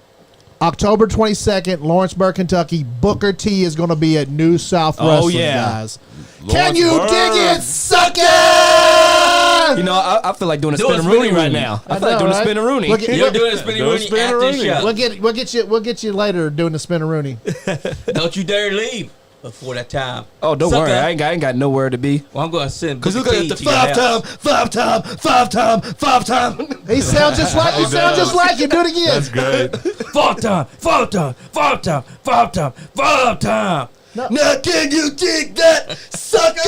Speaker 1: October 22nd, Lawrenceburg, Kentucky. Booker T is going to be at New South Wrestling, guys. Can you dig it, sucker?
Speaker 7: You know, I feel like doing a
Speaker 2: Do a
Speaker 7: spin Rooney
Speaker 2: spin
Speaker 7: right
Speaker 2: Rooney.
Speaker 7: now. I
Speaker 1: I
Speaker 7: feel like
Speaker 1: know,
Speaker 7: doing a
Speaker 1: right?
Speaker 7: spin Rooney.
Speaker 1: Look at-
Speaker 2: You're doing a spinning
Speaker 3: Do a
Speaker 2: Rooney
Speaker 3: spinning
Speaker 2: after the
Speaker 3: Rooney.
Speaker 2: show.
Speaker 1: We'll get you later doing the spinaroonie.
Speaker 2: Don't you dare leave before that time.
Speaker 7: Oh, don't
Speaker 2: Sucker.
Speaker 7: worry. I ain't got nowhere to be.
Speaker 2: Well, I'm going to send
Speaker 7: Because
Speaker 2: Booker
Speaker 7: look
Speaker 2: T
Speaker 7: at the
Speaker 2: to your house.
Speaker 7: five time.
Speaker 1: He sounds just like
Speaker 3: He does.
Speaker 1: him. Do it again.
Speaker 3: That's great.
Speaker 2: Five time.
Speaker 7: Now can you dig that, sucker?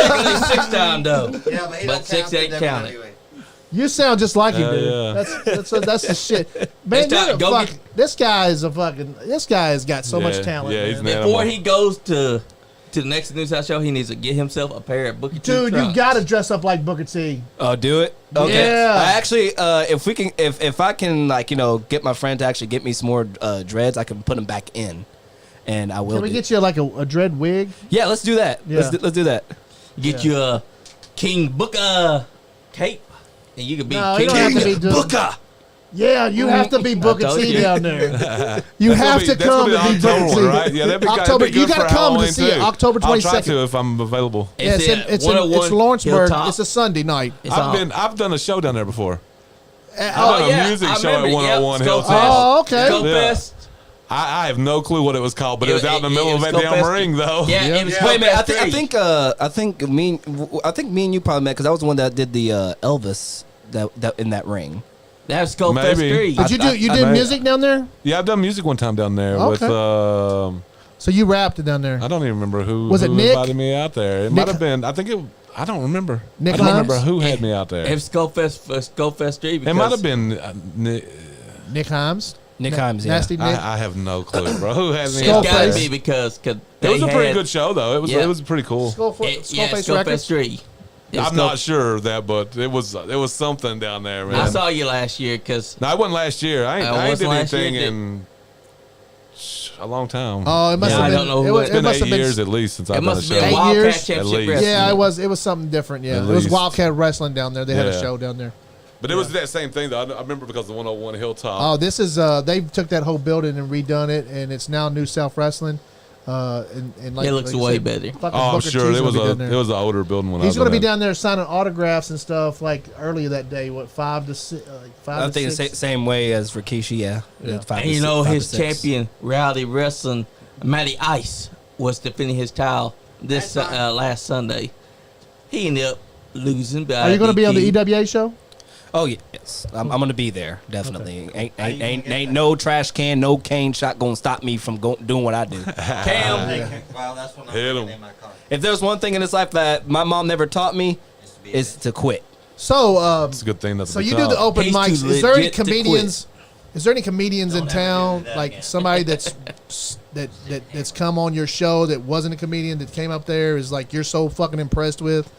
Speaker 2: Technically 6 time though.
Speaker 8: Yeah, but he
Speaker 2: But
Speaker 8: don't
Speaker 2: 6
Speaker 8: count for
Speaker 2: ain't counted.
Speaker 8: WWE.
Speaker 1: You sound just like him, dude.
Speaker 3: Yeah.
Speaker 1: That's the shit. Man,
Speaker 2: It's time-
Speaker 1: you're a
Speaker 2: go
Speaker 1: fuck-
Speaker 2: get-
Speaker 1: this guy is a fucking. This guy has got so much
Speaker 3: Yeah,
Speaker 1: talent.
Speaker 3: yeah, he's
Speaker 1: man.
Speaker 3: an
Speaker 2: Before
Speaker 3: animal.
Speaker 2: he goes to the next New South show, he needs to get himself a pair of Booker T
Speaker 1: Dude, you
Speaker 2: trunks.
Speaker 1: got to dress up like Booker T.
Speaker 7: Oh, do it. Okay.
Speaker 1: Yeah.
Speaker 7: I actually, if I can, like, get my friend to actually get me some more dreads, I can put them back in, and I will.
Speaker 1: Can we get you like a dread wig?
Speaker 7: Yeah, let's do that.
Speaker 1: Yeah.
Speaker 7: Let's do that.
Speaker 2: Get you a King Booker cape, and you could be
Speaker 1: No, you
Speaker 2: King
Speaker 1: don't have to be doing.
Speaker 7: Booker.
Speaker 1: Yeah, you have to be Booker
Speaker 2: told
Speaker 1: T
Speaker 2: you.
Speaker 1: down there. You have to
Speaker 3: That's
Speaker 1: come
Speaker 3: gonna
Speaker 1: to be
Speaker 3: be the October
Speaker 1: Booker T.
Speaker 3: one, right? Yeah, that'd be
Speaker 1: October.
Speaker 3: that'd be
Speaker 1: You
Speaker 3: good
Speaker 1: got to
Speaker 3: for
Speaker 1: come to
Speaker 3: Halloween,
Speaker 1: see it.
Speaker 3: too.
Speaker 1: October
Speaker 3: I'll try
Speaker 1: 22nd.
Speaker 3: to if I'm available.
Speaker 1: Yeah, it's in
Speaker 2: 101
Speaker 1: Lawrenceburg.
Speaker 2: Hilltop.
Speaker 1: It's a Sunday night.
Speaker 2: It's on.
Speaker 3: I've done a show down there before.
Speaker 1: Oh,
Speaker 3: I've done a music
Speaker 2: I
Speaker 3: show at
Speaker 2: remember.
Speaker 3: 101
Speaker 2: Yep,
Speaker 3: Hilltop.
Speaker 1: Oh, okay.
Speaker 2: Skull
Speaker 3: Yeah.
Speaker 2: Fest.
Speaker 3: I have no clue what it was called, but it was out in the middle of that
Speaker 2: Skull
Speaker 3: damn
Speaker 2: Fest.
Speaker 3: ring, though.
Speaker 2: Yeah, it was
Speaker 8: Yeah.
Speaker 2: Skull
Speaker 7: Wait a minute.
Speaker 2: Fest 3.
Speaker 7: I think me and you probably met because I was the one that did the Elvis that in that ring.
Speaker 2: That was Skull Fest
Speaker 3: Maybe.
Speaker 2: 3.
Speaker 1: Did you
Speaker 3: I
Speaker 1: did
Speaker 3: may-
Speaker 1: music down there?
Speaker 3: Yeah, I've done music one time down there with.
Speaker 1: Okay. So you rapped it down there.
Speaker 3: I don't even remember who
Speaker 1: Was it
Speaker 3: who
Speaker 1: Nick?
Speaker 3: invited me out there. It
Speaker 1: Nick-
Speaker 3: might have been. I think it. I don't remember.
Speaker 1: Nick
Speaker 3: I don't remember
Speaker 1: Himes?
Speaker 3: who had me out there.
Speaker 2: It was Skull Fest 3.
Speaker 3: It might have been.
Speaker 1: Nick Himes.
Speaker 7: Nick Himes, yeah.
Speaker 1: Nasty Nick.
Speaker 3: I have no clue, bro. Who had me
Speaker 1: Skull
Speaker 3: out
Speaker 2: It's got
Speaker 3: there?
Speaker 2: to be because
Speaker 3: It was a pretty good show, though. It was.
Speaker 2: Yeah.
Speaker 3: It was pretty cool.
Speaker 1: Skullface
Speaker 2: Skull
Speaker 1: Records.
Speaker 2: Fest 3. It was
Speaker 3: I'm not sure of that, but it was something down there, man.
Speaker 2: I saw you last year because
Speaker 3: No, it wasn't last year. I ain't
Speaker 2: wasn't
Speaker 3: did
Speaker 2: last year,
Speaker 3: anything
Speaker 2: did-
Speaker 3: in a long time.
Speaker 1: Oh, it must
Speaker 2: Yeah,
Speaker 1: have
Speaker 2: I
Speaker 1: been.
Speaker 2: don't know who
Speaker 1: it,
Speaker 2: it-
Speaker 3: It's been
Speaker 1: must
Speaker 3: 8
Speaker 1: have been.
Speaker 3: years at least since
Speaker 2: it
Speaker 3: I've done a
Speaker 2: must
Speaker 3: show.
Speaker 2: have been
Speaker 1: 8
Speaker 2: Wildcat
Speaker 1: years?
Speaker 2: Championship
Speaker 3: At least.
Speaker 2: Wrestling.
Speaker 1: Yeah, it was something different. Yeah,
Speaker 3: At
Speaker 1: it was
Speaker 3: least.
Speaker 1: Wildcat Wrestling down there. They had a
Speaker 3: Yeah.
Speaker 1: show down there.
Speaker 3: But it was that same thing, though. I remember because the 101 Hilltop.
Speaker 1: Oh, this is they took that whole building and redone it, and it's now New South Wrestling. And like
Speaker 2: It looks
Speaker 1: like I
Speaker 2: way
Speaker 1: said,
Speaker 2: better.
Speaker 1: fucking
Speaker 3: I'm
Speaker 1: Booker
Speaker 3: sure
Speaker 1: T's
Speaker 3: it was
Speaker 1: gonna be
Speaker 3: a
Speaker 1: down there.
Speaker 3: it was an older building when I
Speaker 1: He's
Speaker 3: was
Speaker 1: going to be
Speaker 3: in it.
Speaker 1: down there signing autographs and stuff like earlier that day. What 5 to 6?
Speaker 7: I think it's the same way as Rikishi, yeah.
Speaker 1: Yeah.
Speaker 7: 5
Speaker 2: And
Speaker 7: to
Speaker 2: you know
Speaker 7: 6, 5
Speaker 2: his
Speaker 7: to 6.
Speaker 2: champion, Rowdy Wrestling, Matty Ice, was defending his title this
Speaker 8: That's right.
Speaker 2: last Sunday. He ended up losing. By
Speaker 1: Are you going to be on the
Speaker 2: DQ.
Speaker 1: EWA show?
Speaker 7: Oh yes, I'm going to be there definitely. Ain't no trash can, no cane shot going to stop me from doing what I do.
Speaker 2: Cam,
Speaker 8: Well, that's what I'm
Speaker 3: Hit 'em.
Speaker 8: thinking in my car.
Speaker 7: If there's one thing in this life that my mom never taught me,
Speaker 8: Is to be
Speaker 7: it's to quit.
Speaker 1: So,
Speaker 3: It's a good thing.
Speaker 1: so you do the open
Speaker 2: He's
Speaker 1: mics.
Speaker 2: too
Speaker 1: Is there any
Speaker 2: legit to
Speaker 1: comedians? Is there any comedians in
Speaker 8: Don't ever
Speaker 1: town,
Speaker 8: do that
Speaker 1: like
Speaker 8: again.
Speaker 1: somebody that's come on your show that wasn't a comedian that came up there is like you're so fucking impressed with?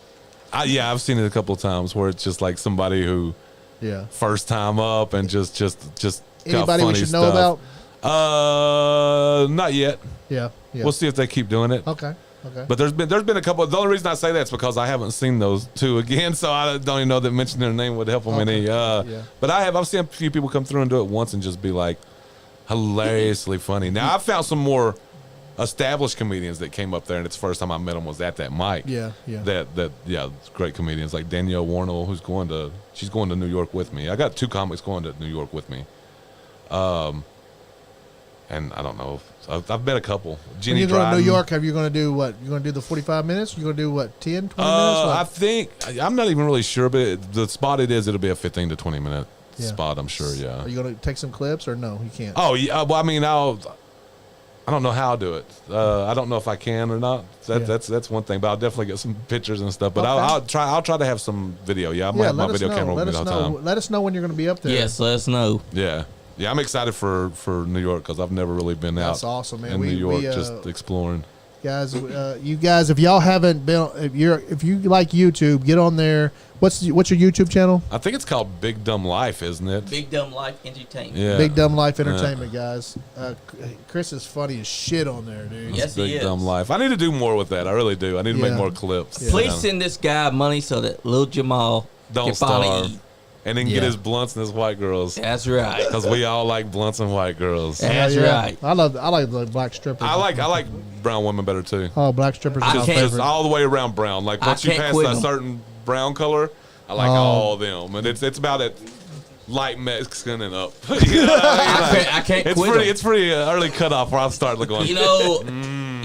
Speaker 3: Yeah, I've seen it a couple of times where it's just like somebody who
Speaker 1: Yeah.
Speaker 3: first time up and just got
Speaker 1: Anybody we
Speaker 3: funny
Speaker 1: should know
Speaker 3: stuff.
Speaker 1: about?
Speaker 3: Not yet.
Speaker 1: Yeah. Yeah.
Speaker 3: We'll see if they keep doing it.
Speaker 1: Okay. Okay.
Speaker 3: But there's been a couple. The only reason I say that is because I haven't seen those two again, so I don't even know that mentioning their name would help them any.
Speaker 1: Yeah.
Speaker 3: But I've seen a few people come through and do it once and just be like hilariously funny. Now I found some more established comedians that came up there, and it's the first time I met them was at that mic.
Speaker 1: Yeah. Yeah.
Speaker 3: That great comedians like Danielle Warnell, who's she's going to New York with me. I got 2 comics going to New York with me. And I don't know. I've met a couple.
Speaker 1: When
Speaker 3: Jenny
Speaker 1: you go to New
Speaker 3: Dryden.
Speaker 1: York, are you going to do what? You're going to do the 45 minutes? You're going to do what? 10, 20 minutes?
Speaker 3: I
Speaker 1: What?
Speaker 3: think I'm not even really sure, but the spot it'll be a 15 to 20 minute
Speaker 1: Yeah.
Speaker 3: spot. I'm sure. Yeah.
Speaker 1: Are you going to take some clips or no? You can't.
Speaker 3: Oh yeah. Well, I mean, I don't know how I'll do it. I don't know if I can or not.
Speaker 1: Yeah.
Speaker 3: That's one thing, but I'll definitely get some pictures and stuff. But
Speaker 1: Okay.
Speaker 3: I'll try to have some video. Yeah, I might have my video camera
Speaker 1: Let
Speaker 3: with me
Speaker 1: us
Speaker 3: the whole
Speaker 1: know.
Speaker 3: time.
Speaker 1: Let us know when you're going to be up there.
Speaker 2: yes, let us know.
Speaker 3: Yeah. Yeah, I'm excited for New York because I've never really been
Speaker 1: That's
Speaker 3: out
Speaker 1: awesome, man.
Speaker 3: in
Speaker 1: We-
Speaker 3: New York
Speaker 1: we,
Speaker 3: just exploring.
Speaker 1: Guys, you guys, if y'all haven't been, if you like YouTube, get on there. What's your YouTube channel?
Speaker 3: I think it's called Big Dumb Life, isn't it?
Speaker 2: Big Dumb Life Entertainment.
Speaker 3: Yeah.
Speaker 1: Big Dumb Life Entertainment, guys. Chris is funny as shit on there, dude.
Speaker 2: Yes, he
Speaker 3: Big
Speaker 2: is.
Speaker 3: Dumb Life. I need to do more with that. I really do. I need to make
Speaker 1: Yeah.
Speaker 3: more clips.
Speaker 1: Yeah.
Speaker 2: Please send this guy money so that little Jamal
Speaker 3: Don't
Speaker 2: can finally
Speaker 3: starve.
Speaker 2: eat.
Speaker 3: And then get his blunts and his white girls.
Speaker 2: That's right.
Speaker 3: Because we all like blunts and white girls.
Speaker 2: That's
Speaker 1: Yeah.
Speaker 2: right.
Speaker 1: I like the black strippers.
Speaker 3: I like brown women better too.
Speaker 1: Oh, black strippers.
Speaker 2: I
Speaker 1: Are my
Speaker 2: can't-
Speaker 3: Just
Speaker 1: favorite.
Speaker 3: all the way around brown. Like
Speaker 2: I
Speaker 3: once you
Speaker 2: can't
Speaker 3: pass
Speaker 2: quit
Speaker 3: that
Speaker 2: 'em.
Speaker 3: certain brown color, I like all of them. And it's about it light Mexican and up. You know what I mean?
Speaker 2: I can't
Speaker 3: It's
Speaker 2: quit
Speaker 3: pretty.
Speaker 2: 'em.
Speaker 3: It's pretty early cutoff where I start looking.
Speaker 2: You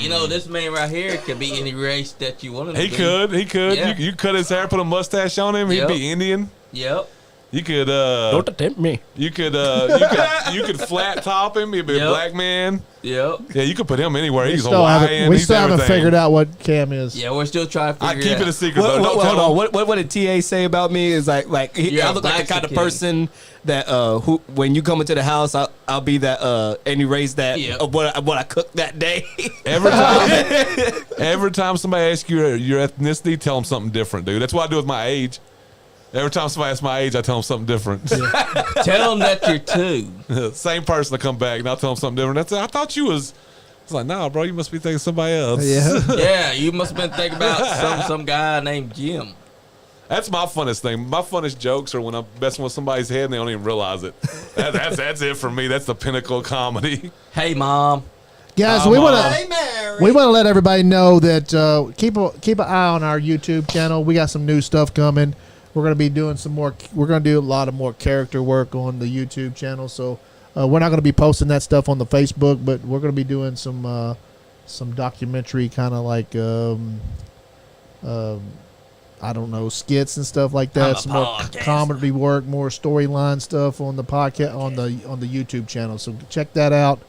Speaker 2: know, this man right here could be any race that you want him to
Speaker 3: He
Speaker 2: be.
Speaker 3: could. He could.
Speaker 2: Yeah.
Speaker 3: You cut his hair, put a mustache on him.
Speaker 2: Yep.
Speaker 3: He'd be Indian.
Speaker 2: Yep.
Speaker 3: You could.
Speaker 7: Don't attempt me.
Speaker 3: You could. You could flat top him. He'd be a
Speaker 2: Yep.
Speaker 3: black man.
Speaker 2: Yep.
Speaker 3: Yeah, you could put him anywhere. He's
Speaker 1: still haven't,
Speaker 3: Hawaiian.
Speaker 1: we
Speaker 3: he's
Speaker 1: still haven't
Speaker 3: everything.
Speaker 1: figured out what Cam is.
Speaker 2: Yeah, we're still trying to
Speaker 3: I
Speaker 2: figure
Speaker 3: keep it a
Speaker 2: out.
Speaker 3: secret though. Don't
Speaker 7: hold
Speaker 3: tell
Speaker 7: on.
Speaker 3: him.
Speaker 7: What did TA say about me? Is like
Speaker 2: You're
Speaker 7: I
Speaker 2: a
Speaker 7: look like the kind of
Speaker 2: Mexican.
Speaker 7: person that who when you come into the house, I'll be that and you raise that
Speaker 2: Yep.
Speaker 7: of what I cooked that day.
Speaker 3: Every time somebody asks you your ethnicity, tell them something different, dude. That's what I do with my age. Every time somebody asks my age, I tell them something different.
Speaker 2: Tell him that you're two.
Speaker 3: Same person to come back, and I'll tell them something different. I thought you was. It's like, nah, bro, you must be thinking somebody else.
Speaker 1: Yeah.
Speaker 2: Yeah, you must have been thinking about some guy named Jim.
Speaker 3: That's my funnest thing. My funnest jokes are when I'm messing with somebody's head and they don't even realize it. That's it for me. That's the pinnacle of comedy.
Speaker 2: Hey, Mom.
Speaker 1: Guys,
Speaker 3: Come
Speaker 1: we want
Speaker 3: on.
Speaker 8: Hey,
Speaker 1: to
Speaker 8: Mary.
Speaker 1: we want to let everybody know that keep an eye on our YouTube channel. We got some new stuff coming. We're going to be doing some more. We're going to do a lot of more character work on the YouTube channel. So we're not going to be posting that stuff on the Facebook, but we're going to be doing some documentary kind of like I don't know, skits and stuff like that. Some more comedy work, more storyline stuff on the podcast on the YouTube channel. So check that out.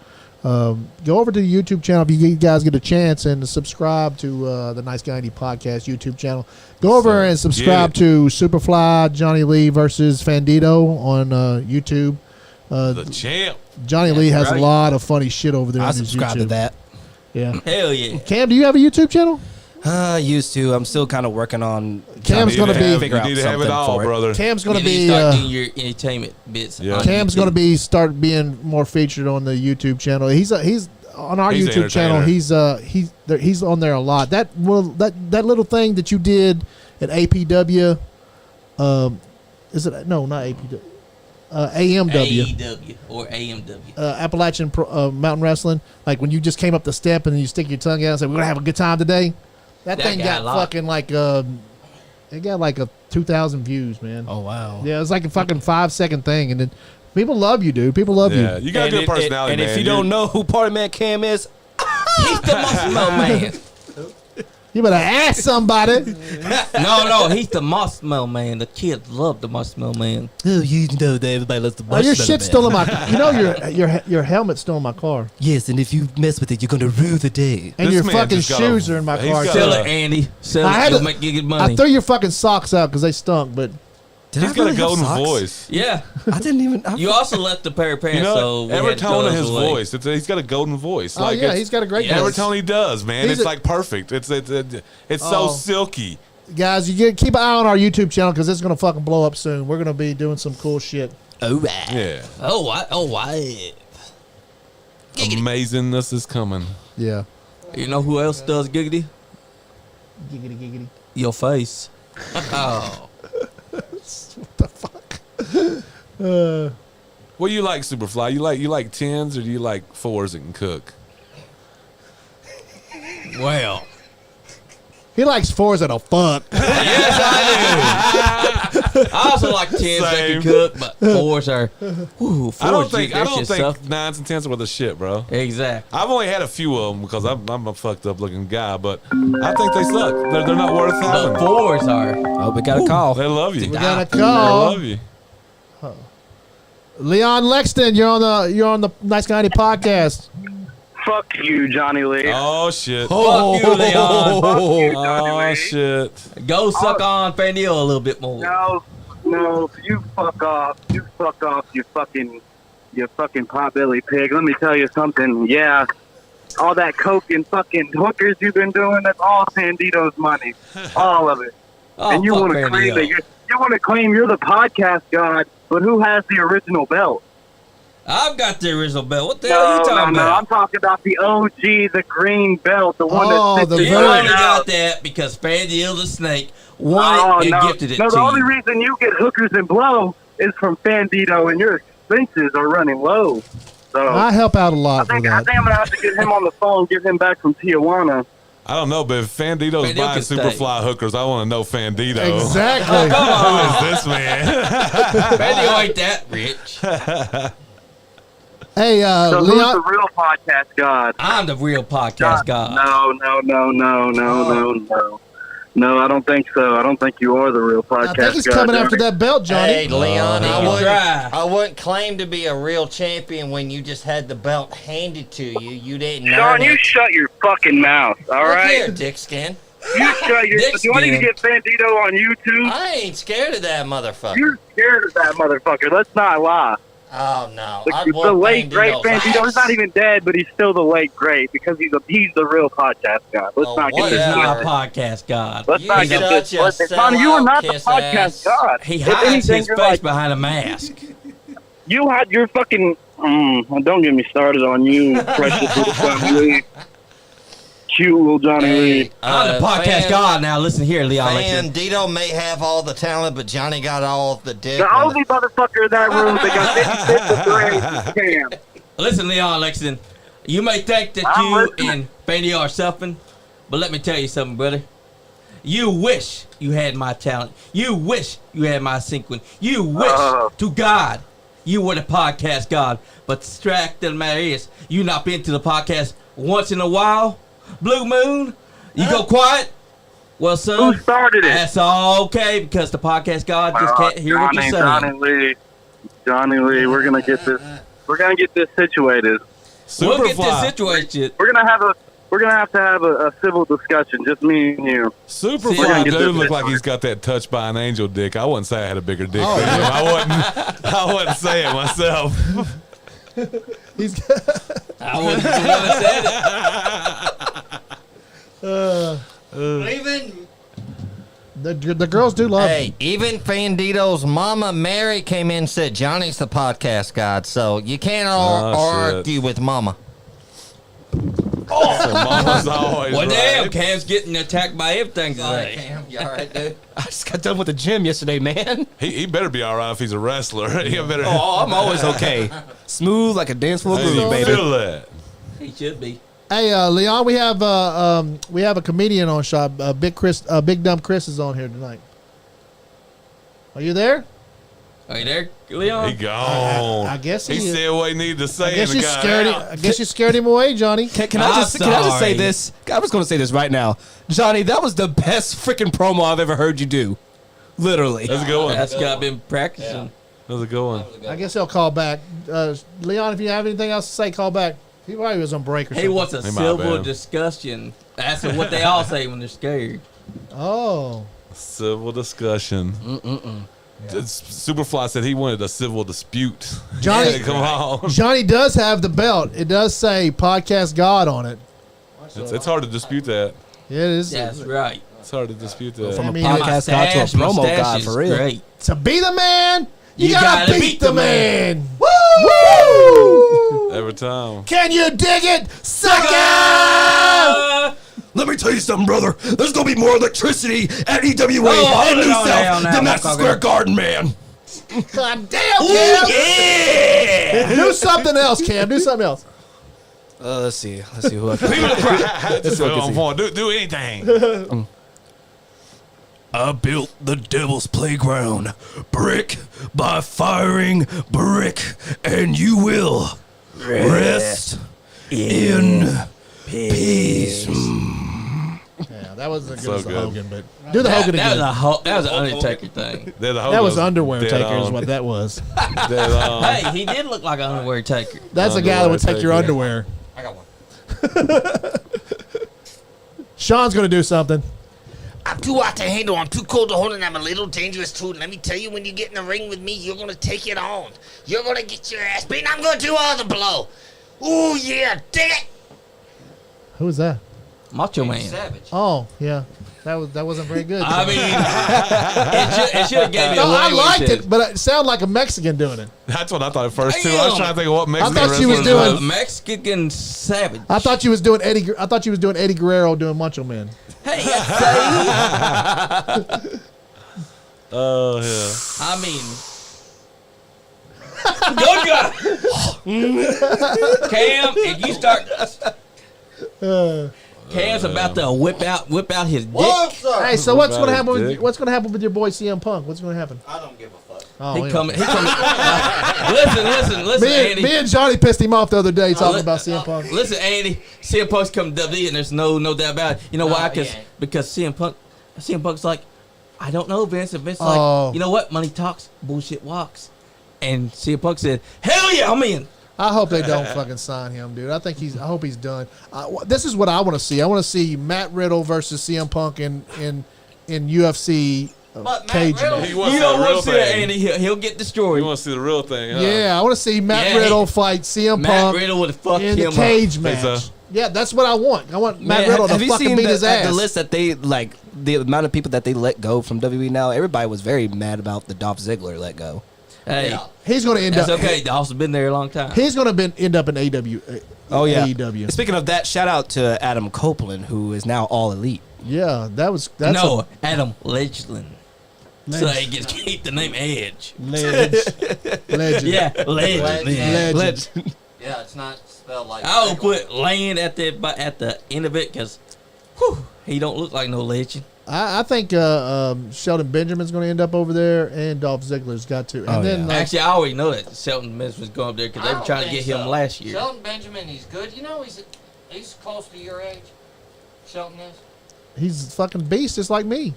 Speaker 1: Go over to the YouTube channel if you guys get a chance and subscribe to the Nice Guy Indie Podcast YouTube channel. Go over and subscribe to Superfly Johnny Lee versus Fandito on YouTube.
Speaker 3: The champ.
Speaker 1: Johnny Lee has
Speaker 2: right.
Speaker 1: a lot of funny shit over there.
Speaker 7: I
Speaker 1: on his
Speaker 7: subscribe
Speaker 1: YouTube.
Speaker 7: to that.
Speaker 1: Yeah.
Speaker 2: Hell yeah.
Speaker 1: Cam, do you have a YouTube channel?
Speaker 7: Used to. I'm still kind of working on.
Speaker 1: Cam's
Speaker 7: trying
Speaker 1: gonna be-
Speaker 7: figure
Speaker 3: You
Speaker 7: out
Speaker 3: need to have it
Speaker 7: something
Speaker 3: all,
Speaker 7: for it.
Speaker 3: brother.
Speaker 1: Cam's going to
Speaker 2: You need
Speaker 1: be
Speaker 2: start doing your entertainment bits.
Speaker 3: Yeah.
Speaker 2: on
Speaker 1: Cam's
Speaker 2: YouTube.
Speaker 1: going to be start being more featured on the YouTube channel. He's on our
Speaker 3: He's an
Speaker 1: YouTube channel.
Speaker 3: entertainer.
Speaker 1: He's on there a lot. That little thing that you did at APW, is it no not APW, AMW,
Speaker 2: AEW or AMW.
Speaker 1: Appalachian Mountain Wrestling. Like when you just came up the step and you stick your tongue out and say we're gonna have a good time today. That thing
Speaker 2: got
Speaker 1: got
Speaker 2: a lot.
Speaker 1: fucking like it got like 2,000 views, man.
Speaker 7: Oh wow.
Speaker 1: Yeah, it was like a fucking 5-second thing, and then people love you, dude. People love
Speaker 3: Yeah,
Speaker 1: you.
Speaker 3: you got a good personality,
Speaker 7: and
Speaker 3: man.
Speaker 7: if you don't know who Party Man Cam is,
Speaker 2: He's the muscle man.
Speaker 1: You better ask somebody.
Speaker 2: No, he's the muscle man. The kids love the muscle man.
Speaker 7: oh, you know that everybody loves the
Speaker 1: Oh, your shit's still in my. You know your helmet's still in my car,
Speaker 7: Yes, and if you mess with it, you're gonna rue the day.
Speaker 1: and
Speaker 3: This
Speaker 1: your
Speaker 3: man
Speaker 1: fucking
Speaker 3: just got
Speaker 1: shoes
Speaker 3: a-
Speaker 1: are in my
Speaker 3: he's
Speaker 1: car.
Speaker 3: got
Speaker 1: too.
Speaker 2: Sell
Speaker 3: a-
Speaker 2: it, Andy. Sell
Speaker 1: I
Speaker 2: it.
Speaker 1: had
Speaker 2: You'll
Speaker 1: to-
Speaker 2: make you good
Speaker 1: I
Speaker 2: money.
Speaker 1: threw your fucking socks out because they stunk, but
Speaker 7: Did
Speaker 3: He's
Speaker 7: I
Speaker 3: got
Speaker 7: really
Speaker 3: a
Speaker 7: have
Speaker 3: golden
Speaker 7: socks?
Speaker 3: voice.
Speaker 2: Yeah.
Speaker 7: I didn't even.
Speaker 2: You also left a pair of pants,
Speaker 3: You know,
Speaker 2: so we
Speaker 3: every
Speaker 2: had to
Speaker 3: tone
Speaker 2: throw
Speaker 3: of
Speaker 2: those
Speaker 3: his
Speaker 2: away.
Speaker 3: voice, he's got a golden voice.
Speaker 1: oh
Speaker 3: Like
Speaker 1: yeah,
Speaker 3: it's-
Speaker 1: he's got a great
Speaker 2: Yeah.
Speaker 3: every
Speaker 1: voice.
Speaker 3: tone he does, man.
Speaker 1: He's
Speaker 3: It's
Speaker 1: a-
Speaker 3: like perfect. It's
Speaker 1: Oh.
Speaker 3: so silky.
Speaker 1: Guys, keep an eye on our YouTube channel because it's gonna fucking blow up soon. We're gonna be doing some cool shit.
Speaker 7: Oh, right.
Speaker 3: Yeah,
Speaker 2: why?
Speaker 3: amazingness is coming.
Speaker 1: Yeah.
Speaker 2: You know who else does giggity?
Speaker 1: Giggity giggity.
Speaker 2: Your face. Oh.
Speaker 1: What the fuck?
Speaker 3: What do you like, Superfly? You like 10s or do you like 4s that can cook?
Speaker 2: Well.
Speaker 1: He likes 4s that'll fuck.
Speaker 2: Yes, I do. I also like 10s that
Speaker 3: Same.
Speaker 2: can cook, but 4s are. Whew, 4s,
Speaker 3: I don't think
Speaker 2: that shit suck.
Speaker 3: 9s and 10s are the shit, bro.
Speaker 2: Exactly.
Speaker 3: I've only had a few of them because I'm a fucked up looking guy, but I think they suck. They're not worth
Speaker 2: But
Speaker 3: having.
Speaker 2: 4s are.
Speaker 7: Oh, we got a call.
Speaker 3: They love you.
Speaker 1: We got a
Speaker 3: They
Speaker 1: call.
Speaker 3: love you.
Speaker 1: Leon Lexton, you're on the Nice Guy Indie Podcast.
Speaker 6: Fuck you, Johnny Lee.
Speaker 3: Oh shit.
Speaker 2: Fuck you, Leon.
Speaker 3: Oh shit.
Speaker 2: Go suck on Fandio a little bit more.
Speaker 6: No, you fuck off. You fuck off, you fucking potbelly pig. Let me tell you something. Yeah,
Speaker 9: all that coke and fucking hookers you've been doing, that's all Bandito's money. All of it.
Speaker 2: Oh,
Speaker 9: And you
Speaker 2: fuck
Speaker 9: want to claim
Speaker 2: Bandito.
Speaker 9: that you want to claim you're the podcast god, but who has the original belt?
Speaker 2: I've got the original belt. What the hell are you talking
Speaker 9: No,
Speaker 2: about?
Speaker 9: I'm talking about the OG, the green belt, the one
Speaker 1: Oh,
Speaker 9: that
Speaker 1: the
Speaker 2: You
Speaker 1: very-
Speaker 2: only got that because Bandito the Snake won it and gifted it
Speaker 9: no,
Speaker 2: to
Speaker 9: the only
Speaker 2: you.
Speaker 9: reason you get hookers and blow is from Bandito, and your expenses are running low. So
Speaker 1: I help out a lot for
Speaker 9: I
Speaker 1: that.
Speaker 9: think I'm gonna have to get him on the phone, get him back from Tijuana.
Speaker 3: I don't know, but if Fandito's
Speaker 2: Bandito
Speaker 3: buying
Speaker 2: can stay.
Speaker 3: Superfly hookers, I want to know Fandito.
Speaker 1: Exactly.
Speaker 3: Who is this man?
Speaker 2: Bandito ain't that rich.
Speaker 1: Hey,
Speaker 9: So who's
Speaker 1: Leon.
Speaker 9: the real podcast god?
Speaker 2: I'm the real podcast god.
Speaker 9: No, I don't think so. I don't think you are the real podcast
Speaker 1: I think he's
Speaker 9: god.
Speaker 1: coming after
Speaker 9: Johnny.
Speaker 1: that belt, Johnny.
Speaker 4: Hey, Leon,
Speaker 2: he can try.
Speaker 4: I wouldn't claim to be a real champion when you just had the belt handed to you. You didn't
Speaker 9: Sean,
Speaker 4: earn
Speaker 9: you
Speaker 4: it.
Speaker 9: shut your fucking mouth, all
Speaker 4: Look
Speaker 9: right?
Speaker 4: here, dick skin.
Speaker 9: You shut your.
Speaker 2: Dick
Speaker 9: Do I need to
Speaker 2: skin.
Speaker 9: get Bandito on YouTube?
Speaker 4: I ain't scared of that motherfucker.
Speaker 9: You're scared of that motherfucker. Let's not lie.
Speaker 4: Oh no,
Speaker 9: The late great Bandito. He's not even dead, but he's still the late great because he's the real podcast guy. Let's
Speaker 4: Oh,
Speaker 9: not get
Speaker 2: He's
Speaker 9: this.
Speaker 4: whatever.
Speaker 2: not a podcast god.
Speaker 9: Let's
Speaker 4: You
Speaker 9: not get this.
Speaker 4: such a
Speaker 9: Listen, Johnny, you are not the
Speaker 4: sellout,
Speaker 9: podcast
Speaker 4: kiss-ass.
Speaker 9: god.
Speaker 2: He
Speaker 9: If
Speaker 2: hides
Speaker 9: anything,
Speaker 2: his
Speaker 9: you're
Speaker 2: face
Speaker 9: like-
Speaker 2: behind a mask.
Speaker 9: You had your fucking. Don't get me started on you, precious little Johnny Lee. Cute little Johnny Lee.
Speaker 2: I'm the podcast god now. Listen here, Leon. Lexington.
Speaker 4: Bandito may have all the talent, but Johnny got all the dick.
Speaker 9: The only motherfucker in that room that got 56 to 3 is Cam.
Speaker 2: Listen, Leon Lexington. You may think that
Speaker 9: I'm
Speaker 2: you
Speaker 9: listening.
Speaker 2: and Bandito are something, but let me tell you something, brother. You wish you had my talent. You wish you had my sequence. You wish to God you were the podcast god. But the fact of the matter is, you not been to the podcast once in a while. Blue Moon, you go quiet. Well, son,
Speaker 9: Who started it?
Speaker 2: that's all okay because the podcast god just can't hear what you're saying.
Speaker 9: Johnny Lee, we're gonna get this. We're gonna get this situated.
Speaker 2: We'll get this
Speaker 3: Superfly.
Speaker 2: situation.
Speaker 9: We're gonna have to have a civil discussion, just me and you.
Speaker 2: See,
Speaker 3: Superfly
Speaker 9: I get
Speaker 3: dude
Speaker 9: this
Speaker 3: look
Speaker 9: bit
Speaker 3: like
Speaker 9: on
Speaker 3: he's
Speaker 9: it.
Speaker 3: got that touched by an angel dick. I wouldn't say I had a bigger dick
Speaker 1: Oh,
Speaker 3: than him. I wouldn't say it myself.
Speaker 1: He's
Speaker 2: I wasn't the one that said it.
Speaker 4: Even
Speaker 1: the girls do love
Speaker 4: hey,
Speaker 1: him.
Speaker 4: even Bandito's mama Mary came in and said Johnny's the podcast god, so you can't argue with mama.
Speaker 3: So mama's always
Speaker 2: Well,
Speaker 3: right.
Speaker 2: damn, Cam's getting attacked by everything today.
Speaker 4: Cam, you all right, dude?
Speaker 7: I just got done with the gym yesterday, man.
Speaker 3: He better be all right if he's a wrestler. He better.
Speaker 7: Oh, I'm always okay. Smooth like a dance floor
Speaker 3: Hey,
Speaker 7: groove,
Speaker 3: you
Speaker 7: baby.
Speaker 3: feel that?
Speaker 2: He should be.
Speaker 1: Hey, Leon, we have a comedian on shop. Big Dumb Chris is on here tonight. Are you there?
Speaker 2: Are you there, Leon?
Speaker 3: He gone.
Speaker 1: I guess
Speaker 3: he
Speaker 1: he is.
Speaker 3: said what he needed to say.
Speaker 1: I guess
Speaker 3: and
Speaker 1: you
Speaker 3: got
Speaker 1: scared.
Speaker 3: out.
Speaker 1: I guess you scared him away, Johnny.
Speaker 7: Can I just say this? I was going to say this right now, Johnny. That was the best freaking promo I've ever heard you do. Literally.
Speaker 3: That's a good one.
Speaker 2: That's got been practicing.
Speaker 3: That was a good one.
Speaker 1: I guess he'll call back. Leon, if you have anything else to say, call back. He probably was on break or
Speaker 2: He
Speaker 1: something.
Speaker 2: wants a
Speaker 3: He might
Speaker 2: civil
Speaker 3: have.
Speaker 2: discussion. That's what they all say when they're scared.
Speaker 1: Oh,
Speaker 3: Civil discussion. Superfly said he wanted a civil dispute.
Speaker 1: Johnny-
Speaker 3: Yeah, come on.
Speaker 1: Johnny does have the belt. It does say Podcast God on it.
Speaker 3: It's hard to dispute that.
Speaker 1: It is.
Speaker 2: That's right.
Speaker 3: It's hard to dispute that.
Speaker 7: From
Speaker 1: I
Speaker 7: a
Speaker 1: mean,
Speaker 7: podcast god to a
Speaker 2: Mustache,
Speaker 7: promo
Speaker 2: mustache
Speaker 7: god,
Speaker 2: is
Speaker 7: for real.
Speaker 2: Great.
Speaker 1: To be the man, you,
Speaker 2: You
Speaker 1: gotta,
Speaker 2: gotta
Speaker 1: beat the man. Woo!
Speaker 3: Every time.
Speaker 1: Can you dig it, sucker?
Speaker 7: Let me tell you something, brother. There's going to be more electricity at EWA
Speaker 2: Oh,
Speaker 7: and New
Speaker 2: hold on
Speaker 7: South
Speaker 2: now,
Speaker 7: than Madison
Speaker 2: Cochran.
Speaker 7: Square Garden, man.
Speaker 1: God damn, Cam.
Speaker 7: Yeah.
Speaker 1: Do something else, Cam. Do something else.
Speaker 7: Let's see who I can.
Speaker 3: Just on point. Do anything.
Speaker 7: I built the devil's playground, brick by firing brick, and you will rest in peace.
Speaker 1: Yeah, that wasn't as good
Speaker 3: So
Speaker 1: as the
Speaker 3: good.
Speaker 1: Hogan, but do the Hogan
Speaker 2: That
Speaker 1: again.
Speaker 2: was an Undertaker thing.
Speaker 1: That was Underwear Taker is what that was.
Speaker 2: Hey, he did look like an Underwear Taker.
Speaker 1: That's a guy that would take your underwear.
Speaker 4: I got one.
Speaker 1: Sean's going to do something.
Speaker 10: I'm too hot to handle. I'm too cold to hold, and I'm a little dangerous too. And let me tell you, when you get in the ring with me, you're gonna take it on. You're gonna get your ass beat. And I'm gonna do all the blow. Ooh yeah, dig it.
Speaker 1: Who was that?
Speaker 2: Macho Man.
Speaker 4: Savage.
Speaker 1: Oh, yeah. That wasn't very good.
Speaker 2: I mean, it should have gave me
Speaker 1: no,
Speaker 2: away
Speaker 1: I
Speaker 2: with
Speaker 1: liked
Speaker 2: this.
Speaker 1: it, but it sounded like a Mexican doing it.
Speaker 3: That's what I thought at first too. I was trying to think of what Mexican
Speaker 1: thought she was
Speaker 3: wrestler
Speaker 1: doing-
Speaker 3: was.
Speaker 2: Mexican Savage.
Speaker 1: I thought you was doing Eddie. I thought you was doing Eddie Guerrero doing Macho Man.
Speaker 2: Hey,
Speaker 3: Oh yeah.
Speaker 2: I mean, good guy. Cam, if you start, Cam's about to whip out his dick.
Speaker 8: What's up?
Speaker 1: Hey, so what's gonna happen?
Speaker 3: Dick.
Speaker 1: What's gonna happen with your boy CM Punk? What's gonna happen?
Speaker 8: I don't give a fuck.
Speaker 1: Oh,
Speaker 2: He
Speaker 1: yeah.
Speaker 2: coming. Listen, Andy.
Speaker 1: Me and Johnny pissed him off the other day talking about CM Punk.
Speaker 2: Listen, Andy. CM Punk's coming to WWE, and there's no doubt about it. You know why?
Speaker 4: he ain't.
Speaker 2: Because CM Punk's like, I don't know, Vince. And Vince's
Speaker 1: Oh.
Speaker 2: like, you know what? Money talks, bullshit walks. And CM Punk said, hell yeah, I'm in.
Speaker 1: I hope they don't fucking sign him, dude. I hope he's done. This is what I want to see. I want to see Matt Riddle versus CM Punk in UFC
Speaker 4: But
Speaker 1: cage
Speaker 4: Matt Riddle,
Speaker 1: match.
Speaker 3: He
Speaker 2: You
Speaker 3: wants to see
Speaker 2: don't
Speaker 3: the real
Speaker 2: want to see that,
Speaker 3: thing.
Speaker 2: Andy. He'll get destroyed.
Speaker 3: You want to see the real thing, huh?
Speaker 1: Yeah, I want to see Matt
Speaker 2: Yeah,
Speaker 1: Riddle fight CM
Speaker 2: Matt
Speaker 1: Punk
Speaker 2: Riddle would have fucked
Speaker 1: in
Speaker 2: him
Speaker 1: the cage
Speaker 2: up.
Speaker 1: match.
Speaker 3: Think so?
Speaker 1: Yeah, that's what I want. I want Matt
Speaker 7: Man,
Speaker 1: Riddle to
Speaker 7: have you
Speaker 1: fucking
Speaker 7: seen
Speaker 1: beat his ass.
Speaker 7: the list that they like the amount of people that they let go from WWE now? Everybody was very mad about the Dolph Ziggler let go.
Speaker 2: Hey,
Speaker 4: Yeah.
Speaker 1: He's going to end
Speaker 2: that's
Speaker 1: up.
Speaker 2: okay. Dolph's been there a long time.
Speaker 1: He's going to end up in AEW.
Speaker 7: Oh yeah.
Speaker 1: AEW.
Speaker 7: Speaking of that, shout out to Adam Copeland, who is now All Elite.
Speaker 1: Yeah, that's
Speaker 2: Adam Legend. So he gets keep the name Edge.
Speaker 1: legend.
Speaker 2: Yeah, Legend. Yeah.
Speaker 1: Legend.
Speaker 4: yeah, it's not spelled like.
Speaker 2: I will
Speaker 4: Ziggler.
Speaker 2: put land at the end of it because, he don't look like no legend.
Speaker 1: I think Shelton Benjamin's going to end up over there, and Dolph Ziggler's got to. And
Speaker 7: Oh,
Speaker 1: then
Speaker 7: yeah.
Speaker 1: like,
Speaker 2: Actually, I already know that Shelton Benjamin was going up there because they
Speaker 4: I
Speaker 2: were
Speaker 4: don't
Speaker 2: trying to
Speaker 4: think
Speaker 2: get him
Speaker 4: so.
Speaker 2: last year.
Speaker 4: Shelton Benjamin, he's good. You know, he's close to your age. Shelton is.
Speaker 1: he's a fucking beast, just like me.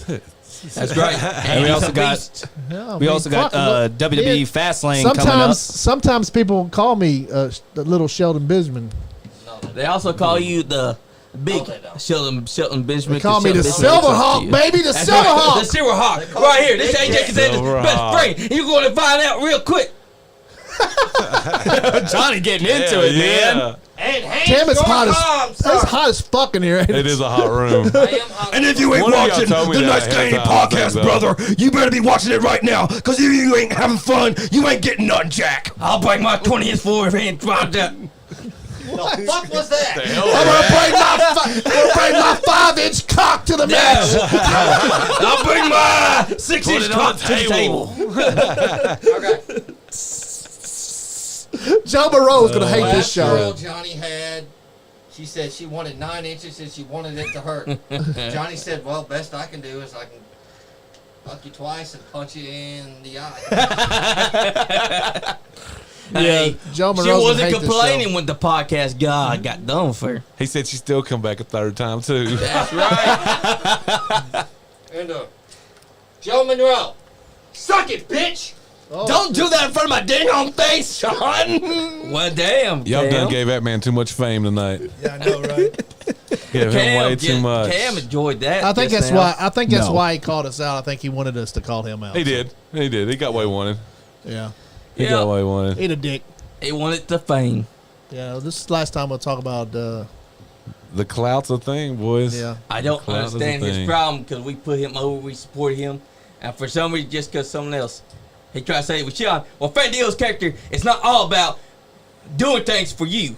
Speaker 2: That's right.
Speaker 7: And we
Speaker 2: he's
Speaker 7: also
Speaker 2: a
Speaker 7: got
Speaker 2: beast.
Speaker 1: Yeah, I
Speaker 7: we
Speaker 1: mean,
Speaker 7: also got
Speaker 1: fuck, look,
Speaker 7: WWE
Speaker 1: yeah,
Speaker 7: Fastlane coming up.
Speaker 1: Sometimes people call me the little Shelton Benjamin.
Speaker 4: No,
Speaker 2: They also call you the big
Speaker 4: No, they don't.
Speaker 2: Silton Benjamin.
Speaker 1: They call me the
Speaker 2: Shelton Benjamin
Speaker 1: Silver
Speaker 2: looks up
Speaker 1: Hawk,
Speaker 2: to you.
Speaker 1: baby, the
Speaker 2: That's
Speaker 1: Silver
Speaker 2: right,
Speaker 1: Hawk.
Speaker 2: The Silver Hawk.
Speaker 4: call
Speaker 2: Right
Speaker 4: you
Speaker 2: here. This
Speaker 4: Big
Speaker 2: AJ
Speaker 4: Jack.
Speaker 2: Casandra's
Speaker 3: Silver
Speaker 2: best
Speaker 3: Hawk.
Speaker 2: friend. You're going to find out real quick.
Speaker 7: Johnny getting into
Speaker 3: Hell
Speaker 7: it,
Speaker 3: yeah.
Speaker 7: man.
Speaker 4: And Haynes
Speaker 1: Damn, it's hot
Speaker 4: Storm,
Speaker 1: as it's hot as fuck in here. Ain't
Speaker 3: It is a hot room.
Speaker 4: I am hot.
Speaker 11: And if you ain't
Speaker 3: One of y'all
Speaker 11: watching
Speaker 3: told me
Speaker 11: the
Speaker 3: that
Speaker 11: Nice
Speaker 3: ahead of
Speaker 11: Game
Speaker 3: time, I think
Speaker 11: podcast,
Speaker 3: so.
Speaker 11: brother, you better be watching it right now, because if you ain't having fun, you ain't getting nothing, Jack.
Speaker 2: I'll break my 20th forward and drop that.
Speaker 4: The fuck was that?
Speaker 1: I'm gonna bring my 5-inch cock to the match.
Speaker 2: I'll bring my 6-inch
Speaker 3: it on
Speaker 2: cock
Speaker 3: the
Speaker 2: to the table.
Speaker 4: Okay.
Speaker 1: Joe Burrow's gonna hate this
Speaker 4: Last girl
Speaker 1: show.
Speaker 4: Johnny had, she said she wanted 9 inches and she wanted it to hurt. Johnny said, well, best I can do is I can fuck you twice and punch you in the eye.
Speaker 2: Hey,
Speaker 1: Joe
Speaker 2: she
Speaker 1: Monroe's gonna
Speaker 2: wasn't
Speaker 1: hate this
Speaker 2: complaining when the podcast God got done for her.
Speaker 3: He said she still come back a third time too.
Speaker 2: That's right.
Speaker 4: And Joe Monroe, suck it, bitch!
Speaker 1: Oh,
Speaker 7: Don't do that in front of my ding on face, Sean.
Speaker 2: Well, damn.
Speaker 3: Y'all
Speaker 2: Cam.
Speaker 3: done gave that man too much fame tonight.
Speaker 1: Yeah, I know, right?
Speaker 3: Gave him way too much.
Speaker 2: Cam enjoyed that.
Speaker 1: I think
Speaker 2: just
Speaker 1: that's
Speaker 2: now.
Speaker 1: why. I think that's
Speaker 7: No.
Speaker 1: why he called us out. I think he wanted us to call him out.
Speaker 3: He did. He did. He got what he wanted.
Speaker 1: Yeah,
Speaker 3: He
Speaker 2: Yeah.
Speaker 3: got what he wanted.
Speaker 1: he a dick.
Speaker 2: He wanted the fame.
Speaker 1: Yeah, this is the last time we'll talk about.
Speaker 3: The clout's a thing, boys.
Speaker 1: Yeah,
Speaker 2: I don't
Speaker 3: Clout is a
Speaker 2: understand his
Speaker 3: thing.
Speaker 2: problem because we put him over, we support him, and for some reason, just because someone else, he tried to say, well, Sean, well, Fandio's character, it's not all about doing things for you.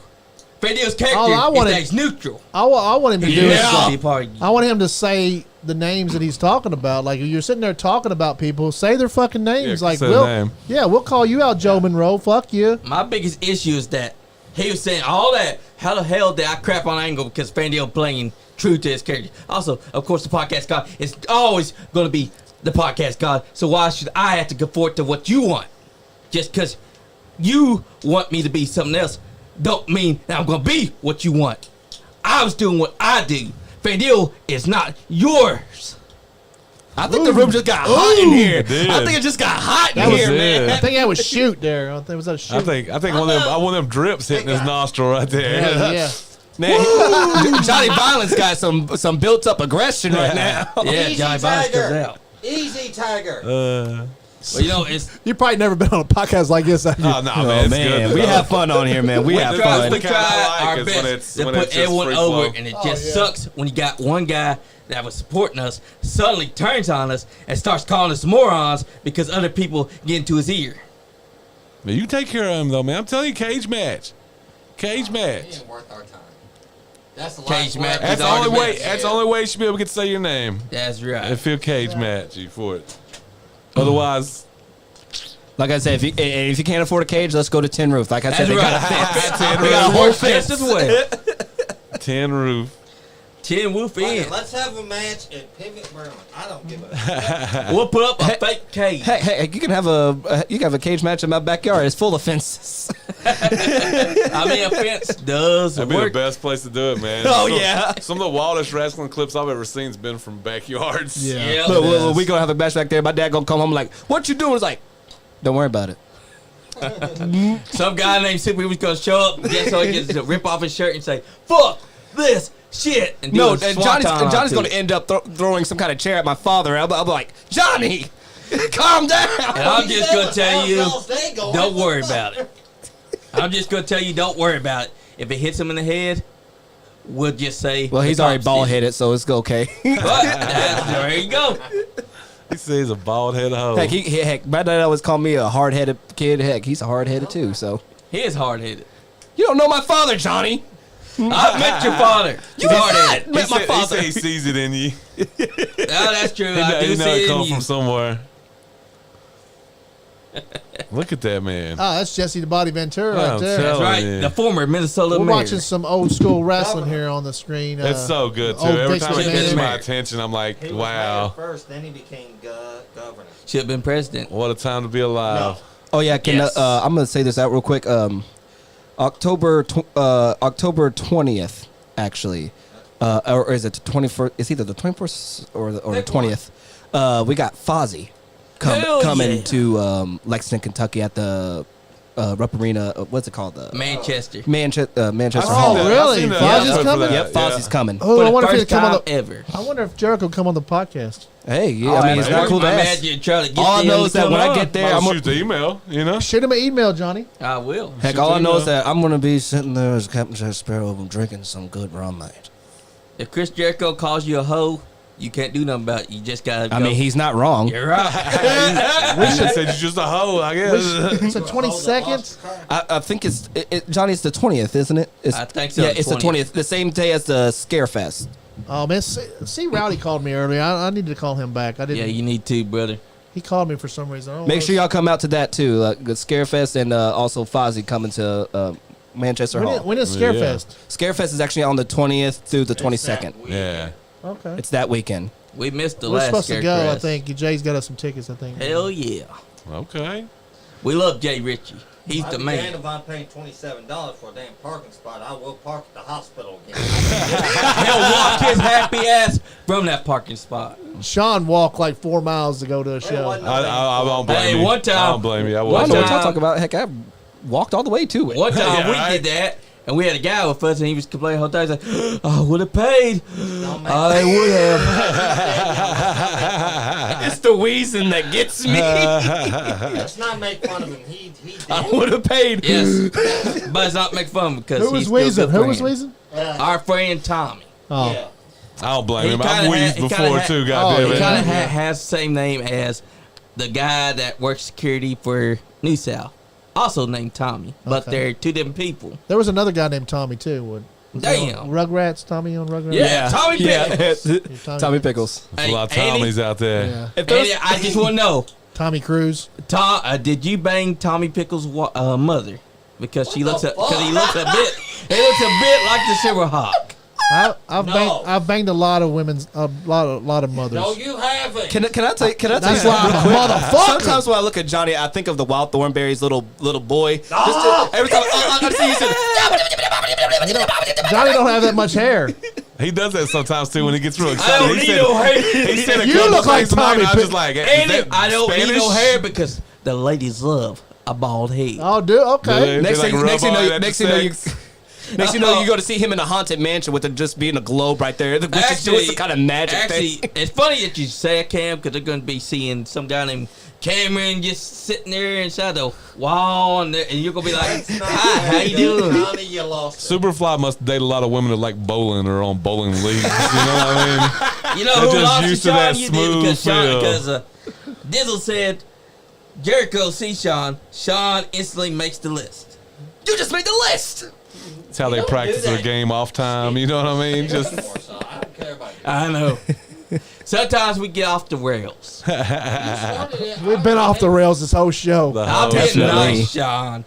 Speaker 2: Fandio's character
Speaker 1: All I
Speaker 2: is
Speaker 1: wanted-
Speaker 2: that he's neutral.
Speaker 1: I want him to do
Speaker 2: He's
Speaker 1: is.
Speaker 2: not be a part of you.
Speaker 1: I want him to say the names that he's talking about. Like you're sitting there talking about people, say their fucking names.
Speaker 3: Yeah,
Speaker 1: like
Speaker 3: say the name.
Speaker 1: we'll call you out, Joe Monroe. Fuck you.
Speaker 2: My biggest issue is that he was saying all that. How the hell did I crap on Angle because Fandio playing true to his character? Also, of course, the podcast God is always going to be the podcast God. So why should I have to conform to what you want? Just because you want me to be something else, don't mean that I'm going to be what you want. I was doing what I do. Fandio is not yours.
Speaker 7: I think the room just got hot in here.
Speaker 3: It did.
Speaker 7: I think it just got hot
Speaker 1: That
Speaker 7: in
Speaker 1: was
Speaker 7: here,
Speaker 3: it.
Speaker 7: man.
Speaker 1: I think that was shoot there. I think was that a shoot.
Speaker 3: I think one of them drips hitting his nostril right there.
Speaker 1: Yeah, yeah.
Speaker 7: Man, Johnny Violence got some built up aggression right now.
Speaker 2: Yeah,
Speaker 4: Easy
Speaker 2: Johnny Biles
Speaker 4: Tiger.
Speaker 2: comes out.
Speaker 4: Easy, Tiger.
Speaker 2: Well, it's
Speaker 1: You probably never been on a podcast like this, have you?
Speaker 3: Oh no, man! It's good.
Speaker 7: we have fun on here, man. We have fun.
Speaker 2: we
Speaker 3: kinda
Speaker 2: try
Speaker 3: like
Speaker 2: our
Speaker 3: is when
Speaker 2: best
Speaker 3: it's-
Speaker 2: to
Speaker 3: when
Speaker 2: put
Speaker 3: it's just
Speaker 2: everyone
Speaker 3: free
Speaker 2: over,
Speaker 3: flow.
Speaker 2: and it just sucks when you got one guy that was supporting us suddenly turns on us and starts calling us morons because other people get into his ear.
Speaker 3: Man, you take care of him though, man. I'm telling you, cage match.
Speaker 4: He ain't worth our time. That's the
Speaker 2: Cage
Speaker 4: last
Speaker 2: match.
Speaker 3: That's the
Speaker 2: already
Speaker 3: only way.
Speaker 2: been-
Speaker 3: That's the only way you should be able to say your name.
Speaker 2: That's right.
Speaker 3: And feel cage match you for it. Otherwise,
Speaker 7: Like I said, if you can't afford a cage, let's go to Tin Roof. Like I said,
Speaker 2: That's
Speaker 7: they got a
Speaker 2: right.
Speaker 7: fence.
Speaker 2: We got a whole fence as well.
Speaker 3: tin roof.
Speaker 2: Tin Roof in.
Speaker 8: Let's have a match at Pivot Maryland. I don't give a
Speaker 2: We'll put up a fake cage.
Speaker 7: Hey, you can have a cage match in my backyard. It's full of fences.
Speaker 2: I mean, a fence does
Speaker 3: That'd be the
Speaker 2: work.
Speaker 3: best place to do it, man.
Speaker 7: Oh,
Speaker 3: Some-
Speaker 7: yeah.
Speaker 3: Some of the wildest wrestling clips I've ever seen has been from backyards.
Speaker 1: Yeah.
Speaker 2: Yeah.
Speaker 7: Look, we gonna have a match back there. My dad gonna come home like, "What you doing?" It's like, "Don't worry about it."
Speaker 2: Some guy named Super was gonna show up just so he gets to rip off his shirt and say, "Fuck this shit." And do
Speaker 7: No,
Speaker 2: a
Speaker 7: and
Speaker 2: swanton
Speaker 7: Johnny's
Speaker 2: onto
Speaker 7: gonna
Speaker 2: it.
Speaker 7: end up throwing some kind of chair at my father. I'm like, Johnny, calm down.
Speaker 2: And I'm just gonna tell you,
Speaker 8: They go.
Speaker 2: don't worry about it. I'm just gonna tell you, don't worry about it. If it hits him in the head, we'll just say.
Speaker 7: Well, he's
Speaker 2: the
Speaker 7: already
Speaker 2: cops
Speaker 7: bald
Speaker 2: did it.
Speaker 7: headed, so it's okay.
Speaker 2: But there you go.
Speaker 3: He says he's a bald head hoe.
Speaker 7: Heck, my dad always called me a hard headed kid. Heck, he's a hard headed too. So
Speaker 2: He is hard headed.
Speaker 7: you don't know my father, Johnny.
Speaker 2: I've met your father.
Speaker 7: You
Speaker 2: He's
Speaker 7: have
Speaker 2: hard
Speaker 7: not
Speaker 2: headed.
Speaker 7: met my
Speaker 3: He
Speaker 7: father.
Speaker 3: said he sees it in you.
Speaker 2: Oh, that's true.
Speaker 3: He
Speaker 2: I
Speaker 3: know,
Speaker 2: do
Speaker 3: he know
Speaker 2: see
Speaker 3: it
Speaker 2: it in
Speaker 3: come
Speaker 2: you.
Speaker 3: from somewhere. Look at that man.
Speaker 1: Oh, that's Jesse the Body Ventura
Speaker 3: I'm
Speaker 1: right there.
Speaker 2: That's
Speaker 3: telling
Speaker 2: right.
Speaker 3: you.
Speaker 2: The former Minnesota
Speaker 1: We're
Speaker 2: mayor.
Speaker 1: watching some old school wrestling here on the screen.
Speaker 3: It's so good too.
Speaker 1: old
Speaker 3: Every
Speaker 1: Dixie
Speaker 3: time it
Speaker 1: Man.
Speaker 3: gets my
Speaker 2: Mayor.
Speaker 3: attention, I'm like,
Speaker 8: He was mayor
Speaker 3: wow,
Speaker 8: first, then he became governor.
Speaker 2: Should have been president.
Speaker 3: what a time to be alive.
Speaker 7: Oh yeah,
Speaker 2: Yes.
Speaker 7: I'm gonna say this out real quick. October 20th, actually, or is it the 21st? It's either the 21st or the 20th. We got Fozzy
Speaker 2: Hell
Speaker 7: coming
Speaker 2: yeah.
Speaker 7: to Lexington, Kentucky at the Rupp Arena. What's it called?
Speaker 2: Manchester.
Speaker 7: Manchester
Speaker 3: I've
Speaker 7: Hall.
Speaker 3: seen that.
Speaker 1: really?
Speaker 3: I've seen that.
Speaker 1: Fozzy's
Speaker 3: Yeah.
Speaker 1: coming?
Speaker 7: Yep, Fozzie's coming.
Speaker 1: Oh,
Speaker 2: For
Speaker 1: I
Speaker 2: the
Speaker 1: wonder if
Speaker 2: first
Speaker 1: he'll come on
Speaker 2: time
Speaker 1: the.
Speaker 2: ever.
Speaker 1: I wonder if Jericho come on the podcast.
Speaker 7: Hey, yeah, I mean, it's not cool to
Speaker 2: I
Speaker 7: ask.
Speaker 2: imagine Charlie get
Speaker 7: All I
Speaker 2: them
Speaker 7: know
Speaker 2: to
Speaker 7: is that
Speaker 2: come
Speaker 7: when I
Speaker 2: on.
Speaker 7: get there,
Speaker 3: I'll
Speaker 7: I'm
Speaker 3: shoot the email, you know?
Speaker 1: Shoot him an email, Johnny.
Speaker 2: I will.
Speaker 7: heck,
Speaker 3: shoot
Speaker 7: all I
Speaker 3: the
Speaker 7: know is
Speaker 3: email.
Speaker 7: that I'm gonna be sitting there as Captain Jack Sparrow drinking some good rum, mate.
Speaker 2: If Chris Jericho calls you a hoe, you can't do nothing about it. You just gotta
Speaker 7: I
Speaker 2: go.
Speaker 7: mean, he's not wrong.
Speaker 2: You're right.
Speaker 3: We should say you're just a hoe, I guess.
Speaker 1: It's the 22nd.
Speaker 7: I think it's Johnny. It's the 20th, isn't it? It's,
Speaker 2: I think so,
Speaker 7: Yeah,
Speaker 2: the
Speaker 7: it's the
Speaker 2: 20th.
Speaker 7: 20th. The same day as the Scarefest.
Speaker 1: Oh man, see, Rowdy called me earlier. I needed to call him back. I didn't.
Speaker 2: Yeah, you need to, brother.
Speaker 1: He called me for some reason. I don't
Speaker 7: Make
Speaker 1: know.
Speaker 7: sure y'all come out to that too. The Scarefest and also Fozzy coming to Manchester Hall.
Speaker 1: When is Scarefest?
Speaker 7: Scarefest is actually on the 20th through the 22nd.
Speaker 3: Yeah.
Speaker 1: Okay.
Speaker 7: It's that weekend.
Speaker 2: We missed the
Speaker 1: We're
Speaker 2: last
Speaker 1: supposed to go. I
Speaker 2: Scarecrow.
Speaker 1: think Jay's got us some tickets. I think.
Speaker 2: Hell yeah.
Speaker 3: Okay.
Speaker 2: We love Jay Ritchie. He's
Speaker 8: I'd
Speaker 2: the
Speaker 8: be
Speaker 2: man.
Speaker 8: damned if I'm paying $27 for a damn parking spot. I will park at the hospital again.
Speaker 2: He'll walk his happy ass from that parking spot.
Speaker 1: Sean walked like 4 miles to go to a show.
Speaker 8: wasn't
Speaker 3: I don't blame
Speaker 2: Hey,
Speaker 3: you.
Speaker 2: one time-
Speaker 3: I don't blame you. I
Speaker 7: I
Speaker 2: One
Speaker 7: don't
Speaker 3: was.
Speaker 7: know what y'all
Speaker 2: time-
Speaker 7: talking about. Heck, I walked all the way to it.
Speaker 2: One time
Speaker 3: Yeah,
Speaker 2: we
Speaker 3: right.
Speaker 2: did that, and we had a guy with us, and he was complaining the whole time. He's like, I would have paid.
Speaker 8: Don't make
Speaker 2: I would have.
Speaker 7: It's the wheezing that gets me.
Speaker 8: Let's not make fun of him. He did.
Speaker 7: I would have paid.
Speaker 2: Yes. But it's not make fun because
Speaker 1: Who was
Speaker 2: he's still a
Speaker 1: wheezing?
Speaker 2: good
Speaker 1: Who was
Speaker 2: friend.
Speaker 1: wheezing?
Speaker 2: Our friend Tommy.
Speaker 1: Oh,
Speaker 8: Yeah.
Speaker 3: I don't blame
Speaker 2: He
Speaker 3: him.
Speaker 2: kinda
Speaker 3: I've wheezed
Speaker 2: had- he
Speaker 3: before
Speaker 2: kinda
Speaker 3: too,
Speaker 2: had-
Speaker 3: goddamn
Speaker 2: He
Speaker 3: it.
Speaker 2: kind of has the same name as the guy that works security for New South, also named Tommy, but
Speaker 1: Okay.
Speaker 2: they're two different people.
Speaker 1: there was another guy named Tommy too. Was he
Speaker 2: Damn.
Speaker 1: on Rugrats. Tommy on Rugrats.
Speaker 2: Yeah, Tommy Pickles.
Speaker 1: Yeah,
Speaker 7: Tommy Pickles.
Speaker 3: There's a lot of
Speaker 2: Andy-
Speaker 3: Tommies out there.
Speaker 1: Yeah.
Speaker 7: If there was-
Speaker 2: Andy, I just want to know,
Speaker 1: Tommy Cruise.
Speaker 2: Tom, did you bang Tommy Pickles' mother? Because he looks like a bit like the Silverhawk.
Speaker 1: I've
Speaker 8: No.
Speaker 1: banged a lot of women's, a lot of mothers.
Speaker 8: No, you haven't.
Speaker 7: Can I tell you
Speaker 1: That's
Speaker 7: something
Speaker 1: why,
Speaker 7: real quick?
Speaker 1: motherfucker.
Speaker 7: Sometimes when I look at Johnny, I think of the Wild Thornberry's little boy.
Speaker 8: No.
Speaker 7: Every time I see you say,
Speaker 1: Johnny don't have that much hair.
Speaker 3: He does that sometimes too when he gets real
Speaker 2: I
Speaker 3: excited.
Speaker 2: don't
Speaker 3: He
Speaker 2: need
Speaker 3: said-
Speaker 2: no hair.
Speaker 3: He said a
Speaker 1: You
Speaker 3: couple
Speaker 1: look like
Speaker 3: things tonight,
Speaker 1: Tommy
Speaker 3: and I was just
Speaker 1: Pick-
Speaker 3: like, is
Speaker 2: Andy,
Speaker 3: that
Speaker 2: I don't need no
Speaker 3: Spanish?
Speaker 2: hair because the ladies love a bald head.
Speaker 1: Oh, dude. Okay.
Speaker 3: They
Speaker 7: next
Speaker 3: like
Speaker 7: thing
Speaker 3: rub
Speaker 7: you
Speaker 3: on
Speaker 7: know,
Speaker 3: it
Speaker 7: next thing you know,
Speaker 3: after
Speaker 7: Next you know, you go to see him in a haunted mansion with it just being a globe right there. Which is doing some kind of magic thing.
Speaker 2: It's funny that you say that, Cam, because they're going to be seeing some guy named Cameron just sitting there inside the wall, and you're going to be like, hi, how you doing?
Speaker 8: Johnny, you lost it.
Speaker 3: Superfly must date a lot of women that like bowling or on bowling leagues. You know what I mean?
Speaker 2: You know
Speaker 3: They're
Speaker 2: who
Speaker 3: just
Speaker 2: lost
Speaker 3: used
Speaker 2: to
Speaker 3: to that
Speaker 2: Sean? You did
Speaker 3: smooth
Speaker 2: because
Speaker 3: feel.
Speaker 2: Dizzle said, Jericho see Sean. Sean instantly makes the list.
Speaker 7: You just made the list.
Speaker 3: It's how they practice their game off time. You know what I mean? Just
Speaker 8: I don't care about you.
Speaker 2: I know. Sometimes we get off the rails.
Speaker 1: We've been off the rails this whole show.
Speaker 2: I'm getting
Speaker 7: Definitely.
Speaker 2: nice, Sean.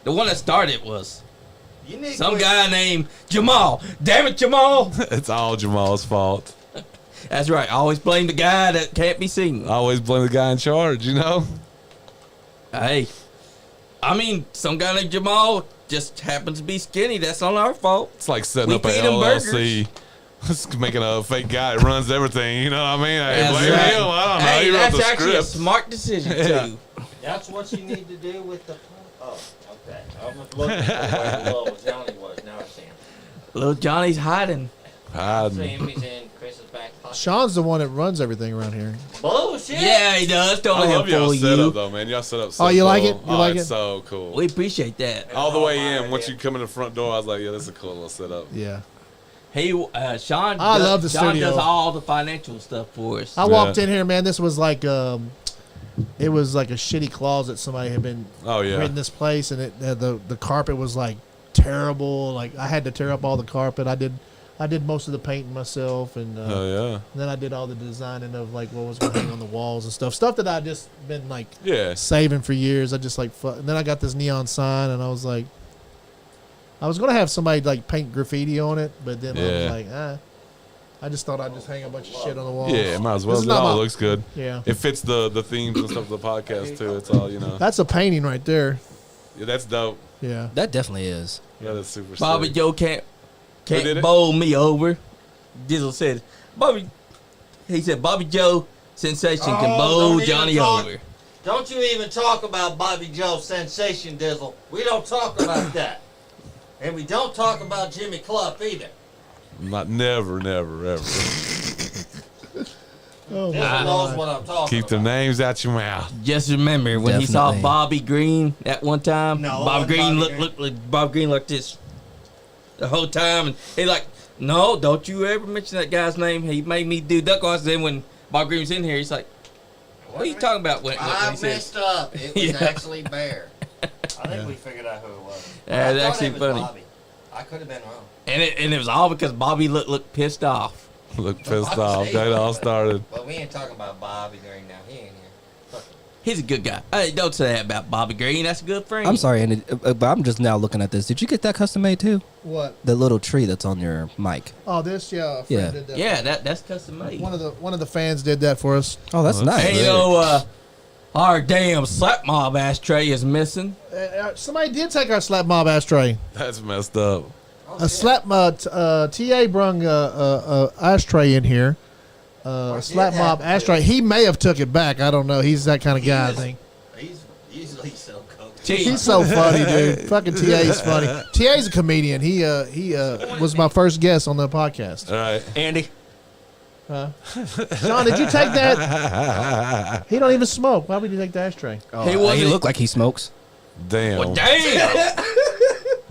Speaker 2: The one that started was
Speaker 8: You need
Speaker 2: some
Speaker 8: quit-
Speaker 2: guy named Jamal. Damn it, Jamal.
Speaker 3: it's all Jamal's fault.
Speaker 2: That's right. I always blame the guy that can't be seen.
Speaker 3: I always blame the guy in charge, you know?
Speaker 2: Hey, I mean, some guy named Jamal just happens to be skinny. That's not our fault.
Speaker 3: It's like setting
Speaker 2: We
Speaker 3: up an
Speaker 2: feed 'em
Speaker 3: LLC. It's making a fake guy that runs everything, you know what I mean? Hey,
Speaker 2: That's
Speaker 3: blame
Speaker 2: right.
Speaker 3: him. I don't know.
Speaker 2: Hey,
Speaker 3: He wrote
Speaker 2: that's
Speaker 3: the
Speaker 2: actually a
Speaker 3: script.
Speaker 2: smart decision,
Speaker 3: Yeah.
Speaker 2: too.
Speaker 8: That's what you need to do with the. Oh, okay. I was looking for where little Johnny was. Now I see him.
Speaker 2: Little Johnny's hiding.
Speaker 8: I see him. He's in Chris's back pocket.
Speaker 1: Sean's the one that runs everything around here.
Speaker 8: Bullshit.
Speaker 2: Yeah, he does. Don't
Speaker 3: I
Speaker 2: let him
Speaker 3: love y'all
Speaker 2: fool
Speaker 3: setup,
Speaker 2: you.
Speaker 3: though, man. Y'all set up so
Speaker 1: Oh, you
Speaker 3: cool.
Speaker 1: like it? You like
Speaker 3: it's
Speaker 1: it?
Speaker 3: so cool.
Speaker 2: We appreciate that.
Speaker 3: All the way in, once you come in the front door, I was like, yeah, that's a cool little setup.
Speaker 1: Yeah.
Speaker 2: He, Sean.
Speaker 1: I love the
Speaker 2: Sean
Speaker 1: studio.
Speaker 2: does all the financial stuff for us.
Speaker 1: I walked in here, man. This was like, it was like a shitty closet. Somebody had been
Speaker 3: Oh, yeah.
Speaker 1: renting this place, and the carpet was like terrible. Like I had to tear up all the carpet. I did most of the painting myself, and
Speaker 3: Oh, yeah.
Speaker 1: then I did all the designing of like what was going to hang on the walls and stuff that I just been like
Speaker 3: Yeah.
Speaker 1: saving for years. I just like and then I got this neon sign, and I was like, I was gonna have somebody like paint graffiti on it, but then I
Speaker 3: Yeah.
Speaker 1: was like, I just thought I'd just hang a bunch of shit on the wall.
Speaker 3: Yeah, might as well.
Speaker 1: This
Speaker 3: It
Speaker 1: is not
Speaker 3: all
Speaker 1: my-
Speaker 3: looks good.
Speaker 1: Yeah.
Speaker 3: It fits the themes and stuff of the podcast, too. It's all, you know.
Speaker 1: That's a painting right there.
Speaker 3: Yeah, that's dope.
Speaker 1: Yeah.
Speaker 7: That definitely is.
Speaker 3: Yeah, that's super
Speaker 2: Bobby
Speaker 3: sick.
Speaker 2: Joe
Speaker 3: did
Speaker 2: can't
Speaker 3: it?
Speaker 2: bowl me over. Dizzle said, he said Bobby Joe Sensation can
Speaker 8: Oh,
Speaker 2: bowl
Speaker 8: don't even
Speaker 2: Johnny
Speaker 8: talk.
Speaker 2: over.
Speaker 8: Don't you even talk about Bobby Joe Sensation Dizzle. We don't talk about that. And we don't talk about Jimmy Clough either.
Speaker 3: Never, ever.
Speaker 1: Oh,
Speaker 8: Dizzle knows what I'm talking
Speaker 3: Keep the
Speaker 8: about.
Speaker 3: names out your mouth.
Speaker 2: Just remember when he saw
Speaker 7: Definitely.
Speaker 2: Bobby Green that one time.
Speaker 8: No, it
Speaker 2: Bob
Speaker 8: wasn't
Speaker 2: Green
Speaker 8: Bobby
Speaker 2: looked like Bob Green like this the whole time, and he like, no, don't you ever mention that guy's name. He made me do duck calls. Then when Bob Green was in here, he's like, what are you talking about? When
Speaker 8: I
Speaker 2: he said,
Speaker 8: messed up. It was
Speaker 2: Yeah.
Speaker 8: actually Bear. I think we figured out who it was.
Speaker 2: Yeah,
Speaker 8: I
Speaker 2: that's
Speaker 8: thought
Speaker 2: actually
Speaker 8: it was
Speaker 2: funny.
Speaker 8: Bobby. I could have been wrong.
Speaker 2: and it was all because Bobby looked pissed off.
Speaker 3: Look pissed off. That all started.
Speaker 8: But we ain't talking about Bobby Green now. He ain't here. Fuck him.
Speaker 2: He's a good guy. Hey, don't say that about Bobby Green. That's a good friend.
Speaker 7: I'm sorry, Andy, but I'm just now looking at this. Did you get that custom made too?
Speaker 1: What?
Speaker 7: The little tree that's on your mic.
Speaker 1: Oh, this, yeah. a friend
Speaker 7: Yeah.
Speaker 1: Did that.
Speaker 2: Yeah, that's custom made.
Speaker 1: One of the fans did that for us.
Speaker 7: Oh, that's nice.
Speaker 2: And you know, our damn slap mob ashtray is missing.
Speaker 1: Somebody did take our slap mob ashtray.
Speaker 3: That's messed up.
Speaker 1: A slap mob. TA brung ashtray in here. Slap mob ashtray. He may have took it back. I don't know. He's that kind of guy. I think.
Speaker 8: He's usually so coke.
Speaker 1: He's so funny, dude. Fucking TA's funny. TA's a comedian. He was my first guest on the podcast.
Speaker 3: All right.
Speaker 7: Andy.
Speaker 1: John, did you take that? He don't even smoke. Why would you take the ashtray?
Speaker 2: He wasn't.
Speaker 7: He looked like he smokes.
Speaker 3: Damn.
Speaker 2: Well, damn.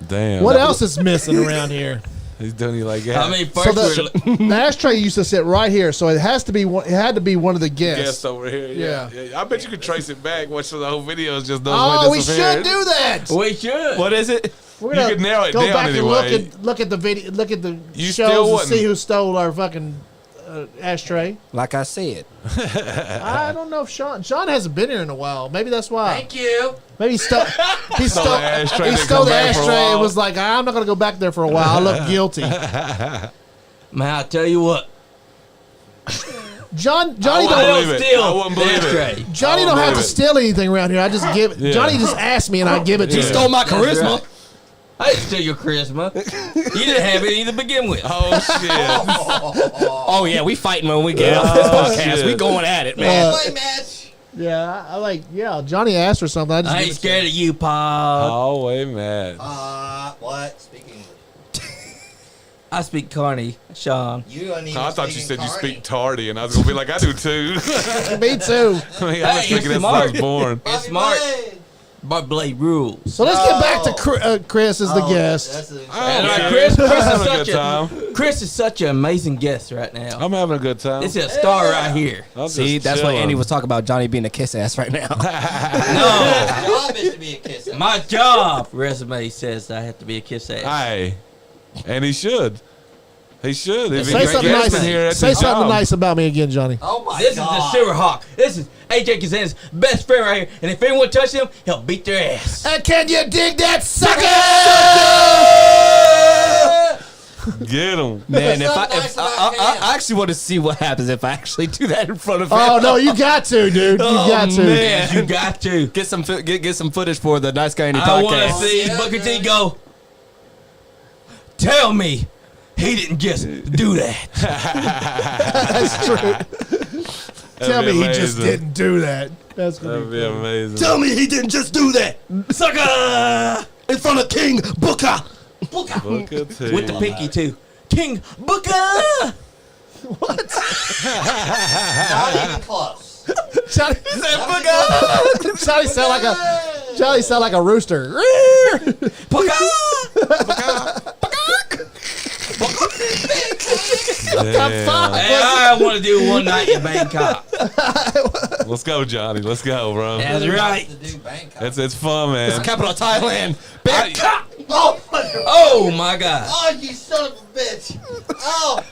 Speaker 3: Damn.
Speaker 1: What else is missing around here?
Speaker 3: He's doing you like that.
Speaker 2: I mean,
Speaker 1: So
Speaker 2: first
Speaker 1: the ashtray used to sit right here, so it has to be one. It had to be one of the guests.
Speaker 3: guest over here. Yeah.
Speaker 1: Yeah.
Speaker 3: I bet you could trace it back. Watch the whole video is just those
Speaker 1: Oh, we
Speaker 3: disappeared.
Speaker 1: should do that.
Speaker 2: we should.
Speaker 7: What is it?
Speaker 1: We're
Speaker 3: You could narrow it
Speaker 1: go
Speaker 3: down
Speaker 1: back
Speaker 3: anyway.
Speaker 1: and look at the video, look at the
Speaker 3: You still
Speaker 1: shows and
Speaker 3: wouldn't.
Speaker 1: see who stole our fucking ashtray.
Speaker 7: Like I said.
Speaker 1: I don't know if Sean hasn't been here in a while. Maybe that's why.
Speaker 8: Thank you.
Speaker 1: Maybe he stole
Speaker 3: the ashtray,
Speaker 1: he
Speaker 3: then
Speaker 1: stole
Speaker 3: come
Speaker 1: the
Speaker 3: back for a
Speaker 1: ashtray and
Speaker 3: while.
Speaker 1: was like, I'm not gonna go back there for a while. I look guilty.
Speaker 2: Man, I tell you what.
Speaker 1: Johnny
Speaker 3: I
Speaker 1: don't.
Speaker 3: believe it.
Speaker 2: steal
Speaker 3: I wouldn't believe
Speaker 2: the
Speaker 3: it.
Speaker 2: ashtray.
Speaker 1: Johnny
Speaker 3: I
Speaker 1: don't
Speaker 3: don't
Speaker 1: have to
Speaker 3: believe it.
Speaker 1: steal anything around here. I just give.
Speaker 3: Yeah.
Speaker 1: Johnny just asks me and I give it to
Speaker 3: Yeah.
Speaker 1: him.
Speaker 7: Stole my
Speaker 2: That's
Speaker 7: charisma.
Speaker 2: right. I didn't steal your charisma. You didn't have it either to begin with.
Speaker 3: Oh, shit.
Speaker 7: Oh yeah, we fighting when we get off this podcast.
Speaker 3: shit.
Speaker 7: We going at it, man.
Speaker 8: Play match.
Speaker 1: Yeah, I like. Yeah, Johnny asked for something. I just
Speaker 2: I
Speaker 1: give
Speaker 2: ain't
Speaker 1: it to
Speaker 2: scared
Speaker 1: him.
Speaker 2: of you, Paul.
Speaker 3: Always mad.
Speaker 8: What? Speaking
Speaker 2: I speak Carney, Sean.
Speaker 8: You don't even
Speaker 3: I thought you
Speaker 8: speak
Speaker 3: said you
Speaker 8: Carney.
Speaker 3: speak tardy, and I was gonna be like, I do too.
Speaker 1: Me too.
Speaker 3: I mean, I was
Speaker 2: Hey,
Speaker 3: thinking that since I
Speaker 2: smart.
Speaker 3: was born.
Speaker 2: It's smart. But Blade rules.
Speaker 1: So let's get back to Chris as the guest.
Speaker 8: That's
Speaker 2: And
Speaker 3: Okay.
Speaker 2: Chris,
Speaker 3: I'm
Speaker 2: Chris, is
Speaker 3: having a
Speaker 2: such
Speaker 3: good time.
Speaker 2: Chris is such an amazing guest right now.
Speaker 3: I'm having a good time.
Speaker 2: This is a star right here.
Speaker 3: I'm
Speaker 7: See,
Speaker 3: just
Speaker 7: that's what
Speaker 3: chilling.
Speaker 7: Andy was talking about. Johnny being a kiss ass right now.
Speaker 2: No,
Speaker 8: job is to be a kisser.
Speaker 2: my job resume says I have to be a kiss ass.
Speaker 3: Aye. And he should. He should. If
Speaker 1: Say
Speaker 3: he's
Speaker 1: something
Speaker 3: guesting
Speaker 1: nice.
Speaker 3: here, that's
Speaker 1: Say
Speaker 3: his
Speaker 1: something
Speaker 3: job.
Speaker 1: nice about me again, Johnny.
Speaker 8: Oh my
Speaker 2: This
Speaker 8: God.
Speaker 2: is the sewer hawk. This is AJ Kazan's best friend right here. And if anyone touches him, he'll beat their ass.
Speaker 1: And can you dig that sucker?
Speaker 3: Get him.
Speaker 7: Man,
Speaker 8: There's
Speaker 7: if
Speaker 8: something nice about Cam.
Speaker 7: I actually want to see what happens if I actually do that in front of him.
Speaker 1: Oh no, you got to, dude. You
Speaker 7: Oh,
Speaker 1: got to.
Speaker 7: man.
Speaker 2: You got to.
Speaker 7: Get some get some footage for the Nice Guy Andy
Speaker 2: I want to
Speaker 7: podcast.
Speaker 2: see
Speaker 8: Yeah,
Speaker 2: Booker T
Speaker 8: man.
Speaker 2: go, tell me he didn't just do that.
Speaker 1: That's true. Tell me he just didn't do that. That's gonna
Speaker 3: That'd
Speaker 1: be
Speaker 3: be
Speaker 1: funny.
Speaker 3: amazing.
Speaker 11: Tell me he didn't just do that
Speaker 2: Sucker!
Speaker 11: in front of King Booker.
Speaker 3: Booker T.
Speaker 2: With the pinky, too. King Booker!
Speaker 8: Not even close.
Speaker 1: Johnny, Johnny sound like a rooster.
Speaker 2: Booker!
Speaker 3: Damn.
Speaker 2: Hey, I want to do one night in Bangkok.
Speaker 3: Let's go, Johnny. Let's go, bro.
Speaker 2: That's right.
Speaker 8: To do Bangkok.
Speaker 3: It's fun, man.
Speaker 7: Capital of Thailand.
Speaker 2: Oh, my God.
Speaker 8: Oh, you son of a bitch. Oh.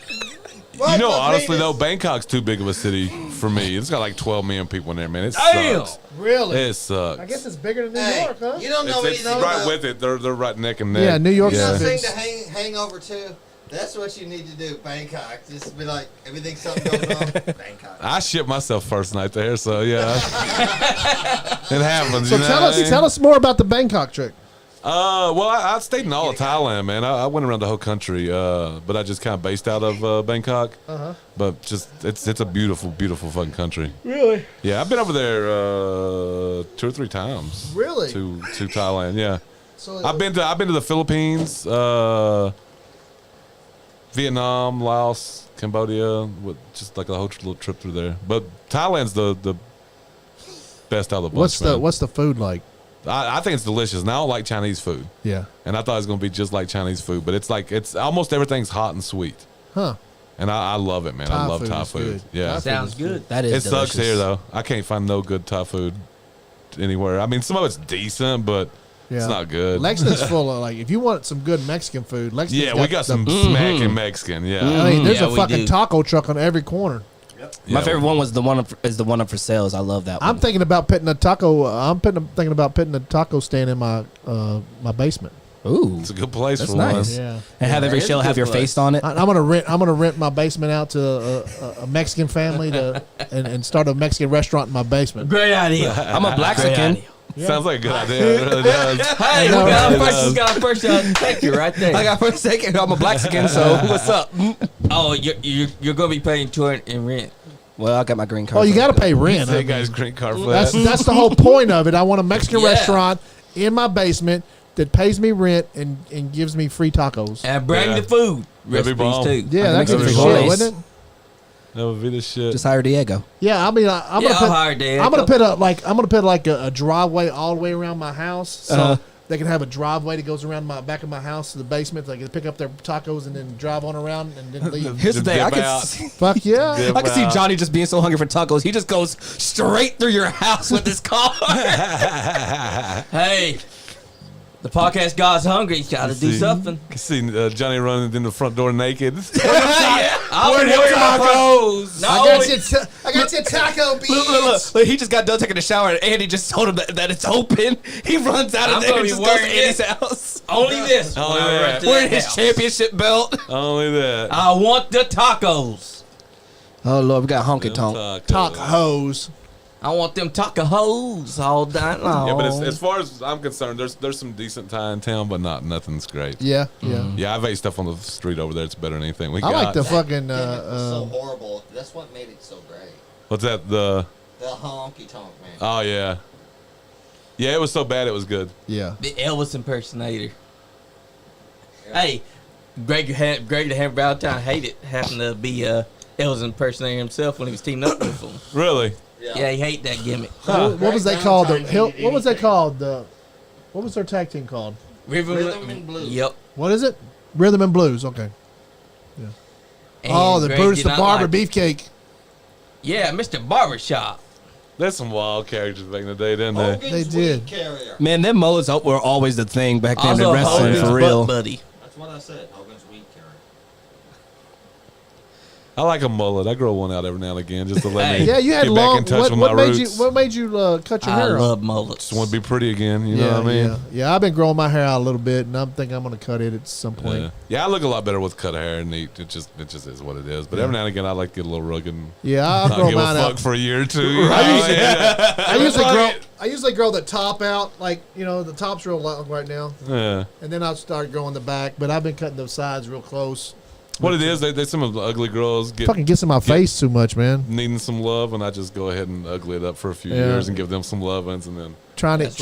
Speaker 3: You know, honestly though, Bangkok's too big of a city for me. It's got like 12 million people in there, man. It
Speaker 2: Damn.
Speaker 3: sucks.
Speaker 1: Really?
Speaker 3: It sucks.
Speaker 1: I guess it's bigger than New
Speaker 8: Hey,
Speaker 1: York, huh?
Speaker 8: you don't know
Speaker 3: It's
Speaker 8: anything
Speaker 3: right
Speaker 8: about
Speaker 3: with it. They're right neck and neck.
Speaker 1: Yeah, New York's
Speaker 8: You
Speaker 3: Yeah.
Speaker 8: know
Speaker 1: big.
Speaker 8: thing to Hangover 2? That's what you need to do, Bangkok. Just be like, everything something goes wrong, Bangkok.
Speaker 3: I shit myself first night there, so yeah. It happens.
Speaker 1: So
Speaker 3: you know
Speaker 1: tell
Speaker 3: what I mean?
Speaker 1: us more about the Bangkok trip.
Speaker 3: Well, I stayed in all of Thailand, man. I went around the whole country, but I just kind of based out of Bangkok.
Speaker 1: Uh-huh.
Speaker 3: But just it's a beautiful, beautiful fucking country.
Speaker 1: Really?
Speaker 3: Yeah, I've been over there 2 or 3 times.
Speaker 1: Really?
Speaker 3: To Thailand, yeah.
Speaker 1: So
Speaker 3: I've been to the Philippines, Vietnam, Laos, Cambodia, with just like a whole little trip through there. But Thailand's the best out of the bunch.
Speaker 1: what's the food like?
Speaker 3: I think it's delicious. And I don't like Chinese food.
Speaker 1: Yeah.
Speaker 3: And I thought it was gonna be just like Chinese food, but it's almost everything's hot and sweet.
Speaker 1: Huh.
Speaker 3: And I love it, man. I
Speaker 1: Thai
Speaker 3: love
Speaker 1: food
Speaker 3: Thai
Speaker 1: is
Speaker 3: food.
Speaker 1: good.
Speaker 3: Yeah.
Speaker 1: Thai
Speaker 2: Sounds good.
Speaker 7: That
Speaker 3: It
Speaker 7: is
Speaker 3: sucks
Speaker 7: delicious.
Speaker 3: here though. I can't find no good Thai food anywhere. I mean, some of it's decent, but
Speaker 1: Yeah.
Speaker 3: it's not good.
Speaker 1: Lexington's full of like if you want some good Mexican food, Lexington's
Speaker 3: Yeah, we got some
Speaker 1: the,
Speaker 3: smacking Mexican. Yeah.
Speaker 1: I mean, there's
Speaker 2: Yeah,
Speaker 1: a
Speaker 2: we
Speaker 1: fucking
Speaker 2: do.
Speaker 1: taco truck on every corner.
Speaker 7: My
Speaker 3: Yeah.
Speaker 7: favorite one was the one up for sales. I love that one.
Speaker 1: I'm thinking about putting a taco. Thinking about putting a taco stand in my my basement.
Speaker 7: Ooh,
Speaker 3: It's a good place
Speaker 7: that's
Speaker 3: for
Speaker 7: nice.
Speaker 3: one.
Speaker 1: Yeah.
Speaker 7: And have every
Speaker 2: that is
Speaker 7: shell
Speaker 2: a
Speaker 7: have
Speaker 2: good
Speaker 7: your
Speaker 2: place.
Speaker 7: face on it.
Speaker 1: I'm gonna rent my basement out to a Mexican family and start a Mexican restaurant in my basement.
Speaker 2: Great idea.
Speaker 7: I'm a Blaxican.
Speaker 3: Sounds like a good idea. It really does.
Speaker 2: Hey, we
Speaker 1: know,
Speaker 2: got
Speaker 3: right?
Speaker 2: our first, we got our first thank you right there.
Speaker 7: I got for a second. I'm a Blaxican, so what's up?
Speaker 2: Oh, you're gonna be paying $200 in rent.
Speaker 7: Well, I got my green card.
Speaker 1: Oh, you got to pay rent. I
Speaker 3: That
Speaker 1: mean,
Speaker 3: guy's green card for
Speaker 1: that's
Speaker 3: that.
Speaker 1: that's the whole point of it. I want a Mexican
Speaker 2: Yeah.
Speaker 1: restaurant in my basement that pays me rent and gives me free tacos.
Speaker 2: And bring
Speaker 3: Yeah.
Speaker 2: the food
Speaker 3: That'd be
Speaker 2: recipes
Speaker 3: bomb.
Speaker 2: too.
Speaker 1: Yeah,
Speaker 7: I can
Speaker 1: that's
Speaker 7: make
Speaker 1: good
Speaker 7: it
Speaker 1: shit,
Speaker 7: frijoles.
Speaker 1: wouldn't it?
Speaker 3: That would be the shit.
Speaker 7: Just hire Diego.
Speaker 1: Yeah, I mean, I'm
Speaker 2: Yeah,
Speaker 1: gonna
Speaker 2: I'll
Speaker 1: put,
Speaker 2: hire Diego.
Speaker 1: I'm gonna put a driveway all the way around my house, so they can have a driveway that goes around my back of my house to the basement. They can pick up their tacos and then drive on around and then leave.
Speaker 7: Here's the
Speaker 3: Just
Speaker 7: thing. I
Speaker 3: dip
Speaker 7: can
Speaker 3: out.
Speaker 7: see,
Speaker 1: Fuck yeah!
Speaker 3: Dip
Speaker 7: I can see
Speaker 3: out.
Speaker 7: Johnny just being so hungry for tacos. He just goes straight through your house with his car.
Speaker 2: Hey, the podcast God's hungry. He's got to do
Speaker 3: See.
Speaker 2: something.
Speaker 3: You can see Johnny running in the front door naked.
Speaker 2: I was worried about tacos.
Speaker 1: I got your taco beans.
Speaker 7: Look, he just got done taking a shower, and Andy just told him that it's open. He runs out of
Speaker 2: I'm
Speaker 7: there
Speaker 2: gonna
Speaker 7: and
Speaker 2: be
Speaker 7: just goes to
Speaker 2: wearing
Speaker 7: Andy's
Speaker 2: it.
Speaker 7: house.
Speaker 2: Only this.
Speaker 3: Only
Speaker 2: when I run
Speaker 3: that.
Speaker 2: to
Speaker 7: Wearing
Speaker 2: that
Speaker 7: his
Speaker 2: house.
Speaker 7: championship belt.
Speaker 3: Only that.
Speaker 2: I want the tacos.
Speaker 7: Oh, Lord, we got honky tonk.
Speaker 1: Tacos.
Speaker 2: I want them tacos all night long.
Speaker 3: Yeah, but as far as I'm concerned, there's some decent Thai in town, but nothing's great.
Speaker 1: Yeah, yeah.
Speaker 3: Yeah, I've ate stuff on the street over there. It's better than anything we
Speaker 1: I
Speaker 3: got.
Speaker 1: like the fucking.
Speaker 8: Gimmick was so horrible. That's what made it so great.
Speaker 3: What's that? The
Speaker 8: The honky tonk, man.
Speaker 3: oh yeah, it was so bad it was good.
Speaker 1: Yeah.
Speaker 2: The Elvis impersonator. Hey, Greg to have Valentine hated having to be Elvis impersonator himself when he was teaming up with him.
Speaker 3: Really?
Speaker 2: Yeah, he hate that gimmick.
Speaker 1: What was that called? What was that called? What was their tag team called?
Speaker 2: Rhythm and Blues. Yep.
Speaker 1: What is it? Rhythm and Blues. Okay. Yeah.
Speaker 2: And
Speaker 1: the
Speaker 2: Greg
Speaker 1: Bruce
Speaker 2: did
Speaker 1: the
Speaker 2: not
Speaker 1: Barber
Speaker 2: like it.
Speaker 1: Beefcake.
Speaker 2: Yeah, Mr. Barbershop.
Speaker 3: There's some wild characters back in the day, didn't they?
Speaker 1: They did.
Speaker 8: Carrier.
Speaker 7: Man, them mullets were always the thing back then in
Speaker 2: Also,
Speaker 7: wrestling,
Speaker 2: Hogan's
Speaker 7: for real.
Speaker 2: butt buddy.
Speaker 8: That's what I said. Hogan's weed carrier.
Speaker 3: I like a mullet. I grow one out every now and again just to let me
Speaker 1: Yeah, you had
Speaker 3: get
Speaker 1: long.
Speaker 3: back in touch with
Speaker 1: What
Speaker 3: my
Speaker 1: made you?
Speaker 3: roots.
Speaker 1: What made you cut your
Speaker 2: I
Speaker 1: hair off?
Speaker 2: love mullets.
Speaker 3: Just want to be pretty again. You know what I mean?
Speaker 1: Yeah. I've been growing my hair out a little bit, and I'm thinking I'm gonna cut it at some point.
Speaker 3: Yeah, I look a lot better with cut hair and neat. It just is what it is. But every now and again, I like to get a little rugged. And
Speaker 1: Yeah, I'll
Speaker 3: not
Speaker 1: grow
Speaker 3: give a
Speaker 1: mine
Speaker 3: fuck
Speaker 1: out.
Speaker 3: for a year or two.
Speaker 1: I usually grow the top out, like the top's real long right now,
Speaker 3: Yeah.
Speaker 1: and then I'll start growing the back. But I've been cutting the sides real close.
Speaker 3: What it is, they some of the ugly girls
Speaker 1: Fucking gets in my face too much, man.
Speaker 3: needing some love, and I just go ahead and ugly it up for a few
Speaker 1: Yeah.
Speaker 3: years and give them some love-ins, and then
Speaker 1: Trying to
Speaker 3: back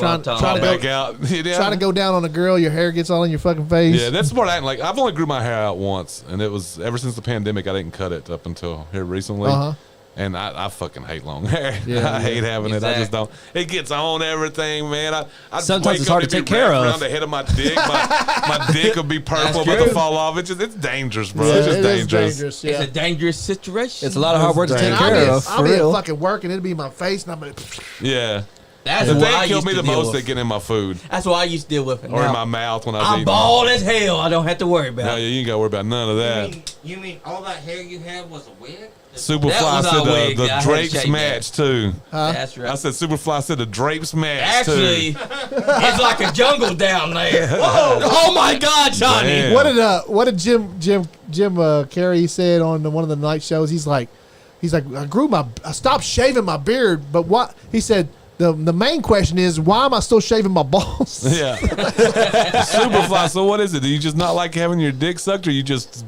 Speaker 1: go,
Speaker 3: out.
Speaker 1: trying to go down on a girl, your hair gets all in your fucking face.
Speaker 3: Yeah, that's smart acting. Like I've only grew my hair out once, and it was ever since the pandemic. I didn't cut it up until here recently.
Speaker 1: Uh-huh.
Speaker 3: And I fucking hate long hair.
Speaker 1: Yeah,
Speaker 3: I hate having it. I just
Speaker 2: Exactly.
Speaker 3: don't. It gets on everything, man. I
Speaker 7: Sometimes
Speaker 3: wake
Speaker 7: it's
Speaker 3: up,
Speaker 7: hard
Speaker 3: it'd
Speaker 7: to
Speaker 3: be
Speaker 7: take care
Speaker 3: wrapped
Speaker 7: of.
Speaker 3: around the head of my dick. My dick would be purple,
Speaker 2: That's
Speaker 3: about to
Speaker 2: true.
Speaker 3: fall off. It's dangerous, bro.
Speaker 1: Yeah,
Speaker 3: it's just
Speaker 1: it is
Speaker 3: dangerous.
Speaker 1: dangerous.
Speaker 2: It's
Speaker 1: Yeah.
Speaker 2: a dangerous situation.
Speaker 7: It's a lot of hard work to take
Speaker 3: dangerous.
Speaker 7: care of,
Speaker 1: I'll
Speaker 7: for
Speaker 1: be at
Speaker 7: real.
Speaker 1: fucking work, and it'll be in my face, and I'm like,
Speaker 3: Yeah.
Speaker 2: That's
Speaker 3: The
Speaker 2: what
Speaker 3: thing
Speaker 2: I
Speaker 3: killed
Speaker 2: used
Speaker 3: me
Speaker 2: to
Speaker 3: the
Speaker 2: deal
Speaker 3: most. They
Speaker 2: with.
Speaker 3: get in my food
Speaker 2: That's what I used to deal with.
Speaker 3: or in
Speaker 2: Now,
Speaker 3: my mouth when I was
Speaker 2: I'm
Speaker 3: eating.
Speaker 2: bald as hell. I don't have to worry about
Speaker 3: No,
Speaker 2: it.
Speaker 3: yeah, you ain't gotta worry about none of that.
Speaker 8: You mean all that hair you had was a wig?
Speaker 3: Superfly
Speaker 2: That was
Speaker 3: said
Speaker 2: our wig. I
Speaker 3: the
Speaker 2: had to
Speaker 3: Drapes
Speaker 2: shave that.
Speaker 3: match too.
Speaker 2: That's right.
Speaker 3: I said Superfly said the Drapes match
Speaker 2: Actually,
Speaker 3: too.
Speaker 2: it's like a jungle down there. Whoa. Oh my God, Johnny!
Speaker 3: Damn.
Speaker 1: what did Jim Carrey said on one of the night shows? He's like, I stopped shaving my beard, but what he said. The main question is, why am I still shaving my balls?
Speaker 3: Yeah. Superfly, so what is it? Do you just not like having your dick sucked, or you just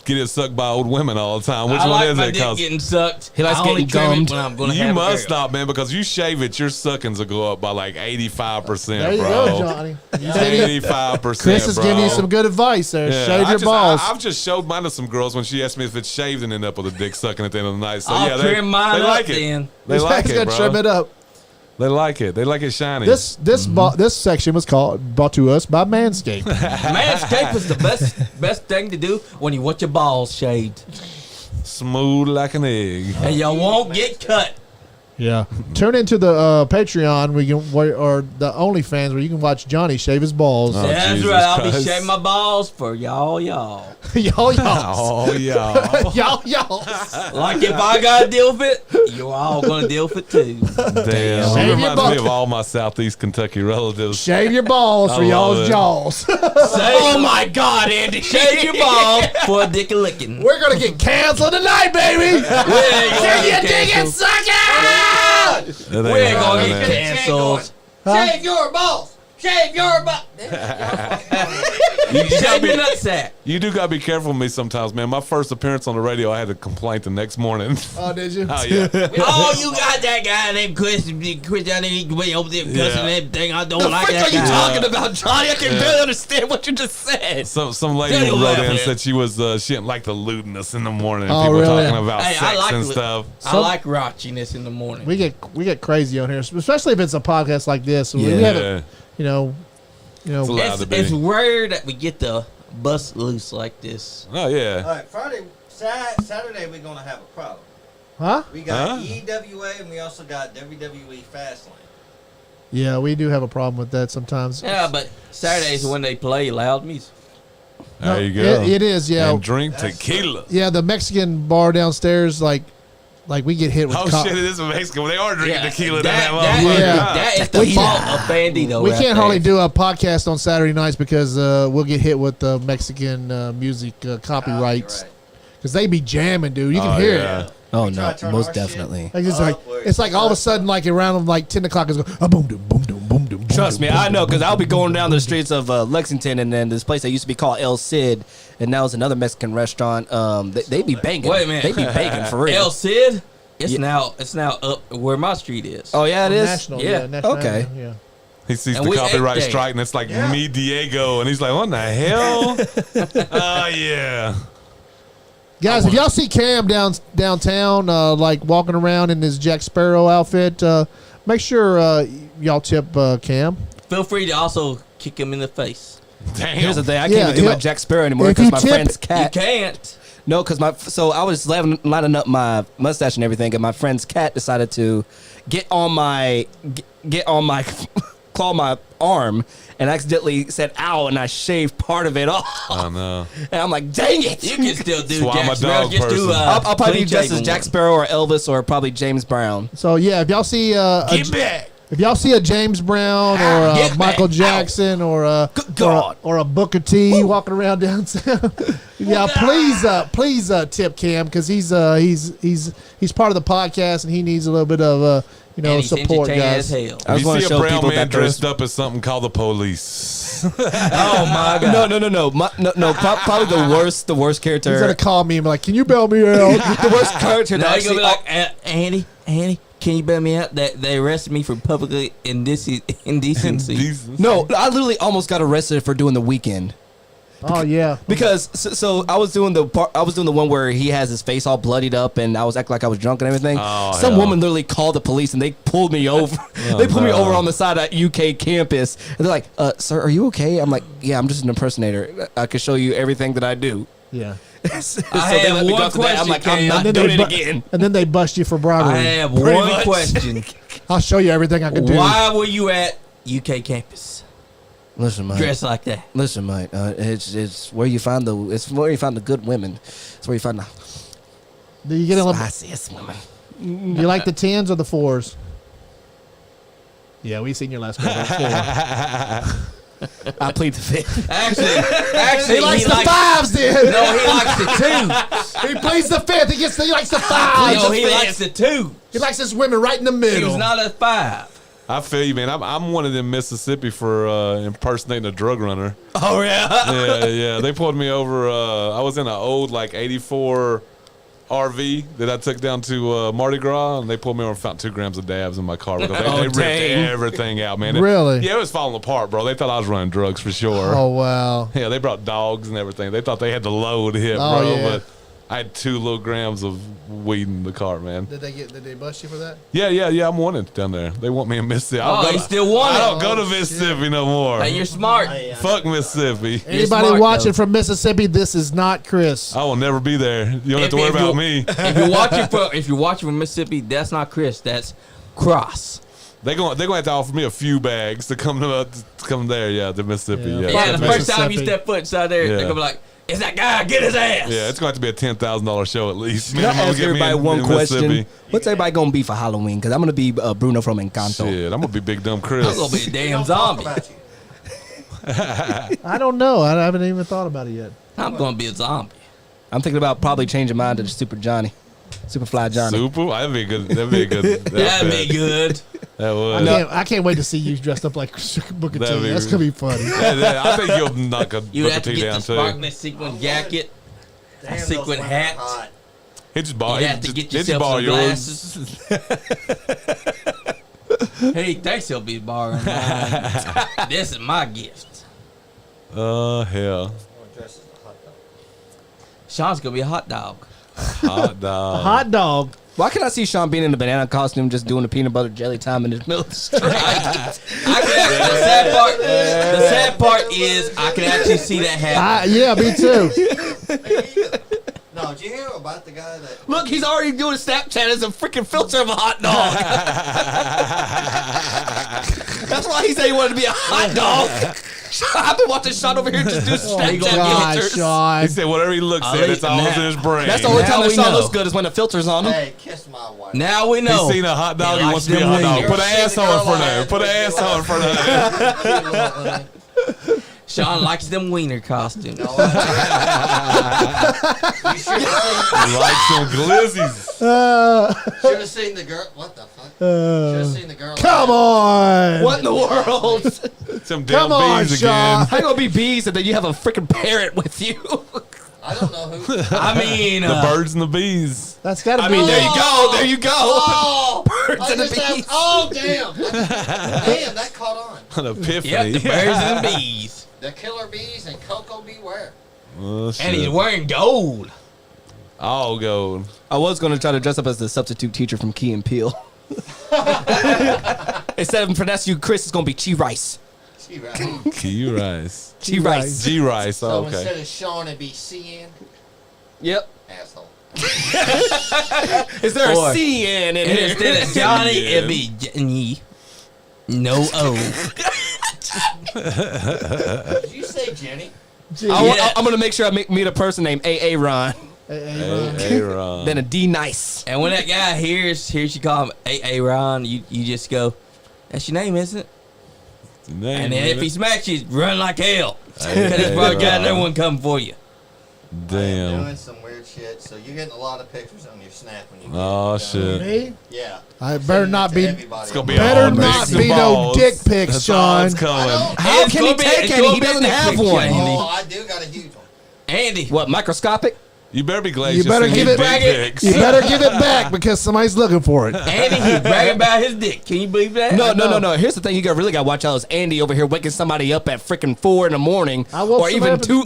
Speaker 3: get it sucked by old women all the time? Which
Speaker 2: I
Speaker 3: one
Speaker 2: like
Speaker 3: is
Speaker 2: my
Speaker 3: it?
Speaker 2: dick
Speaker 3: 'Cause
Speaker 2: getting sucked.
Speaker 7: He likes
Speaker 2: I only
Speaker 7: getting
Speaker 2: trim it
Speaker 7: gummed.
Speaker 2: when I'm gonna
Speaker 3: you
Speaker 2: have a
Speaker 3: must
Speaker 2: girl.
Speaker 3: stop, man, because you shave it, your suckings will go up by like 85%,
Speaker 1: There you
Speaker 3: bro.
Speaker 1: go, Johnny. You said he-
Speaker 3: 85%.
Speaker 1: Chris is
Speaker 3: bro.
Speaker 1: giving you some good advice there.
Speaker 3: Yeah,
Speaker 1: Shave your balls.
Speaker 3: I've just showed mine to some girls when she asked me if it's shaved and ended up with a dick sucking at the end of the night. So
Speaker 2: I'll
Speaker 3: yeah,
Speaker 2: trim mine
Speaker 3: they
Speaker 2: up
Speaker 3: like it.
Speaker 2: then.
Speaker 3: They like
Speaker 1: He's
Speaker 3: it,
Speaker 1: gonna trim
Speaker 3: bro.
Speaker 1: it up.
Speaker 3: They like it. They like it shiny.
Speaker 1: This section was brought to us by Manscaped.
Speaker 2: Manscaped is the best thing to do when you want your balls shaved,
Speaker 3: smooth like an egg.
Speaker 2: and you won't get cut.
Speaker 1: Yeah. Tune into the Patreon or the OnlyFans where you can watch Johnny shave his balls.
Speaker 3: Oh,
Speaker 2: That's
Speaker 3: Jesus
Speaker 2: right. I'll be
Speaker 3: Christ.
Speaker 2: shaving my balls for y'all.
Speaker 1: y'all.
Speaker 3: Oh yeah.
Speaker 1: y'all.
Speaker 2: Like if I gotta deal with it, you're all gonna deal with it too.
Speaker 3: Damn.
Speaker 1: Shave
Speaker 3: It
Speaker 1: your
Speaker 3: reminds
Speaker 1: balls.
Speaker 3: me of all my Southeast Kentucky relatives.
Speaker 1: Shave your balls for
Speaker 3: I love
Speaker 1: y'all's
Speaker 3: it.
Speaker 1: jaws.
Speaker 2: Oh my God, Andy! Shave your balls for a dick a licking.
Speaker 1: We're gonna get canceled tonight, baby.
Speaker 2: Shave your
Speaker 1: dick and suck it.
Speaker 3: That ain't
Speaker 2: We ain't gonna
Speaker 3: happening,
Speaker 2: get
Speaker 3: man.
Speaker 2: canceled.
Speaker 8: Shave your balls. Shave your butt.
Speaker 3: You just gotta
Speaker 2: Shave your
Speaker 3: be-
Speaker 2: nutsack.
Speaker 3: You do gotta be careful with me sometimes, man. My first appearance on the radio, I had a complaint the next morning.
Speaker 1: Oh, did you?
Speaker 3: Oh yeah.
Speaker 2: Oh, you got that guy named Chris down there. He way over there cussing
Speaker 3: Yeah.
Speaker 2: and everything. I don't
Speaker 7: The
Speaker 2: like
Speaker 7: frick
Speaker 2: that
Speaker 7: are you
Speaker 2: guy.
Speaker 7: talking about, Johnny? I can
Speaker 3: Yeah.
Speaker 7: barely understand what you just said.
Speaker 3: Some lady
Speaker 2: Tell you
Speaker 3: wrote
Speaker 2: what,
Speaker 3: in and
Speaker 2: man.
Speaker 3: said she didn't like the lewdness in the morning.
Speaker 1: Oh,
Speaker 3: People
Speaker 1: really?
Speaker 3: talking about
Speaker 2: Hey, I
Speaker 3: sex
Speaker 2: like
Speaker 3: and
Speaker 2: it.
Speaker 3: stuff.
Speaker 2: I like raunchiness in the morning.
Speaker 1: We get crazy on here, especially if it's a podcast like this. We
Speaker 3: Yeah.
Speaker 1: haven't,
Speaker 3: It's allowed to be.
Speaker 2: It's rare that we get to bust loose like this.
Speaker 3: Oh yeah.
Speaker 8: All right, Saturday we're gonna have a problem.
Speaker 1: Huh?
Speaker 8: We got
Speaker 3: Huh?
Speaker 8: EWA and we also got WWE Fastlane.
Speaker 1: Yeah, we do have a problem with that sometimes.
Speaker 2: Yeah, but Saturdays when they play loud music.
Speaker 3: There you go.
Speaker 1: It is, yeah.
Speaker 3: And drink tequila.
Speaker 1: Yeah, the Mexican bar downstairs, like we get hit with.
Speaker 3: Oh shit! It is in Mexico. They are drinking
Speaker 2: Yeah,
Speaker 3: tequila.
Speaker 2: that-
Speaker 3: down
Speaker 2: that-
Speaker 3: there.
Speaker 1: Yeah.
Speaker 2: That is the fault of Bandito.
Speaker 1: We
Speaker 2: right
Speaker 1: can't
Speaker 2: there.
Speaker 1: hardly do a podcast on Saturday nights because we'll get hit with the Mexican music copyrights because they be jamming, dude. You can
Speaker 3: Oh,
Speaker 1: hear
Speaker 3: yeah.
Speaker 1: it.
Speaker 7: Oh
Speaker 8: We try
Speaker 7: no,
Speaker 8: to turn
Speaker 7: most
Speaker 8: our shit
Speaker 7: definitely.
Speaker 1: Like
Speaker 8: Oh,
Speaker 1: it's like all of a sudden, like around like 10 o'clock, it's going boom, doom, boom, doom, boom, doom.
Speaker 7: Trust me, I know, because I'll be going down the streets of Lexington, and then this place that used to be called El Cid, and now it's another Mexican restaurant. They be banging.
Speaker 2: Wait a minute.
Speaker 7: They be banging for real.
Speaker 2: El Cid. It's
Speaker 7: Yeah.
Speaker 2: now up where my street is.
Speaker 7: Oh yeah, it is.
Speaker 1: National,
Speaker 2: Yeah.
Speaker 1: National
Speaker 7: Okay.
Speaker 1: Avenue, yeah.
Speaker 3: He sees
Speaker 2: And
Speaker 3: the
Speaker 2: we
Speaker 3: copyright
Speaker 2: ate there.
Speaker 3: strike, and it's like me, Diego, and he's like, "What the hell?" Oh yeah.
Speaker 1: Guys, if y'all see Cam downtown, like walking around in his Jack Sparrow outfit, make sure y'all tip Cam.
Speaker 2: Feel free to also kick him in the face.
Speaker 3: Damn.
Speaker 7: Here's the thing. I
Speaker 1: Yeah,
Speaker 7: can't even do my
Speaker 1: he'll-
Speaker 7: Jack Sparrow anymore
Speaker 1: if
Speaker 7: because
Speaker 1: you
Speaker 7: my
Speaker 1: tip-
Speaker 7: friend's
Speaker 2: You
Speaker 7: cat.
Speaker 2: can't.
Speaker 7: No, because I was lining up my mustache and everything, and my friend's cat decided to get on my claw my arm and accidentally said "ow," and I shaved part of it off.
Speaker 3: Oh no.
Speaker 7: And I'm like, dang it!
Speaker 2: You can still do
Speaker 3: That's why I'm
Speaker 2: Jack
Speaker 3: a
Speaker 2: Sparrow.
Speaker 3: dog
Speaker 2: Just do.
Speaker 3: person.
Speaker 7: I'll probably be
Speaker 2: clean
Speaker 7: dressed as
Speaker 2: shaven
Speaker 7: Jack
Speaker 2: one.
Speaker 7: Sparrow or Elvis or probably James Brown.
Speaker 1: So yeah, if y'all see
Speaker 11: Get back.
Speaker 1: if y'all see a James Brown or
Speaker 2: Get
Speaker 1: a Michael
Speaker 2: back.
Speaker 1: Jackson or a
Speaker 11: God.
Speaker 1: or a Booker T walking around downtown, yeah, please tip Cam because he's part of the podcast and he needs a little bit of
Speaker 2: And he's
Speaker 1: support,
Speaker 2: entertaining
Speaker 1: guys.
Speaker 2: as hell.
Speaker 7: I
Speaker 3: If
Speaker 7: just
Speaker 3: you
Speaker 7: want
Speaker 3: see
Speaker 7: to
Speaker 3: a
Speaker 7: show
Speaker 3: brown
Speaker 7: people
Speaker 3: man
Speaker 7: that there's
Speaker 3: dressed up as something, call the police.
Speaker 2: Oh my god.
Speaker 7: no. Probably the worst character.
Speaker 1: He's gonna call me and be like, "Can you bail me out?"
Speaker 7: the worst character
Speaker 2: Now
Speaker 7: that
Speaker 2: you're gonna
Speaker 7: actually.
Speaker 2: be like, Andy, can you bail me out? That they arrested me for public indecency.
Speaker 7: No, I literally almost got arrested for doing The Weeknd.
Speaker 1: Oh yeah,
Speaker 7: Because so I was doing the one where he has his face all bloodied up and I was acting like I was drunk and everything.
Speaker 3: Oh,
Speaker 7: Some
Speaker 3: hell.
Speaker 7: woman literally called the police and they pulled me over. They pulled me
Speaker 3: no.
Speaker 7: over on the side of that UK campus. And they're like, "Sir, are you okay?" I'm like, "Yeah, I'm just an impersonator. I can show you everything that I do."
Speaker 1: yeah.
Speaker 7: So
Speaker 2: I
Speaker 7: they
Speaker 2: have
Speaker 7: let me go
Speaker 2: one
Speaker 7: after that. I'm
Speaker 2: question,
Speaker 7: like, "I'm
Speaker 2: Cam.
Speaker 7: not
Speaker 1: And then
Speaker 7: doing
Speaker 1: they
Speaker 7: it again."
Speaker 1: and then they bust you for
Speaker 2: I
Speaker 1: bribery.
Speaker 2: have
Speaker 7: Pretty
Speaker 2: one
Speaker 7: much.
Speaker 2: question.
Speaker 1: I'll show you everything I can do.
Speaker 2: Why were you at UK campus
Speaker 7: Listen, mate.
Speaker 2: dressed like that?
Speaker 7: Listen, mate. It's where you find the good women. It's where you find the
Speaker 1: Do you get a little?
Speaker 7: spiciest women.
Speaker 1: You like the 10s or the 4s? Yeah, we seen your last couple.
Speaker 7: I plead the fifth.
Speaker 2: Actually,
Speaker 1: He likes the 5s, then.
Speaker 2: No, he likes the two.
Speaker 1: He plays the 5th. He likes the 5s.
Speaker 2: No, he likes the two.
Speaker 1: He likes his women right in the
Speaker 2: He
Speaker 1: middle.
Speaker 2: was not a 5.
Speaker 3: I feel you, man. I'm one of them Mississippi for impersonating a drug runner.
Speaker 7: Oh yeah.
Speaker 3: Yeah. They pulled me over. I was in an old like '84 RV that I took down to Mardi Gras, and they pulled me over and found 2 grams of dabs in my car because they ripped
Speaker 7: dang.
Speaker 3: everything out, man.
Speaker 1: Really?
Speaker 3: Yeah, it was falling apart, bro. They thought I was running drugs for sure.
Speaker 1: Oh wow.
Speaker 3: Yeah, they brought dogs and everything. They thought they had the load hit,
Speaker 1: Oh,
Speaker 3: bro.
Speaker 1: yeah.
Speaker 3: But I had 2 little grams of weed in the car, man.
Speaker 1: Did they bust you for that?
Speaker 3: Yeah. I'm wanted down there. They want me in Mississippi. I don't
Speaker 2: Oh,
Speaker 3: go
Speaker 2: he
Speaker 3: to-
Speaker 2: still wanted.
Speaker 3: I don't go to Mississippi no more.
Speaker 2: Hey, you're smart.
Speaker 3: Fuck Mississippi.
Speaker 1: Anybody
Speaker 2: smart,
Speaker 1: watching
Speaker 2: though.
Speaker 1: from Mississippi, this is not Chris.
Speaker 3: I will never be there. You don't have to worry about me.
Speaker 2: If you're watching from Mississippi, that's not Chris. That's Cross.
Speaker 3: They gonna have to offer me a few bags to come there. Yeah, to Mississippi.
Speaker 1: Yeah.
Speaker 3: Yeah,
Speaker 2: Yeah, the
Speaker 1: Fuck
Speaker 2: first time you
Speaker 1: Mississippi.
Speaker 2: step foot inside there, they're
Speaker 3: Yeah.
Speaker 2: gonna be like, "Is that guy? Get his ass!"
Speaker 3: yeah. It's going to have to be a $10,000 show at least.
Speaker 7: Can I
Speaker 3: Minimum to
Speaker 7: ask
Speaker 3: get me
Speaker 7: everybody
Speaker 3: in-
Speaker 7: one
Speaker 3: in
Speaker 7: question?
Speaker 3: Mississippi.
Speaker 7: What's everybody gonna be for Halloween? Because I'm gonna be Bruno from Encanto.
Speaker 3: Shit, I'm gonna be Big Dumb Chris.
Speaker 2: I'm gonna be a damn zombie.
Speaker 1: I don't know. I haven't even thought about it yet.
Speaker 2: I'm gonna be a zombie.
Speaker 7: I'm thinking about probably changing mine to the Super Johnny, Superfly Johnny.
Speaker 3: Super? That'd be a good. That'd be a good.
Speaker 2: That'd be good.
Speaker 3: That would.
Speaker 1: I can't wait to see you dressed up like Booker
Speaker 3: That'd
Speaker 1: T.
Speaker 3: be-
Speaker 1: That's gonna be funny.
Speaker 3: Yeah, I think you'll knock a
Speaker 2: You
Speaker 3: Booker
Speaker 2: have to
Speaker 3: T
Speaker 2: get
Speaker 3: down
Speaker 2: the
Speaker 3: too.
Speaker 2: sparkling sequin jacket, a sequin hat.
Speaker 3: He just bought.
Speaker 2: You
Speaker 3: He
Speaker 2: have to
Speaker 3: just,
Speaker 2: get
Speaker 3: he just
Speaker 2: yourself
Speaker 3: bought
Speaker 2: some
Speaker 3: yours.
Speaker 2: glasses. He thinks he'll be borrowing mine. This is my gift.
Speaker 3: Hell,
Speaker 2: Sean's gonna be a hot dog.
Speaker 3: hot dog.
Speaker 1: Hot dog.
Speaker 7: Why can't I see Sean being in the banana costume just doing the peanut butter jelly time in the middle of the street?
Speaker 2: The sad part is I can actually see that happen.
Speaker 1: Yeah, me too.
Speaker 8: No, did you hear about the guy that?
Speaker 7: Look, he's already doing a Snapchat as a freaking filter of a hot dog. That's why he said he wanted to be a hot dog. I've been watching Sean over here just do Snapchat
Speaker 1: God,
Speaker 7: filters.
Speaker 3: He
Speaker 1: Sean.
Speaker 3: said whatever he looks
Speaker 2: I'll
Speaker 3: at,
Speaker 2: eat
Speaker 3: it's all
Speaker 2: now.
Speaker 3: in his brain.
Speaker 7: That's the only
Speaker 2: Now
Speaker 7: time that
Speaker 2: we
Speaker 7: Sean
Speaker 2: know.
Speaker 7: looks good is when the filter's on him.
Speaker 8: Hey, kiss my wife.
Speaker 2: Now we know.
Speaker 3: He's seen a hot dog. He
Speaker 2: likes
Speaker 3: wants to be a
Speaker 2: them
Speaker 3: hot dog.
Speaker 2: wings.
Speaker 3: Put an asshole in front of him. Put an asshole in front of him.
Speaker 2: Sean likes them wiener costumes.
Speaker 8: You should have
Speaker 3: Like some glizzies.
Speaker 8: seen the girl. What the fuck? Should have seen the girl.
Speaker 1: Come on.
Speaker 7: What in the world?
Speaker 3: Some damn
Speaker 1: Come on,
Speaker 3: bees
Speaker 1: Sean.
Speaker 3: again.
Speaker 7: How you gonna be bees and then you have a freaking parrot with you?
Speaker 8: I don't know who.
Speaker 2: I mean,
Speaker 3: The birds and the bees.
Speaker 1: That's got to
Speaker 7: I
Speaker 1: be.
Speaker 7: mean, there you go. There you go.
Speaker 8: Oh,
Speaker 7: Birds
Speaker 8: I
Speaker 7: and the
Speaker 8: just have-
Speaker 7: bees.
Speaker 8: oh damn! Damn, that caught on.
Speaker 3: An epiphany.
Speaker 2: yep, the birds and the bees.
Speaker 8: The killer bees and Coco beware.
Speaker 3: Oh, shit.
Speaker 2: And he's wearing gold.
Speaker 3: all gold.
Speaker 7: I was going to try to dress up as the substitute teacher from Key and Peele. Instead of pronouncing you Chris, it's going to be Chi Rice.
Speaker 8: She right.
Speaker 3: Key rice.
Speaker 7: Chi Rice.
Speaker 3: G rice.
Speaker 8: So
Speaker 3: Oh, okay.
Speaker 8: instead of Sean, it'd be CN.
Speaker 7: Yep.
Speaker 8: Asshole.
Speaker 7: Is there
Speaker 2: Or-
Speaker 7: a CN in
Speaker 2: And
Speaker 7: here?
Speaker 2: instead of Johnny,
Speaker 3: Yeah.
Speaker 2: it'd be Jenny. No O.
Speaker 8: Did you say Jenny?
Speaker 7: I'm going to make sure I meet a person named A.A. Ron.
Speaker 3: Hey, Ron.
Speaker 7: Then a D Nice.
Speaker 2: And when that guy hears you call him A.A. Ron, you just go, that's your name, isn't it?
Speaker 3: Name,
Speaker 2: And then if he
Speaker 3: man.
Speaker 2: smacks you, run like hell.
Speaker 3: Hey,
Speaker 2: Because he's probably got
Speaker 3: Ron.
Speaker 2: another one coming for you.
Speaker 8: I'm
Speaker 3: Damn.
Speaker 8: doing some weird shit. So you're getting a lot of pictures on your snap when you.
Speaker 3: Oh,
Speaker 8: get it done.
Speaker 3: shit.
Speaker 1: Me?
Speaker 8: Yeah.
Speaker 1: I better not be.
Speaker 3: It's gonna be
Speaker 1: Better
Speaker 3: all
Speaker 1: not
Speaker 3: dicks and
Speaker 1: be no
Speaker 3: balls.
Speaker 1: dick pics,
Speaker 3: That's all it's
Speaker 1: Sean.
Speaker 3: coming.
Speaker 7: How
Speaker 2: It's
Speaker 7: can he
Speaker 2: gonna be-
Speaker 7: take
Speaker 2: it's
Speaker 7: any?
Speaker 2: gonna
Speaker 7: He
Speaker 2: be
Speaker 7: doesn't
Speaker 2: a dick
Speaker 7: have
Speaker 2: picture,
Speaker 7: one.
Speaker 2: Andy.
Speaker 8: Oh, I do got a huge one.
Speaker 2: Andy.
Speaker 7: What, microscopic?
Speaker 3: You better be glad
Speaker 1: You better
Speaker 3: send
Speaker 1: give
Speaker 3: me
Speaker 1: it-
Speaker 3: dick pics.
Speaker 1: You better give it back because somebody's looking for it.
Speaker 2: Andy, he's bragging about his dick. Can you believe that?
Speaker 7: No. Here's the thing you really got to watch out is Andy over here waking somebody up at freaking 4 in the morning,
Speaker 1: I woke
Speaker 7: or even
Speaker 1: somebody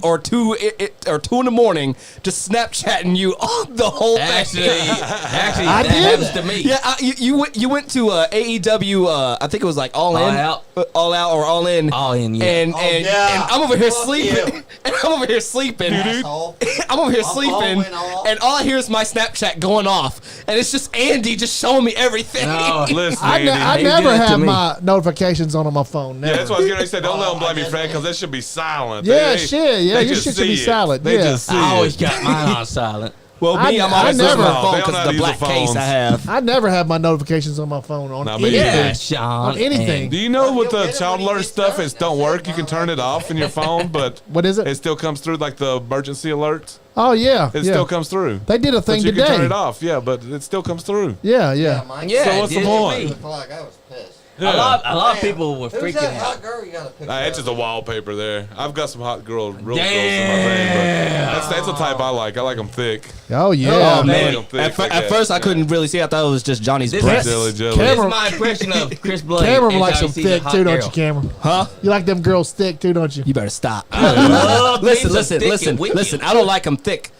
Speaker 1: up
Speaker 7: 2 in the morning, just Snapchatting you the whole thing.
Speaker 2: Actually,
Speaker 1: I
Speaker 2: that
Speaker 1: did.
Speaker 2: happens to me.
Speaker 7: Yeah, you went to AEW. I think it was like All
Speaker 2: All
Speaker 7: In,
Speaker 2: Out.
Speaker 7: All Out, or All In.
Speaker 2: All In, yeah.
Speaker 7: And
Speaker 8: yeah.
Speaker 7: and I'm over here
Speaker 8: Fuck
Speaker 7: sleeping.
Speaker 8: you.
Speaker 7: And I'm over here sleeping.
Speaker 8: Asshole.
Speaker 7: I'm over here
Speaker 8: My phone
Speaker 7: sleeping,
Speaker 8: went off.
Speaker 7: and all I hear is my Snapchat going off, and it's just Andy just showing me everything.
Speaker 2: No.
Speaker 3: Listen,
Speaker 1: I
Speaker 3: Andy.
Speaker 2: He
Speaker 1: never
Speaker 2: did it to
Speaker 1: have
Speaker 2: me.
Speaker 1: my notifications on my phone. Never.
Speaker 3: Yeah, that's what I was getting ready to say. Don't let them blame me
Speaker 8: I
Speaker 3: for that
Speaker 8: guess
Speaker 3: because that should be silent.
Speaker 1: Yeah,
Speaker 3: They-
Speaker 1: shit. Yeah,
Speaker 3: they
Speaker 1: your
Speaker 3: just
Speaker 1: shit should be
Speaker 3: see it.
Speaker 1: silent.
Speaker 3: They
Speaker 1: Yeah.
Speaker 3: just see
Speaker 2: I always
Speaker 3: it.
Speaker 2: got mine on silent.
Speaker 7: Well, me, I'm
Speaker 1: I
Speaker 7: always
Speaker 1: never-
Speaker 7: looking at my
Speaker 3: They
Speaker 7: phone
Speaker 3: don't
Speaker 7: because
Speaker 3: know
Speaker 7: of
Speaker 3: how
Speaker 7: the
Speaker 3: to use
Speaker 7: black
Speaker 3: the
Speaker 7: case
Speaker 3: phones.
Speaker 7: I have.
Speaker 1: I never have my notifications on my phone on
Speaker 3: Nah, me
Speaker 1: anything.
Speaker 3: either.
Speaker 2: Yeah, Sean.
Speaker 1: On anything.
Speaker 3: Do you know with
Speaker 8: You'll
Speaker 3: the
Speaker 8: get it
Speaker 3: child
Speaker 8: when he
Speaker 3: alert
Speaker 8: gets
Speaker 3: stuff,
Speaker 8: done.
Speaker 3: it don't
Speaker 8: That's
Speaker 3: work.
Speaker 8: it.
Speaker 3: You can turn it off in your phone, but
Speaker 1: What is it?
Speaker 3: it still comes through like the emergency alerts.
Speaker 1: Oh yeah,
Speaker 3: It
Speaker 1: yeah.
Speaker 3: still comes through.
Speaker 1: They did a
Speaker 3: But
Speaker 1: thing
Speaker 3: you
Speaker 1: today.
Speaker 3: can turn it off, yeah, but it still comes through.
Speaker 1: Yeah, yeah.
Speaker 8: Mike.
Speaker 2: Yeah,
Speaker 3: So what's
Speaker 2: it
Speaker 3: the
Speaker 2: did to
Speaker 3: point?
Speaker 2: me.
Speaker 8: 2 o'clock, I was pissed.
Speaker 2: A lot of
Speaker 8: Damn.
Speaker 2: people were
Speaker 8: Who's
Speaker 2: freaking
Speaker 8: that
Speaker 2: out.
Speaker 8: hot girl you got a picture
Speaker 3: It's just a
Speaker 8: of?
Speaker 3: wallpaper there. I've got some hot girl, real girls in my thing, but that's the type I like. I like them thick.
Speaker 1: Oh yeah.
Speaker 7: Oh,
Speaker 3: man.
Speaker 7: man.
Speaker 3: Like 'em thick
Speaker 7: At,
Speaker 3: like
Speaker 7: at
Speaker 3: that.
Speaker 7: first, I couldn't really see. I thought it was just Johnny's
Speaker 2: This-
Speaker 7: breasts.
Speaker 3: Jelly, jelly.
Speaker 2: This
Speaker 1: Cameron-
Speaker 2: is my impression of Chris Blake.
Speaker 1: Cameron
Speaker 2: every
Speaker 1: likes
Speaker 2: time
Speaker 1: them
Speaker 2: he sees a
Speaker 1: thick
Speaker 2: hot
Speaker 1: too, don't
Speaker 2: girl.
Speaker 1: you, Cameron?
Speaker 7: Huh?
Speaker 1: You like them girls thick too, don't you?
Speaker 7: You better stop.
Speaker 2: Love me
Speaker 7: listen,
Speaker 2: some
Speaker 7: listen,
Speaker 2: thick
Speaker 7: listen,
Speaker 2: and wicked.
Speaker 7: listen. I don't like them thick.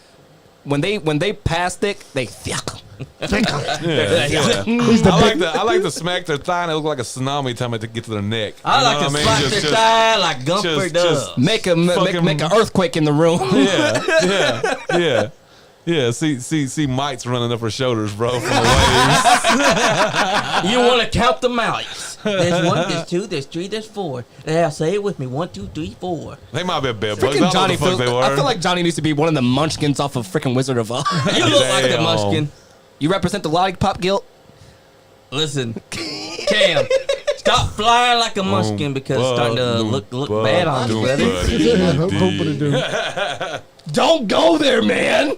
Speaker 7: When they pass thick, they thick.
Speaker 3: Yeah.
Speaker 1: He's the
Speaker 3: I like to smack their thigh and it look like a tsunami time to get to their neck.
Speaker 2: I
Speaker 3: You
Speaker 2: like
Speaker 3: know
Speaker 2: to
Speaker 3: what mean?
Speaker 2: slap
Speaker 3: Just-
Speaker 2: their thigh like Gumper
Speaker 3: just-
Speaker 2: does.
Speaker 7: Make a
Speaker 3: Fucking-
Speaker 7: make an earthquake in the room.
Speaker 3: Yeah. See mites running up her shoulders, bro, from the waves.
Speaker 2: You want to count the mites. There's 1, there's 2, there's 3, there's 4. Now say it with me. 1, 2, 3, 4.
Speaker 3: They might be bed bugs. I
Speaker 7: Freaking
Speaker 3: don't know
Speaker 7: Johnny
Speaker 3: what the fuck they were.
Speaker 7: I feel like Johnny needs to be one of the munchkins off of freaking Wizard of Oz.
Speaker 2: You look like the
Speaker 3: Damn.
Speaker 2: munchkin.
Speaker 7: You represent the lollipop guilt.
Speaker 2: Listen, Cam, stop flying like a munchkin because it's starting to look bad on you, brother.
Speaker 1: Hopefully do.
Speaker 7: Don't go there, man.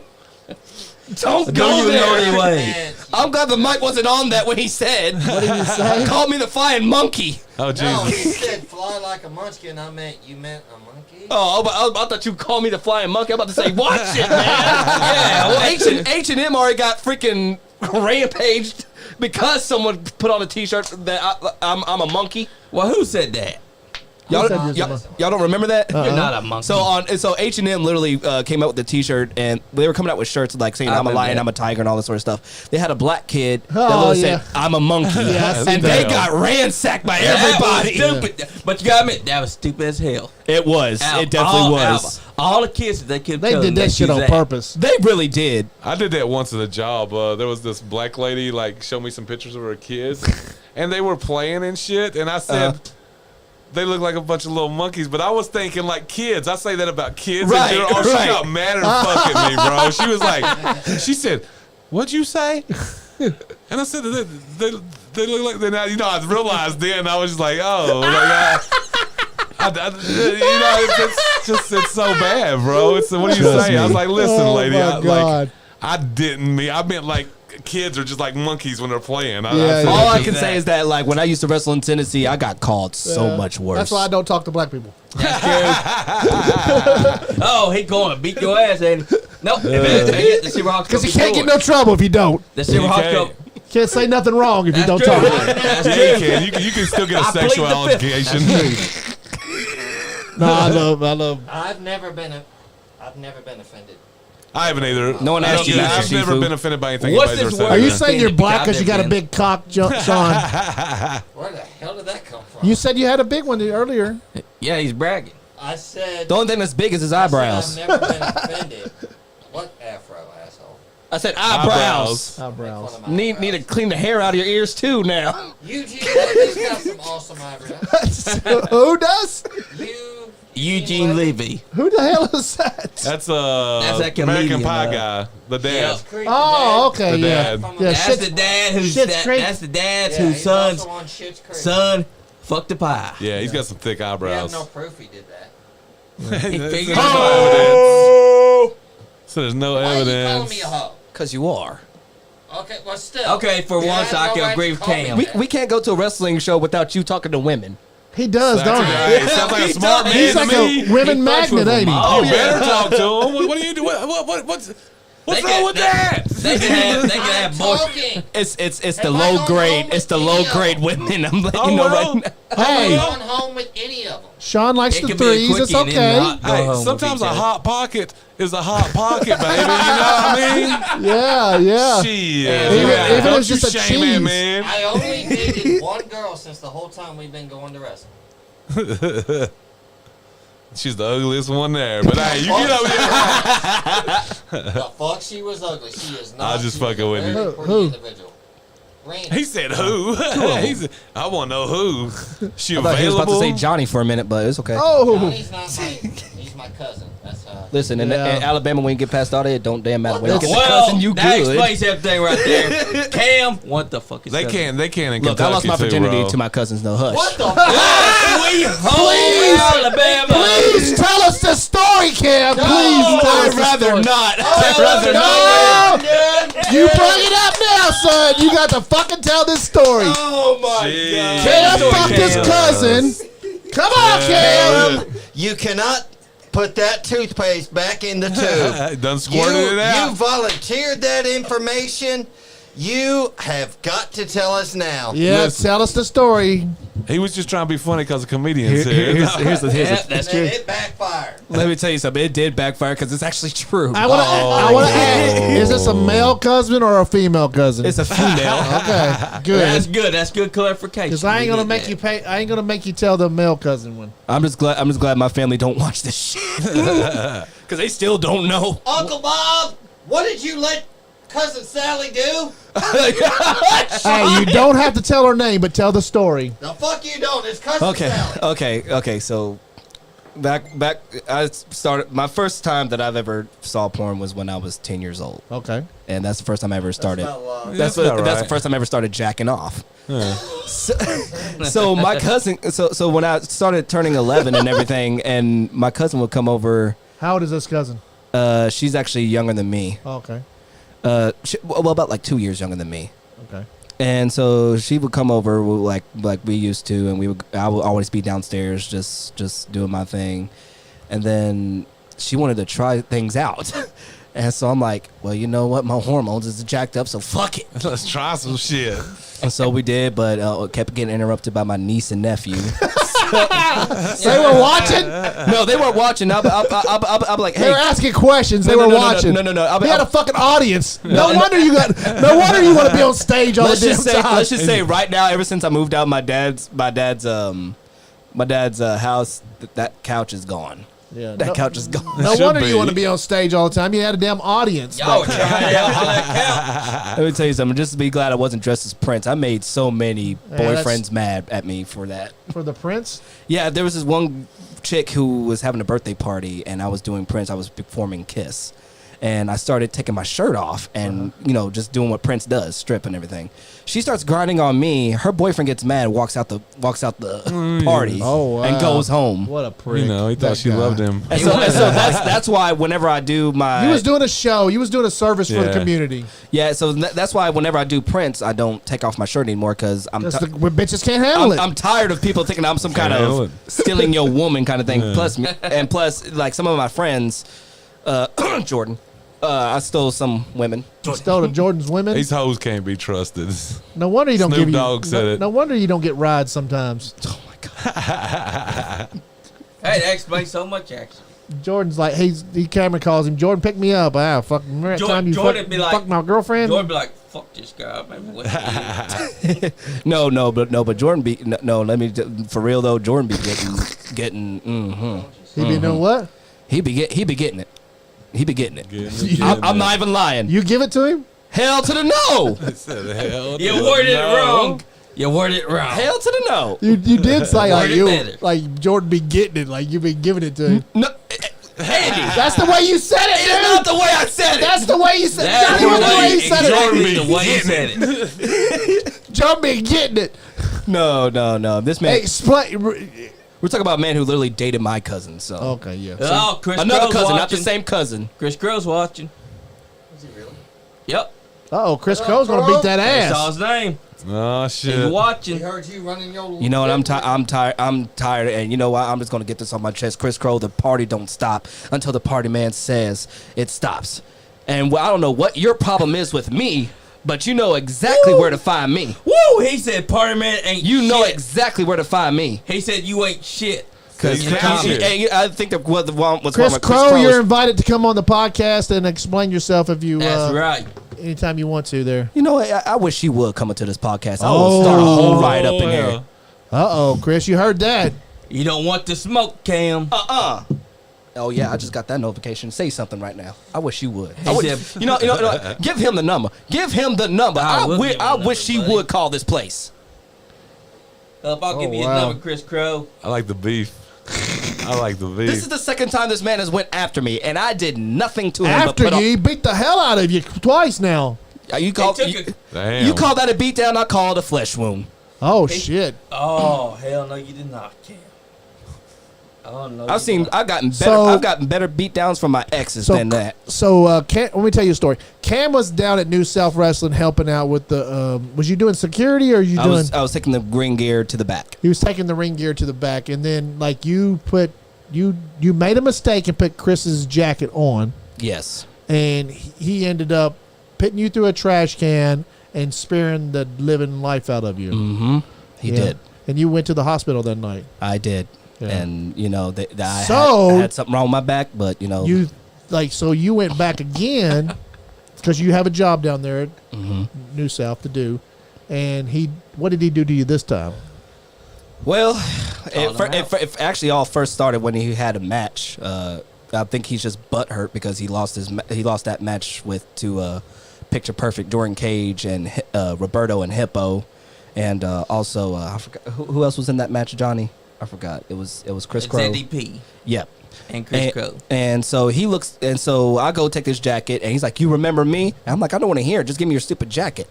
Speaker 7: Don't
Speaker 2: Don't
Speaker 7: go
Speaker 2: you know
Speaker 7: there.
Speaker 2: anyway.
Speaker 8: Man,
Speaker 7: I'm glad the mic wasn't on that when he said.
Speaker 1: What did you say?
Speaker 7: Called me the flying monkey.
Speaker 3: Oh,
Speaker 8: no,
Speaker 3: Jesus.
Speaker 8: he said fly like a munchkin. You meant a monkey?
Speaker 7: Oh, I thought you called me the flying monkey. I'm about to say, watch it, man. Yeah, well, H&M already got freaking rampaged because someone put on a T-shirt that I'm a monkey.
Speaker 2: Well, who said that?
Speaker 7: Y'all,
Speaker 1: said you're
Speaker 7: y'all,
Speaker 1: the monkey?
Speaker 7: y'all don't remember that?
Speaker 2: You're not a monkey.
Speaker 7: So H&M literally came out with the T-shirt, and they were coming out with shirts like saying
Speaker 2: I
Speaker 7: I'm a
Speaker 2: remember
Speaker 7: lion,
Speaker 2: that.
Speaker 7: I'm a tiger, and all this sort of stuff. They had a black kid that
Speaker 1: Oh,
Speaker 7: literally
Speaker 1: yeah.
Speaker 7: said I'm a monkey,
Speaker 1: Yeah, I seen
Speaker 7: and
Speaker 1: that.
Speaker 7: they got ransacked by
Speaker 2: That
Speaker 7: everybody.
Speaker 2: was stupid. But you gotta admit, that was stupid as hell.
Speaker 7: It was. It definitely was.
Speaker 2: All the kids that they could.
Speaker 1: They did that shit on purpose.
Speaker 7: They really did.
Speaker 3: I did that once at a job. There was this black lady, like, showed me some pictures of her kids, and they were playing and shit, and I said, they look like a bunch of little monkeys, but I was thinking like kids. I say that about kids.
Speaker 7: Right,
Speaker 3: in general. Oh,
Speaker 7: right.
Speaker 3: she got mad and fuck at me, bro. She was like, she said, "What'd you say?" And I said, they look like they're not. You know, I realized then. I was just like, oh, like you know, it's so bad, bro. What do you say? I was like, listen,
Speaker 1: Oh,
Speaker 3: lady,
Speaker 1: my God.
Speaker 3: I didn't mean. I meant like kids are just like monkeys when they're playing.
Speaker 7: All I can say is that like when I used to wrestle in Tennessee, I got called so much worse.
Speaker 1: That's why I don't talk to black people.
Speaker 2: Oh, he going to beat your ass, ain't he? Nope. The Seahawks
Speaker 1: Because you can't get no trouble if you don't.
Speaker 2: The Seahawks go.
Speaker 1: Can't say nothing wrong if you don't
Speaker 2: true.
Speaker 1: talk.
Speaker 2: That's
Speaker 3: Yeah,
Speaker 2: true.
Speaker 3: you can still get a
Speaker 2: I plead
Speaker 3: sexual
Speaker 2: the fifth.
Speaker 3: altercation.
Speaker 1: No, I love.
Speaker 8: I've never been offended.
Speaker 3: I haven't either.
Speaker 7: No one asked you, Mr.
Speaker 3: I've never
Speaker 7: Shifu.
Speaker 3: been offended by anything.
Speaker 2: What's
Speaker 3: anybody's
Speaker 2: this
Speaker 3: ever
Speaker 2: word?
Speaker 3: said.
Speaker 1: Are you saying you're black because you got a
Speaker 2: Goddamn.
Speaker 1: big cock, Sean?
Speaker 8: Where the hell did that come from?
Speaker 1: You said you had a big one earlier.
Speaker 2: Yeah, he's bragging.
Speaker 8: I said.
Speaker 7: The only thing that's big is his
Speaker 8: I said
Speaker 7: eyebrows.
Speaker 8: I've never been offended. What afro, asshole?
Speaker 7: I said eyebrows.
Speaker 1: Eyebrows.
Speaker 7: Need to clean the hair out of your ears too now.
Speaker 8: Eugene Levy's got some awesome eyebrows.
Speaker 1: Who does?
Speaker 2: Eugene Levy.
Speaker 1: Who the hell is that?
Speaker 3: That's
Speaker 2: that comedian,
Speaker 3: American Pie guy, the dad.
Speaker 1: Oh, okay,
Speaker 3: The
Speaker 1: yeah.
Speaker 3: dad.
Speaker 1: Yeah,
Speaker 2: That's
Speaker 1: Schitt's-
Speaker 2: the dad who's
Speaker 1: Schitt's Creek.
Speaker 2: that's the dad
Speaker 8: Yeah,
Speaker 2: whose
Speaker 8: he's
Speaker 2: son's
Speaker 8: also on Schitt's Creek.
Speaker 2: son fucked the pie.
Speaker 3: Yeah, he's got some thick
Speaker 8: We have
Speaker 3: eyebrows.
Speaker 8: no proof he did that.
Speaker 2: He figured
Speaker 3: There's
Speaker 2: it
Speaker 3: no
Speaker 2: out.
Speaker 3: evidence. So there's no
Speaker 8: Why are you calling
Speaker 3: evidence.
Speaker 8: me a hoe?
Speaker 7: Cause you are.
Speaker 8: Okay, well still.
Speaker 2: Okay, for
Speaker 8: You
Speaker 2: once
Speaker 8: have
Speaker 2: I
Speaker 8: no
Speaker 2: can
Speaker 8: right
Speaker 2: agree
Speaker 8: to
Speaker 2: with
Speaker 8: call me
Speaker 2: Cam.
Speaker 8: that.
Speaker 7: We can't go to a wrestling show without you talking to women.
Speaker 1: He does, don't he?
Speaker 3: Hey, sounds like a smart man
Speaker 1: He's
Speaker 3: to
Speaker 1: like
Speaker 3: me.
Speaker 1: a women
Speaker 2: He fucks
Speaker 1: magnet,
Speaker 2: with
Speaker 1: ain't he?
Speaker 2: them all.
Speaker 3: You better talk to him. What are you doing? What's
Speaker 2: They
Speaker 3: wrong
Speaker 2: can-
Speaker 3: with that?
Speaker 2: They can have both.
Speaker 8: Talking.
Speaker 7: It's the
Speaker 8: Am I
Speaker 7: low
Speaker 8: going
Speaker 7: grade.
Speaker 8: home
Speaker 7: It's the
Speaker 8: with
Speaker 7: low
Speaker 8: any of
Speaker 7: grade
Speaker 8: them?
Speaker 7: women. I'm letting
Speaker 3: Oh,
Speaker 7: you know
Speaker 3: well.
Speaker 7: right now.
Speaker 1: Hey,
Speaker 8: I'm going home with any of them.
Speaker 1: Sean likes
Speaker 2: It
Speaker 1: the
Speaker 2: could be a
Speaker 1: threes. It's
Speaker 2: quickie and
Speaker 1: okay.
Speaker 2: not go
Speaker 3: Hey,
Speaker 2: home with
Speaker 3: sometimes
Speaker 2: each
Speaker 3: a
Speaker 2: other.
Speaker 3: hot pocket is a hot pocket, baby. You know what I mean?
Speaker 1: Yeah.
Speaker 3: Shit.
Speaker 1: Even if
Speaker 3: Don't
Speaker 1: it's
Speaker 3: you
Speaker 1: just a
Speaker 3: shame it,
Speaker 1: cheese.
Speaker 3: man.
Speaker 8: I only dated one girl since the whole time we've been going to wrestling.
Speaker 3: She's the ugliest one there. But hey, you get over here.
Speaker 8: The fuck, she was ugly. She is not.
Speaker 3: I was just
Speaker 8: she was
Speaker 3: fucking
Speaker 8: a
Speaker 3: with you.
Speaker 8: very pretty
Speaker 1: Who?
Speaker 8: individual. Randy.
Speaker 3: He said who? I want to know who. She
Speaker 7: I thought he was about to
Speaker 3: available?
Speaker 7: say Johnny for a minute, but it's okay.
Speaker 1: Oh,
Speaker 8: Johnny's not he's my cousin. That's
Speaker 7: Listen, in
Speaker 1: Yeah.
Speaker 7: Alabama, when you get past all that, it don't damn matter. When you get to
Speaker 2: Well,
Speaker 7: cousin, you
Speaker 2: that
Speaker 7: good.
Speaker 2: explains everything right there. Cam, what the fuck is
Speaker 3: They
Speaker 2: that?
Speaker 3: can't in
Speaker 7: Look,
Speaker 3: Kentucky
Speaker 7: I lost my
Speaker 3: too,
Speaker 7: virginity
Speaker 3: bro.
Speaker 7: to my cousins. No hush.
Speaker 8: what the fuck?
Speaker 2: Sweet home Alabama.
Speaker 1: please tell us the story, Cam. Please tell us
Speaker 7: I'd
Speaker 1: the
Speaker 7: rather
Speaker 1: story.
Speaker 7: not.
Speaker 2: I'd
Speaker 7: rather
Speaker 1: No! You bring it up now, son. You got to fucking tell this story.
Speaker 7: Oh my
Speaker 3: Jeez.
Speaker 1: Cam
Speaker 2: Story,
Speaker 1: fucked his
Speaker 2: Cam.
Speaker 1: cousin. Come on, Cam.
Speaker 8: You cannot put that toothpaste back in the tube.
Speaker 3: Done squirted it
Speaker 8: You
Speaker 3: out.
Speaker 8: volunteered that information. You have got to tell us now.
Speaker 1: Yeah,
Speaker 3: Listen.
Speaker 1: tell us the story.
Speaker 3: He was just trying to be funny because of comedians here.
Speaker 7: Here's the
Speaker 2: Yeah,
Speaker 8: And
Speaker 2: that's
Speaker 8: then
Speaker 2: true.
Speaker 8: it backfired.
Speaker 7: Let me tell you something. It did backfire because it's actually true.
Speaker 1: I want to ask, is this a male cousin or a female cousin?
Speaker 7: It's a female.
Speaker 1: Okay,
Speaker 2: That's
Speaker 1: good.
Speaker 2: good. That's good clarification.
Speaker 1: Because I ain't
Speaker 2: We
Speaker 1: gonna
Speaker 2: did
Speaker 1: make
Speaker 2: that.
Speaker 1: you pay. I ain't gonna make you tell the male cousin one.
Speaker 7: I'm just glad my family don't watch this shit because they still don't know.
Speaker 8: Uncle Bob, what did you let Cousin Sally do?
Speaker 1: Hey, you don't have to tell her name, but tell the story.
Speaker 8: The fuck you don't. It's Cousin Sally.
Speaker 7: Okay. So back, I started. My first time that I've ever saw porn was when I was 10 years old,
Speaker 1: Okay.
Speaker 7: and that's the first time I ever started.
Speaker 3: That's about
Speaker 7: That's the
Speaker 3: right.
Speaker 7: first time I ever started jacking off. So my cousin, so when I started turning 11 and everything, and my cousin would come over.
Speaker 1: How old is this cousin?
Speaker 7: She's actually younger than me.
Speaker 1: Oh, okay.
Speaker 7: Well, about like 2 years younger than me.
Speaker 1: Okay.
Speaker 7: And so she would come over like we used to, and I would always be downstairs just doing my thing, and then she wanted to try things out, and so I'm like, well, you know what, my hormones is jacked up, so fuck it.
Speaker 3: Let's try some shit.
Speaker 7: And so we did, but kept getting interrupted by my niece and nephew.
Speaker 1: They were watching.
Speaker 7: No, they weren't watching. I'm like,
Speaker 1: They were
Speaker 7: hey.
Speaker 1: asking questions. They
Speaker 7: No,
Speaker 1: were
Speaker 7: no, no,
Speaker 1: watching.
Speaker 7: no.
Speaker 1: He had a fucking audience. No wonder you want to be on stage all the damn time.
Speaker 7: Let's just say right now, ever since I moved out my dad's house, that couch is gone.
Speaker 1: Yeah,
Speaker 7: That couch is gone.
Speaker 1: no
Speaker 3: Should
Speaker 1: wonder
Speaker 3: be.
Speaker 1: you want to be on stage all the time. You had a damn audience.
Speaker 2: Y'all were trying out for that count.
Speaker 7: Let me tell you something. Just to be glad I wasn't dressed as Prince. I made so many
Speaker 1: that's-
Speaker 7: boyfriends mad at me for that.
Speaker 1: For the prince.
Speaker 7: Yeah, there was this one chick who was having a birthday party, and I was doing Prince. I was performing Kiss, and I started taking my shirt off and just doing what Prince does, strip and everything. She starts grinding on me. Her boyfriend gets mad, walks out the party, and goes home.
Speaker 1: What a prick!
Speaker 3: He thought she loved him.
Speaker 7: And so that's why whenever I do my,
Speaker 1: you was doing a show, you was doing a service for the community.
Speaker 7: Yeah, so that's why whenever I do Prince, I don't take off my shirt anymore because
Speaker 1: bitches can't handle it.
Speaker 7: I'm tired of people thinking I'm some kind of stealing your woman kind of thing. Yeah. Plus, like some of my friends, Jordan, I stole some women.
Speaker 1: You stole Jordan's women.
Speaker 3: These hoes can't be trusted.
Speaker 1: No wonder you don't
Speaker 3: Snoop
Speaker 1: give
Speaker 3: Dogg said it.
Speaker 1: No wonder you don't get rides sometimes.
Speaker 7: Oh my god.
Speaker 2: Hey, that explains so much, actually.
Speaker 1: Jordan's like, the camera calls him. Jordan, pick me up. Fucking time you fuck my girlfriend.
Speaker 2: Jordan be like, fuck this guy.
Speaker 7: No, but Jordan be no. Let me for real though. Jordan be getting.
Speaker 1: He be doing what?
Speaker 7: He be getting it. He be getting it. I'm not even lying.
Speaker 1: You give it to him?
Speaker 7: Hell to the no.
Speaker 2: You worded it wrong. You worded it wrong.
Speaker 7: Hell to the no.
Speaker 1: You did say like Jordan be getting it, like you been giving it to him.
Speaker 7: No, Andy,
Speaker 1: that's the way you said it.
Speaker 7: It's not the way I said it.
Speaker 1: That's the way you said it. That's the way you said it.
Speaker 2: Jordan be the way you said it.
Speaker 1: Jordan be getting it.
Speaker 7: No. This man.
Speaker 1: Hey,
Speaker 7: we're talking about a man who literally dated my cousin. So
Speaker 1: okay, yeah.
Speaker 2: Oh, Chris
Speaker 7: another
Speaker 2: Crow's
Speaker 7: cousin,
Speaker 2: watching.
Speaker 7: not the same cousin.
Speaker 2: Chris Crow's watching.
Speaker 5: Is he really?
Speaker 2: Yep.
Speaker 1: Chris Crow's gonna beat that ass.
Speaker 2: I saw his name.
Speaker 3: Oh shit!
Speaker 2: He's watching.
Speaker 8: He heard you running your.
Speaker 7: You know what? I'm tired. I'm tired, and you know what? I'm just gonna get this on my chest. Chris Crow, the party don't stop until the party man says it stops. And I don't know what your problem is with me, but you know exactly where to find me.
Speaker 2: Woo! He said party man ain't.
Speaker 7: You
Speaker 2: shit.
Speaker 7: know exactly where to find me.
Speaker 2: He said you ain't shit.
Speaker 7: I think that was
Speaker 1: Chris Crow, you're invited to come on the podcast and explain yourself if you.
Speaker 2: That's right.
Speaker 1: Anytime you want to there.
Speaker 7: You know, I wish he would come into this podcast. I will start a whole ride up in here.
Speaker 1: Chris, you heard that.
Speaker 2: You don't want to smoke, Cam.
Speaker 7: Oh yeah, I just got that notification. Say something right now. I wish you would.
Speaker 2: Said,
Speaker 7: you know, give him the number. Give him the number. I wish he would call this place.
Speaker 2: I'll give you his number, Chris Crow.
Speaker 3: I like the beef. I like the beef.
Speaker 7: This is the second time this man has went after me, and I did nothing to him.
Speaker 1: After you, he beat the hell out of you twice now.
Speaker 7: You call that a beatdown? I call it a flesh wound.
Speaker 1: Oh shit!
Speaker 2: Oh hell no, you did not, Cam. Oh no.
Speaker 7: I've gotten better beatdowns from my exes than that.
Speaker 1: So Cam, let me tell you a story. Cam was down at New South Wrestling helping out with the. Was you doing security or I
Speaker 7: was taking the ring gear to the back.
Speaker 1: He was taking the ring gear to the back, and then like you made a mistake and put Chris's jacket on.
Speaker 7: Yes.
Speaker 1: And he ended up putting you through a trash can and sparing the living life out of you.
Speaker 7: Mm-hmm. He did.
Speaker 1: And you went to the hospital that night.
Speaker 7: I did. Yeah. And you know, I had something wrong with my back, but you know,
Speaker 1: so you went back again because you have a job down there at New South to do, and what did he do to you this time?
Speaker 7: Well, it actually all first started when he had a match. I think he's just butthurt because he lost that match to Picture Perfect, Jordan Cage, and Roberto and Hippo, and also I forgot who else was in that match, Johnny. I forgot. It was Chris Crow.
Speaker 2: ZDP.
Speaker 7: Yep.
Speaker 2: And Chris Crow.
Speaker 7: And so so I go take this jacket, and he's like, "You remember me?" And I'm like, "I don't want to hear it. Just give me your stupid jacket."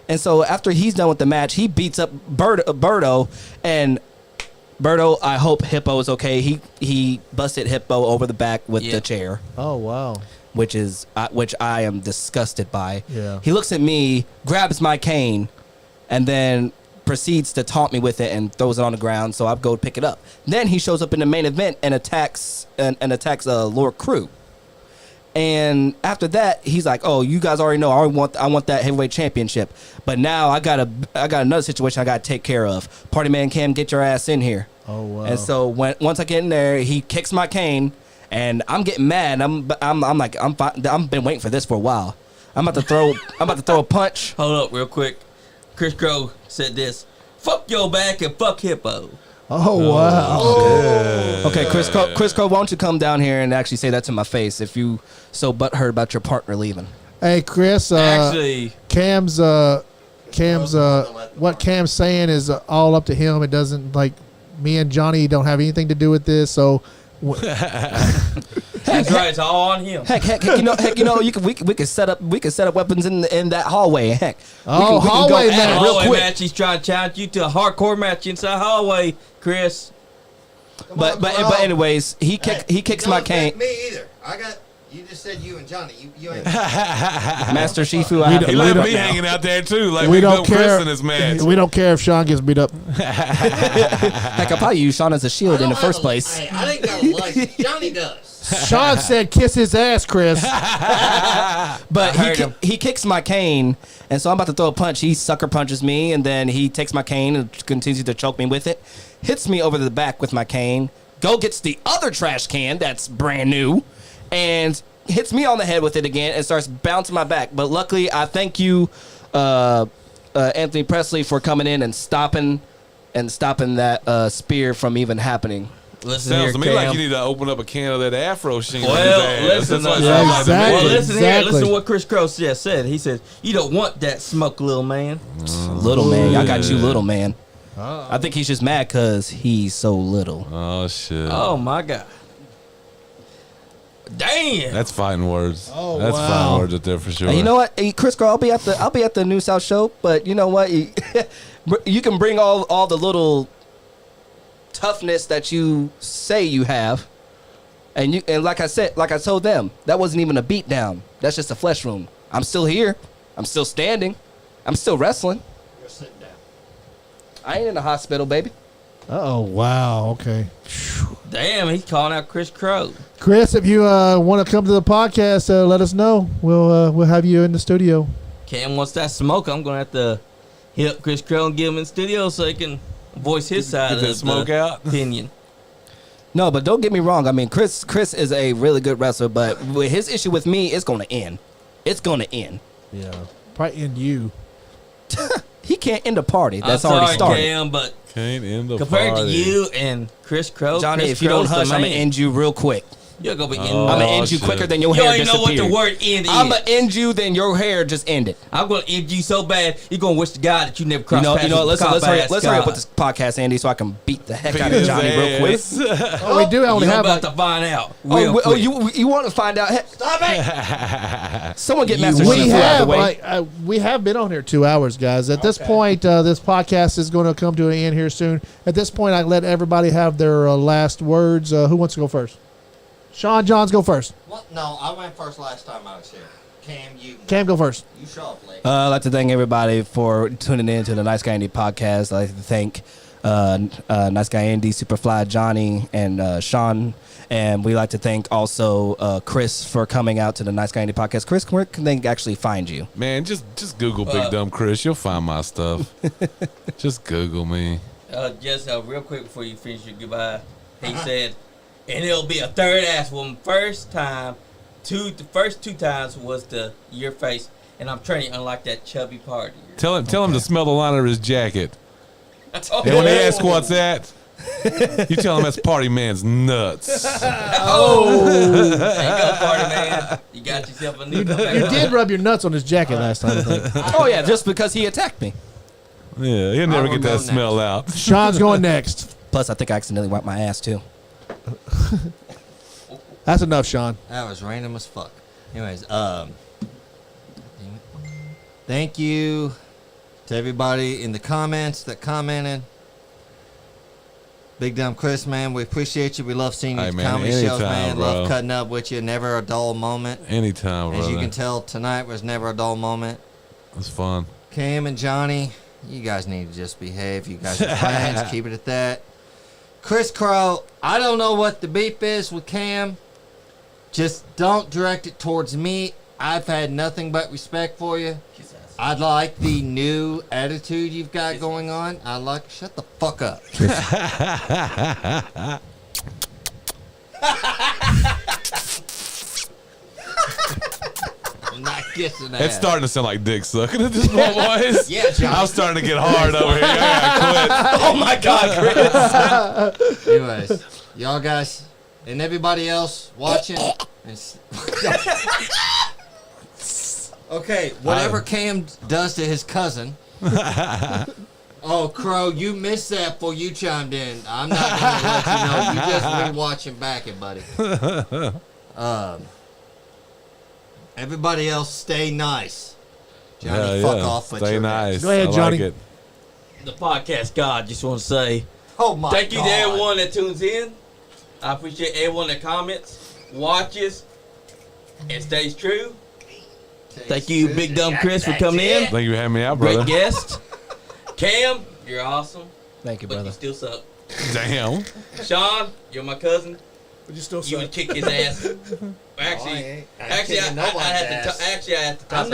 Speaker 7: And so after he's done with the match, he beats up Berto, and Berto, I hope Hippo is okay. He busted Hippo over the back with the chair.
Speaker 1: Oh wow.
Speaker 7: Which I am disgusted by.
Speaker 1: Yeah.
Speaker 7: He looks at me, grabs my cane, and then proceeds to taunt me with it and throws it on the ground. So I go pick it up. Then he shows up in the main event and attacks Lord Crew. And after that, he's like, "Oh, you guys already know I want that heavyweight championship. But now I got another situation I got to take care of. Party man Cam, get your ass in here."
Speaker 1: Oh wow.
Speaker 7: And so once I get in there, he kicks my cane, and I'm getting mad. I'm like, I'm fine. I've been waiting for this for a while. I'm about to throw a punch.
Speaker 2: Hold up, real quick. Chris Crow said this: "Fuck your back and fuck Hippo."
Speaker 1: Oh wow.
Speaker 7: Oh. Okay, Chris Crow, why don't you come down here and actually say that to my face if you so butthurt about your partner leaving?
Speaker 1: Hey Chris,
Speaker 2: actually,
Speaker 1: Cam's what Cam's saying is all up to him. It doesn't, like, me and Johnny don't have anything to do with this. So
Speaker 2: That's right. It's all on him.
Speaker 7: Heck, you know, we could set up weapons in that hallway. Heck,
Speaker 1: Oh,
Speaker 7: we can
Speaker 1: hallway
Speaker 7: go at
Speaker 1: match.
Speaker 7: it real
Speaker 2: Hallway
Speaker 7: quick.
Speaker 2: match. He's trying to challenge you to a hardcore match inside hallway, Chris.
Speaker 7: But anyways, he kicks my cane.
Speaker 8: Me either. You just said you and Johnny. You ain't.
Speaker 7: Master Shifu, I have
Speaker 3: He
Speaker 7: to
Speaker 3: let
Speaker 7: look
Speaker 3: me
Speaker 7: up now.
Speaker 3: hanging out there too. Like
Speaker 1: We
Speaker 3: we
Speaker 1: don't
Speaker 3: don't Chris
Speaker 1: care.
Speaker 3: in his match.
Speaker 1: We don't care if Sean gets beat up.
Speaker 7: Heck, I probably used Sean as a shield in the first place.
Speaker 8: Hey, I didn't got a license. Johnny does.
Speaker 1: Sean said, "Kiss his ass, Chris."
Speaker 7: But
Speaker 2: heard him.
Speaker 7: he kicks my cane, and so I'm about to throw a punch. He sucker punches me, and then he takes my cane and continues to choke me with it. Hits me over the back with my cane. Gets the other trash can that's brand new, and hits me on the head with it again and starts bouncing my back. But luckily, I thank you, Anthony Presley, for coming in and stopping that spear from even happening.
Speaker 2: Listen
Speaker 3: Sounds
Speaker 2: here,
Speaker 3: to me
Speaker 2: Cam.
Speaker 3: like you need to open up a can of that Afro sheen.
Speaker 2: Well, listen,
Speaker 3: That's what it
Speaker 1: yeah,
Speaker 3: sounds like to me.
Speaker 1: exactly.
Speaker 2: Well, listen here. Listen to
Speaker 1: Exactly.
Speaker 2: what Chris Crow just said. He said, "You don't want that smoke, little man."
Speaker 7: Little man, I got you, little man. I think he's just mad because he's so little.
Speaker 3: Oh shit.
Speaker 2: Oh my God. Damn.
Speaker 3: That's fighting words.
Speaker 1: Oh,
Speaker 3: That's
Speaker 1: wow.
Speaker 3: fighting words up there for sure.
Speaker 7: Hey, you know what, hey, Chris Crow, I'll be at the New South show, but you know what, you can bring all the little toughness that you say you have, and like I told them, that wasn't even a beat down. That's just a flesh wound. I'm still here. I'm still standing. I'm still wrestling.
Speaker 8: You're sitting down.
Speaker 7: I ain't in the hospital, baby.
Speaker 1: Oh wow. Okay.
Speaker 2: Damn, he's calling out Chris Crow.
Speaker 1: Chris, if you want to come to the podcast, let us know. We'll have you in the studio.
Speaker 2: Cam wants that smoke. I'm gonna have to hit up Chris Crow and get him in the studio so he can voice his side
Speaker 3: Get
Speaker 2: of
Speaker 3: that
Speaker 2: the
Speaker 3: smoke out.
Speaker 2: opinion.
Speaker 7: No, but don't get me wrong. I mean, Chris is a really good wrestler, but with his issue with me, it's going to end. It's going to end.
Speaker 1: Yeah. Probably in you.
Speaker 7: He can't end a party that's
Speaker 2: I'm
Speaker 7: already
Speaker 2: sorry,
Speaker 7: started.
Speaker 2: Cam, but
Speaker 3: Can't end the
Speaker 2: compared
Speaker 3: party.
Speaker 2: to you and Chris Crow,
Speaker 7: Johnny,
Speaker 2: Chris
Speaker 7: if you don't
Speaker 2: Crow's the
Speaker 7: hush, I'm
Speaker 2: man.
Speaker 7: gonna end you real quick.
Speaker 2: You're gonna be in.
Speaker 3: Oh,
Speaker 7: I'm gonna end you
Speaker 3: shit.
Speaker 7: quicker than your
Speaker 2: You
Speaker 7: hair
Speaker 2: don't even know what
Speaker 7: disappeared.
Speaker 2: the word end is.
Speaker 7: I'm gonna end you, then your hair just ended.
Speaker 2: I'm gonna end you so bad you're gonna wish to God that you never
Speaker 7: You
Speaker 2: crossed
Speaker 7: know,
Speaker 2: paths with
Speaker 7: let's
Speaker 2: cop
Speaker 7: hurry
Speaker 2: ass
Speaker 7: up
Speaker 2: God.
Speaker 7: with this podcast, Andy, so I can beat the heck
Speaker 3: Beat
Speaker 7: out of
Speaker 3: his
Speaker 7: Johnny real quick.
Speaker 3: ass.
Speaker 1: Oh, we do only
Speaker 2: You're
Speaker 1: have
Speaker 2: about
Speaker 1: like
Speaker 2: to find out. Real
Speaker 7: Oh,
Speaker 2: quick.
Speaker 7: you want to find out? Heck,
Speaker 8: Stop it!
Speaker 7: someone get
Speaker 2: You
Speaker 7: Master
Speaker 2: will.
Speaker 7: Shifu
Speaker 1: we
Speaker 7: out of
Speaker 1: have
Speaker 7: the way.
Speaker 1: we have been on here 2 hours, guys. At this point, this podcast is going to come to an end here soon. At this point, I let everybody have their last words. Who wants to go first? Sean Johns, go first.
Speaker 8: What? No, I went first last time I was here.
Speaker 1: Cam, go first.
Speaker 8: You show up late.
Speaker 7: I'd like to thank everybody for tuning in to the Nice Guy Andy podcast. I'd like to thank Nice Guy Andy, Superfly Johnny, and Sean. And we'd like to thank also Chris for coming out to the Nice Guy Andy podcast. Chris, where can they actually find you?
Speaker 3: Man, just Google Big Dumb Chris. You'll find my stuff. Just Google me.
Speaker 2: Just real quick before you finish your goodbye, he said, and it'll be a third ass one. The first two times was your face, and I'm turning unlike that chubby party.
Speaker 3: Tell him to smell the line of his jacket.
Speaker 2: Oh,
Speaker 3: And when they ask what's that, you tell him that's Party Man's nuts.
Speaker 2: oh. There you go, party man. You got yourself a new.
Speaker 1: You did rub your nuts on his jacket last time, I think.
Speaker 7: Oh, yeah, just because he attacked me.
Speaker 3: Yeah, he'll never
Speaker 8: will
Speaker 3: get
Speaker 8: go
Speaker 3: that smell out.
Speaker 1: Sean's going next.
Speaker 7: Plus, I think I accidentally wiped my ass, too.
Speaker 1: That's enough, Sean.
Speaker 8: That was random as fuck. Anyways, thank you to everybody in the comments that commented. Big Dumb Chris, man, we appreciate you. We love seeing you
Speaker 3: Hey,
Speaker 8: at
Speaker 3: man,
Speaker 8: comedy shows,
Speaker 3: anytime,
Speaker 8: man.
Speaker 3: bro.
Speaker 8: Love cutting up with you. Never a dull moment.
Speaker 3: Anytime,
Speaker 8: As
Speaker 3: brother.
Speaker 8: you can tell, tonight was never a dull moment.
Speaker 3: It's fun.
Speaker 8: Cam and Johnny, you guys need to just behave. You guys are friends. Keep it at that. Chris Crow, I don't know what the beef is with Cam. Just don't direct it towards me. I've had nothing but respect for you. I like the new attitude you've got going on. Shut the fuck up. I'm not kissing that.
Speaker 3: It's starting to sound like dick sucking at this point, boys.
Speaker 8: Yeah, John.
Speaker 3: I'm starting to get hard over here. I gotta quit.
Speaker 7: Oh, my God, Chris.
Speaker 8: Anyways, y'all guys and everybody else watching. Okay, whatever Cam does to his cousin. Oh, Crow, you missed that before you chimed in. I'm not going to let you know. You just re-watching back it, buddy. Everybody else, stay nice. Johnny, fuck off with
Speaker 3: Stay
Speaker 8: your
Speaker 3: nice.
Speaker 8: ass.
Speaker 1: Go ahead,
Speaker 3: I
Speaker 1: Johnny.
Speaker 3: Like it.
Speaker 2: The podcast God, just want to say
Speaker 8: Oh my
Speaker 2: thank you
Speaker 8: God.
Speaker 2: to everyone that tunes in. I appreciate everyone that comments, watches, and stays true. Thank you, Big Dumb Chris, for coming in.
Speaker 3: Thank you for having me out, brother.
Speaker 2: Great guest. Cam, you're awesome,
Speaker 7: Thank you,
Speaker 2: but you
Speaker 7: brother.
Speaker 2: still suck.
Speaker 3: Damn.
Speaker 2: Sean, you're my cousin.
Speaker 1: But you still
Speaker 2: You would
Speaker 1: suck.
Speaker 2: kick his ass. Actually, I have to toss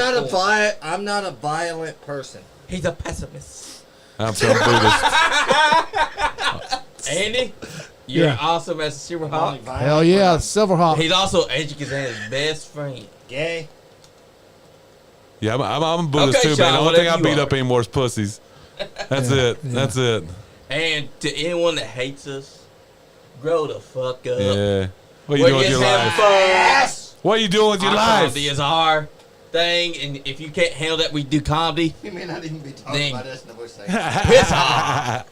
Speaker 8: I'm not a violent person.
Speaker 2: He's a pessimist.
Speaker 3: I'm so Buddhist.
Speaker 2: Andy, you're
Speaker 1: Yeah.
Speaker 2: awesome as a super hawk.
Speaker 1: Hell yeah, Silverhawk.
Speaker 2: He's also Education's best friend.
Speaker 8: Gay.
Speaker 3: Yeah, I'm a Buddhist
Speaker 2: Okay,
Speaker 3: too,
Speaker 2: Sean,
Speaker 3: man. The only thing I
Speaker 2: whatever you
Speaker 3: beat
Speaker 2: are.
Speaker 3: up anymore is pussies. That's it. That's it.
Speaker 2: And to anyone that hates us, grow the fuck up.
Speaker 3: Yeah. What are you
Speaker 2: We're
Speaker 3: doing with
Speaker 2: just
Speaker 3: your
Speaker 2: having
Speaker 3: life?
Speaker 2: fun.
Speaker 3: What are you doing with your life?
Speaker 2: Comedy is our thing, and if you can't handle that, we do comedy.
Speaker 8: You may not even be talking
Speaker 2: Then
Speaker 8: about us in the voice thing.
Speaker 2: piss off.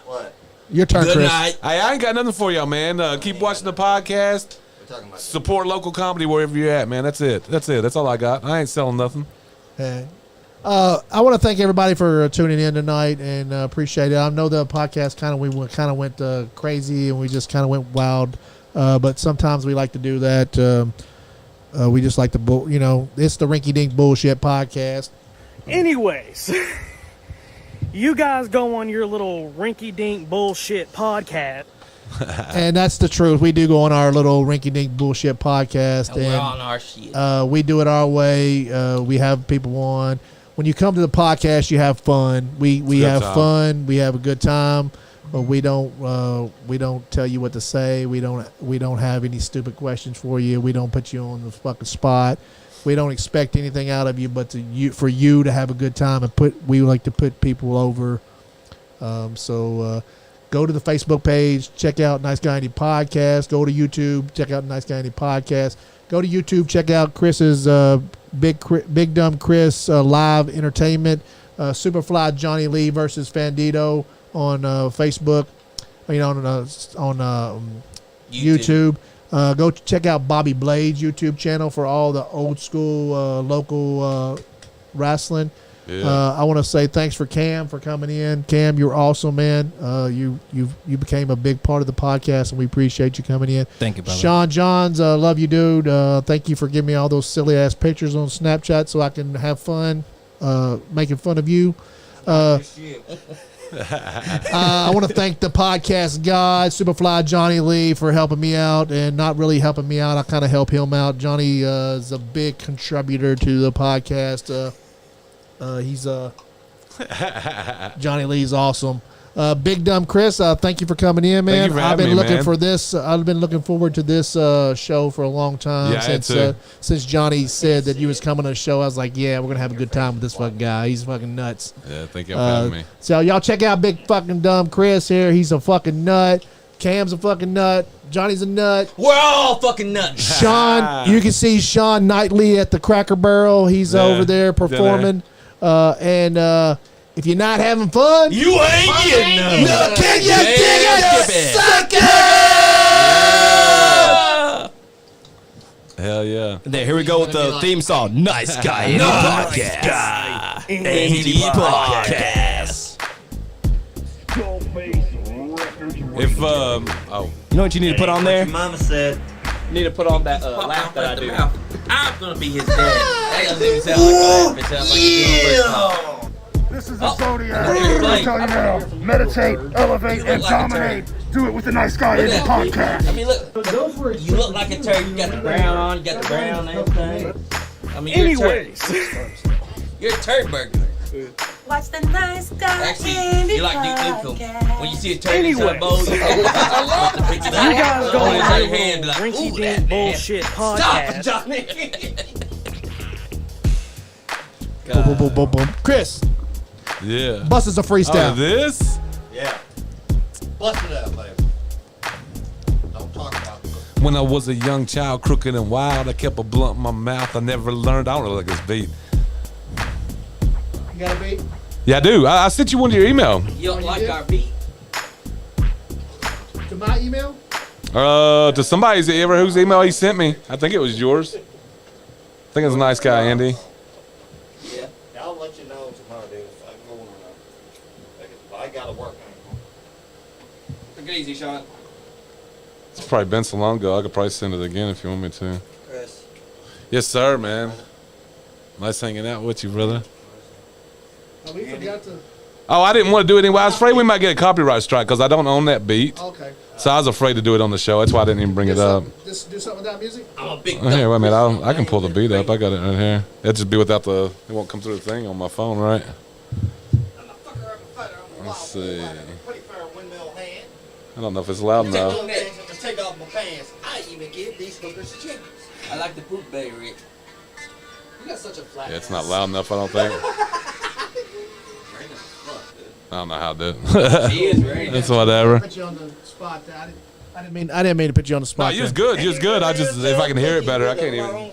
Speaker 8: What?
Speaker 1: Your turn,
Speaker 2: Good
Speaker 1: Chris.
Speaker 2: night.
Speaker 3: Hey, I ain't got nothing for y'all, man. Keep watching the podcast.
Speaker 8: We're talking about
Speaker 3: Support local comedy wherever you're at, man. That's it. That's it. That's all I got. I ain't selling nothing.
Speaker 1: Hey. I want to thank everybody for tuning in tonight and appreciate it. I know the podcast we went crazy and we just kind of went wild, but sometimes we like to do that. We just like to, it's the Rinky Dink Bullshit podcast.
Speaker 12: Anyways, you guys go on your little Rinky Dink Bullshit podcast.
Speaker 1: And that's the truth. We do go on our little Rinky Dink Bullshit podcast,
Speaker 2: And we're on our shit.
Speaker 1: we do it our way. We have people on. When you come to the podcast, you have fun. We have fun. We have a good time, but we don't tell you what to say. We don't have any stupid questions for you. We don't put you on the fucking spot. We don't expect anything out of you, but for you to have a good time and we like to put people over. So go to the Facebook page, check out Nice Guy Andy Podcast. Go to YouTube, check out Nice Guy Andy Podcast. Go to YouTube, check out Chris's Big Dumb Chris live entertainment. Superfly Johnny Lee versus Fandito on Facebook. On YouTube. Go check out Bobby Blade's YouTube channel for all the old school local wrestling.
Speaker 3: Yeah.
Speaker 1: I want to say thanks for Cam for coming in. Cam, you're awesome, man. You became a big part of the podcast, and we appreciate you coming in.
Speaker 7: Thank you, brother.
Speaker 1: Sean Johns, love you, dude. Thank you for giving me all those silly ass pictures on Snapchat so I can have fun making fun of you. I want to thank the podcast God, Superfly Johnny Lee, for helping me out and not really helping me out. I kind of help him out. Johnny is a big contributor to the podcast. He's Johnny Lee's awesome. Big Dumb Chris, thank you for coming in, man.
Speaker 3: Thank you for
Speaker 1: I've
Speaker 3: having
Speaker 1: been
Speaker 3: me,
Speaker 1: looking
Speaker 3: man.
Speaker 1: for this. I've been looking forward to this show for a long time.
Speaker 3: Yeah, I had too.
Speaker 1: Since Johnny said that you was coming on the show, I was like, yeah, we're gonna have a good time with this fucking guy. He's fucking nuts.
Speaker 3: Yeah, thank you for having me.
Speaker 1: So y'all check out Big fucking Dumb Chris here. He's a fucking nut. Cam's a fucking nut. Johnny's a nut.
Speaker 2: We're all fucking nuts.
Speaker 1: Sean, you can see Sean Knightley at the Cracker Barrel. He's over there performing. If you're not having fun,
Speaker 2: You ain't getting
Speaker 1: no, can you dig it, sucker?
Speaker 3: Hell yeah.
Speaker 7: There, here we go with the theme song. Nice Guy Andy Podcast.
Speaker 2: Andy Podcast.
Speaker 3: If
Speaker 7: You know what you need to put on there?
Speaker 8: Mama said.
Speaker 7: You need to put on that laugh that I do.
Speaker 2: I'm gonna be his dad. That doesn't even sound like a laugh. It sounds like you're doing
Speaker 11: This is
Speaker 2: Oh,
Speaker 11: the Zodiac.
Speaker 2: here's
Speaker 11: I'm
Speaker 2: Blake.
Speaker 11: telling you now, meditate, elevate,
Speaker 2: You look
Speaker 11: and
Speaker 2: like a
Speaker 11: dominate. Do it with the Nice Guy Andy Podcast.
Speaker 2: I mean, look. You look like a turd. You got the brown on. You got the brown and everything. I mean,
Speaker 12: Anyways,
Speaker 2: you're a turd burger.
Speaker 13: Watch the Nice Guy
Speaker 2: Actually,
Speaker 13: Andy
Speaker 2: you're like Duke Nukem.
Speaker 13: Podcast.
Speaker 2: When you see a turd inside a bowl, you
Speaker 12: you guys go
Speaker 2: hold
Speaker 12: on
Speaker 2: it in
Speaker 12: your
Speaker 2: your hand and be like,
Speaker 12: Rinky
Speaker 2: ooh,
Speaker 12: Dink
Speaker 2: that man.
Speaker 12: Bullshit
Speaker 2: Stop,
Speaker 12: podcast.
Speaker 2: Johnny.
Speaker 1: Boom, boom, boom, boom, boom. Chris,
Speaker 3: yeah.
Speaker 1: bust us a freestyle.
Speaker 3: Oh, this?
Speaker 8: Yeah. Bust it out, baby. Don't talk about it.
Speaker 3: When I was a young child, crooked and wild, I kept a blunt in my mouth. I never learned. I don't know like this beat.
Speaker 1: You got a beat?
Speaker 3: Yeah, I do. I sent you one to your email.
Speaker 2: You don't like our beat?
Speaker 1: To my email?
Speaker 3: To somebody's whose email he sent me. I think it was yours. I think it was a nice guy, Andy.
Speaker 4: Yeah, I'll let you know tomorrow, dude, if I'm going or not. I gotta work on it.
Speaker 5: Take it easy, Sean.
Speaker 3: It's probably been so long ago. I could probably send it again if you want me to.
Speaker 4: Chris.
Speaker 3: Yes, sir, man. Nice hanging out with you, brother.
Speaker 1: Oh, we forgot to.
Speaker 3: Oh, I didn't want to do it anyway. I was afraid we might get a copyright strike because I don't own that beat.
Speaker 1: Okay.
Speaker 3: So I was afraid to do it on the show. That's why I didn't even bring it up.
Speaker 1: Just do something with that music.
Speaker 5: I'm a big.
Speaker 3: Here, wait a minute. I can pull the beat up. I got it right here. It'll just be without the. It won't come through the thing on my phone, right? Let's see. I don't know if it's loud enough.
Speaker 4: Take off my pants. I even give these hookers a chance.
Speaker 2: I like the boot bay, Rick.
Speaker 5: You got such a flat.
Speaker 3: Yeah, it's not loud enough, I don't think. I don't know how to do it.
Speaker 2: He is right.
Speaker 3: It's whatever.
Speaker 1: Put you on the spot. I didn't mean to put you on the spot.
Speaker 3: No, you was good. You was good. I just, if I can hear it better, I can't even.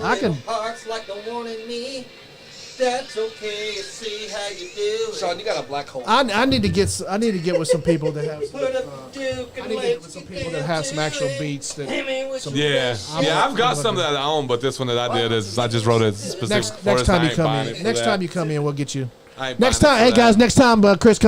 Speaker 1: I can.
Speaker 4: Hearts like the one in me. That's okay. See how you do.
Speaker 5: Sean, you got a black hole.
Speaker 1: I need to get with some people that have. I need to get with some people that have some actual beats.
Speaker 3: Yeah, I've got some that I own, but this one that I did is I just wrote it specific.
Speaker 1: Next time you come in, we'll get you. Next time, hey guys, next time Chris comes.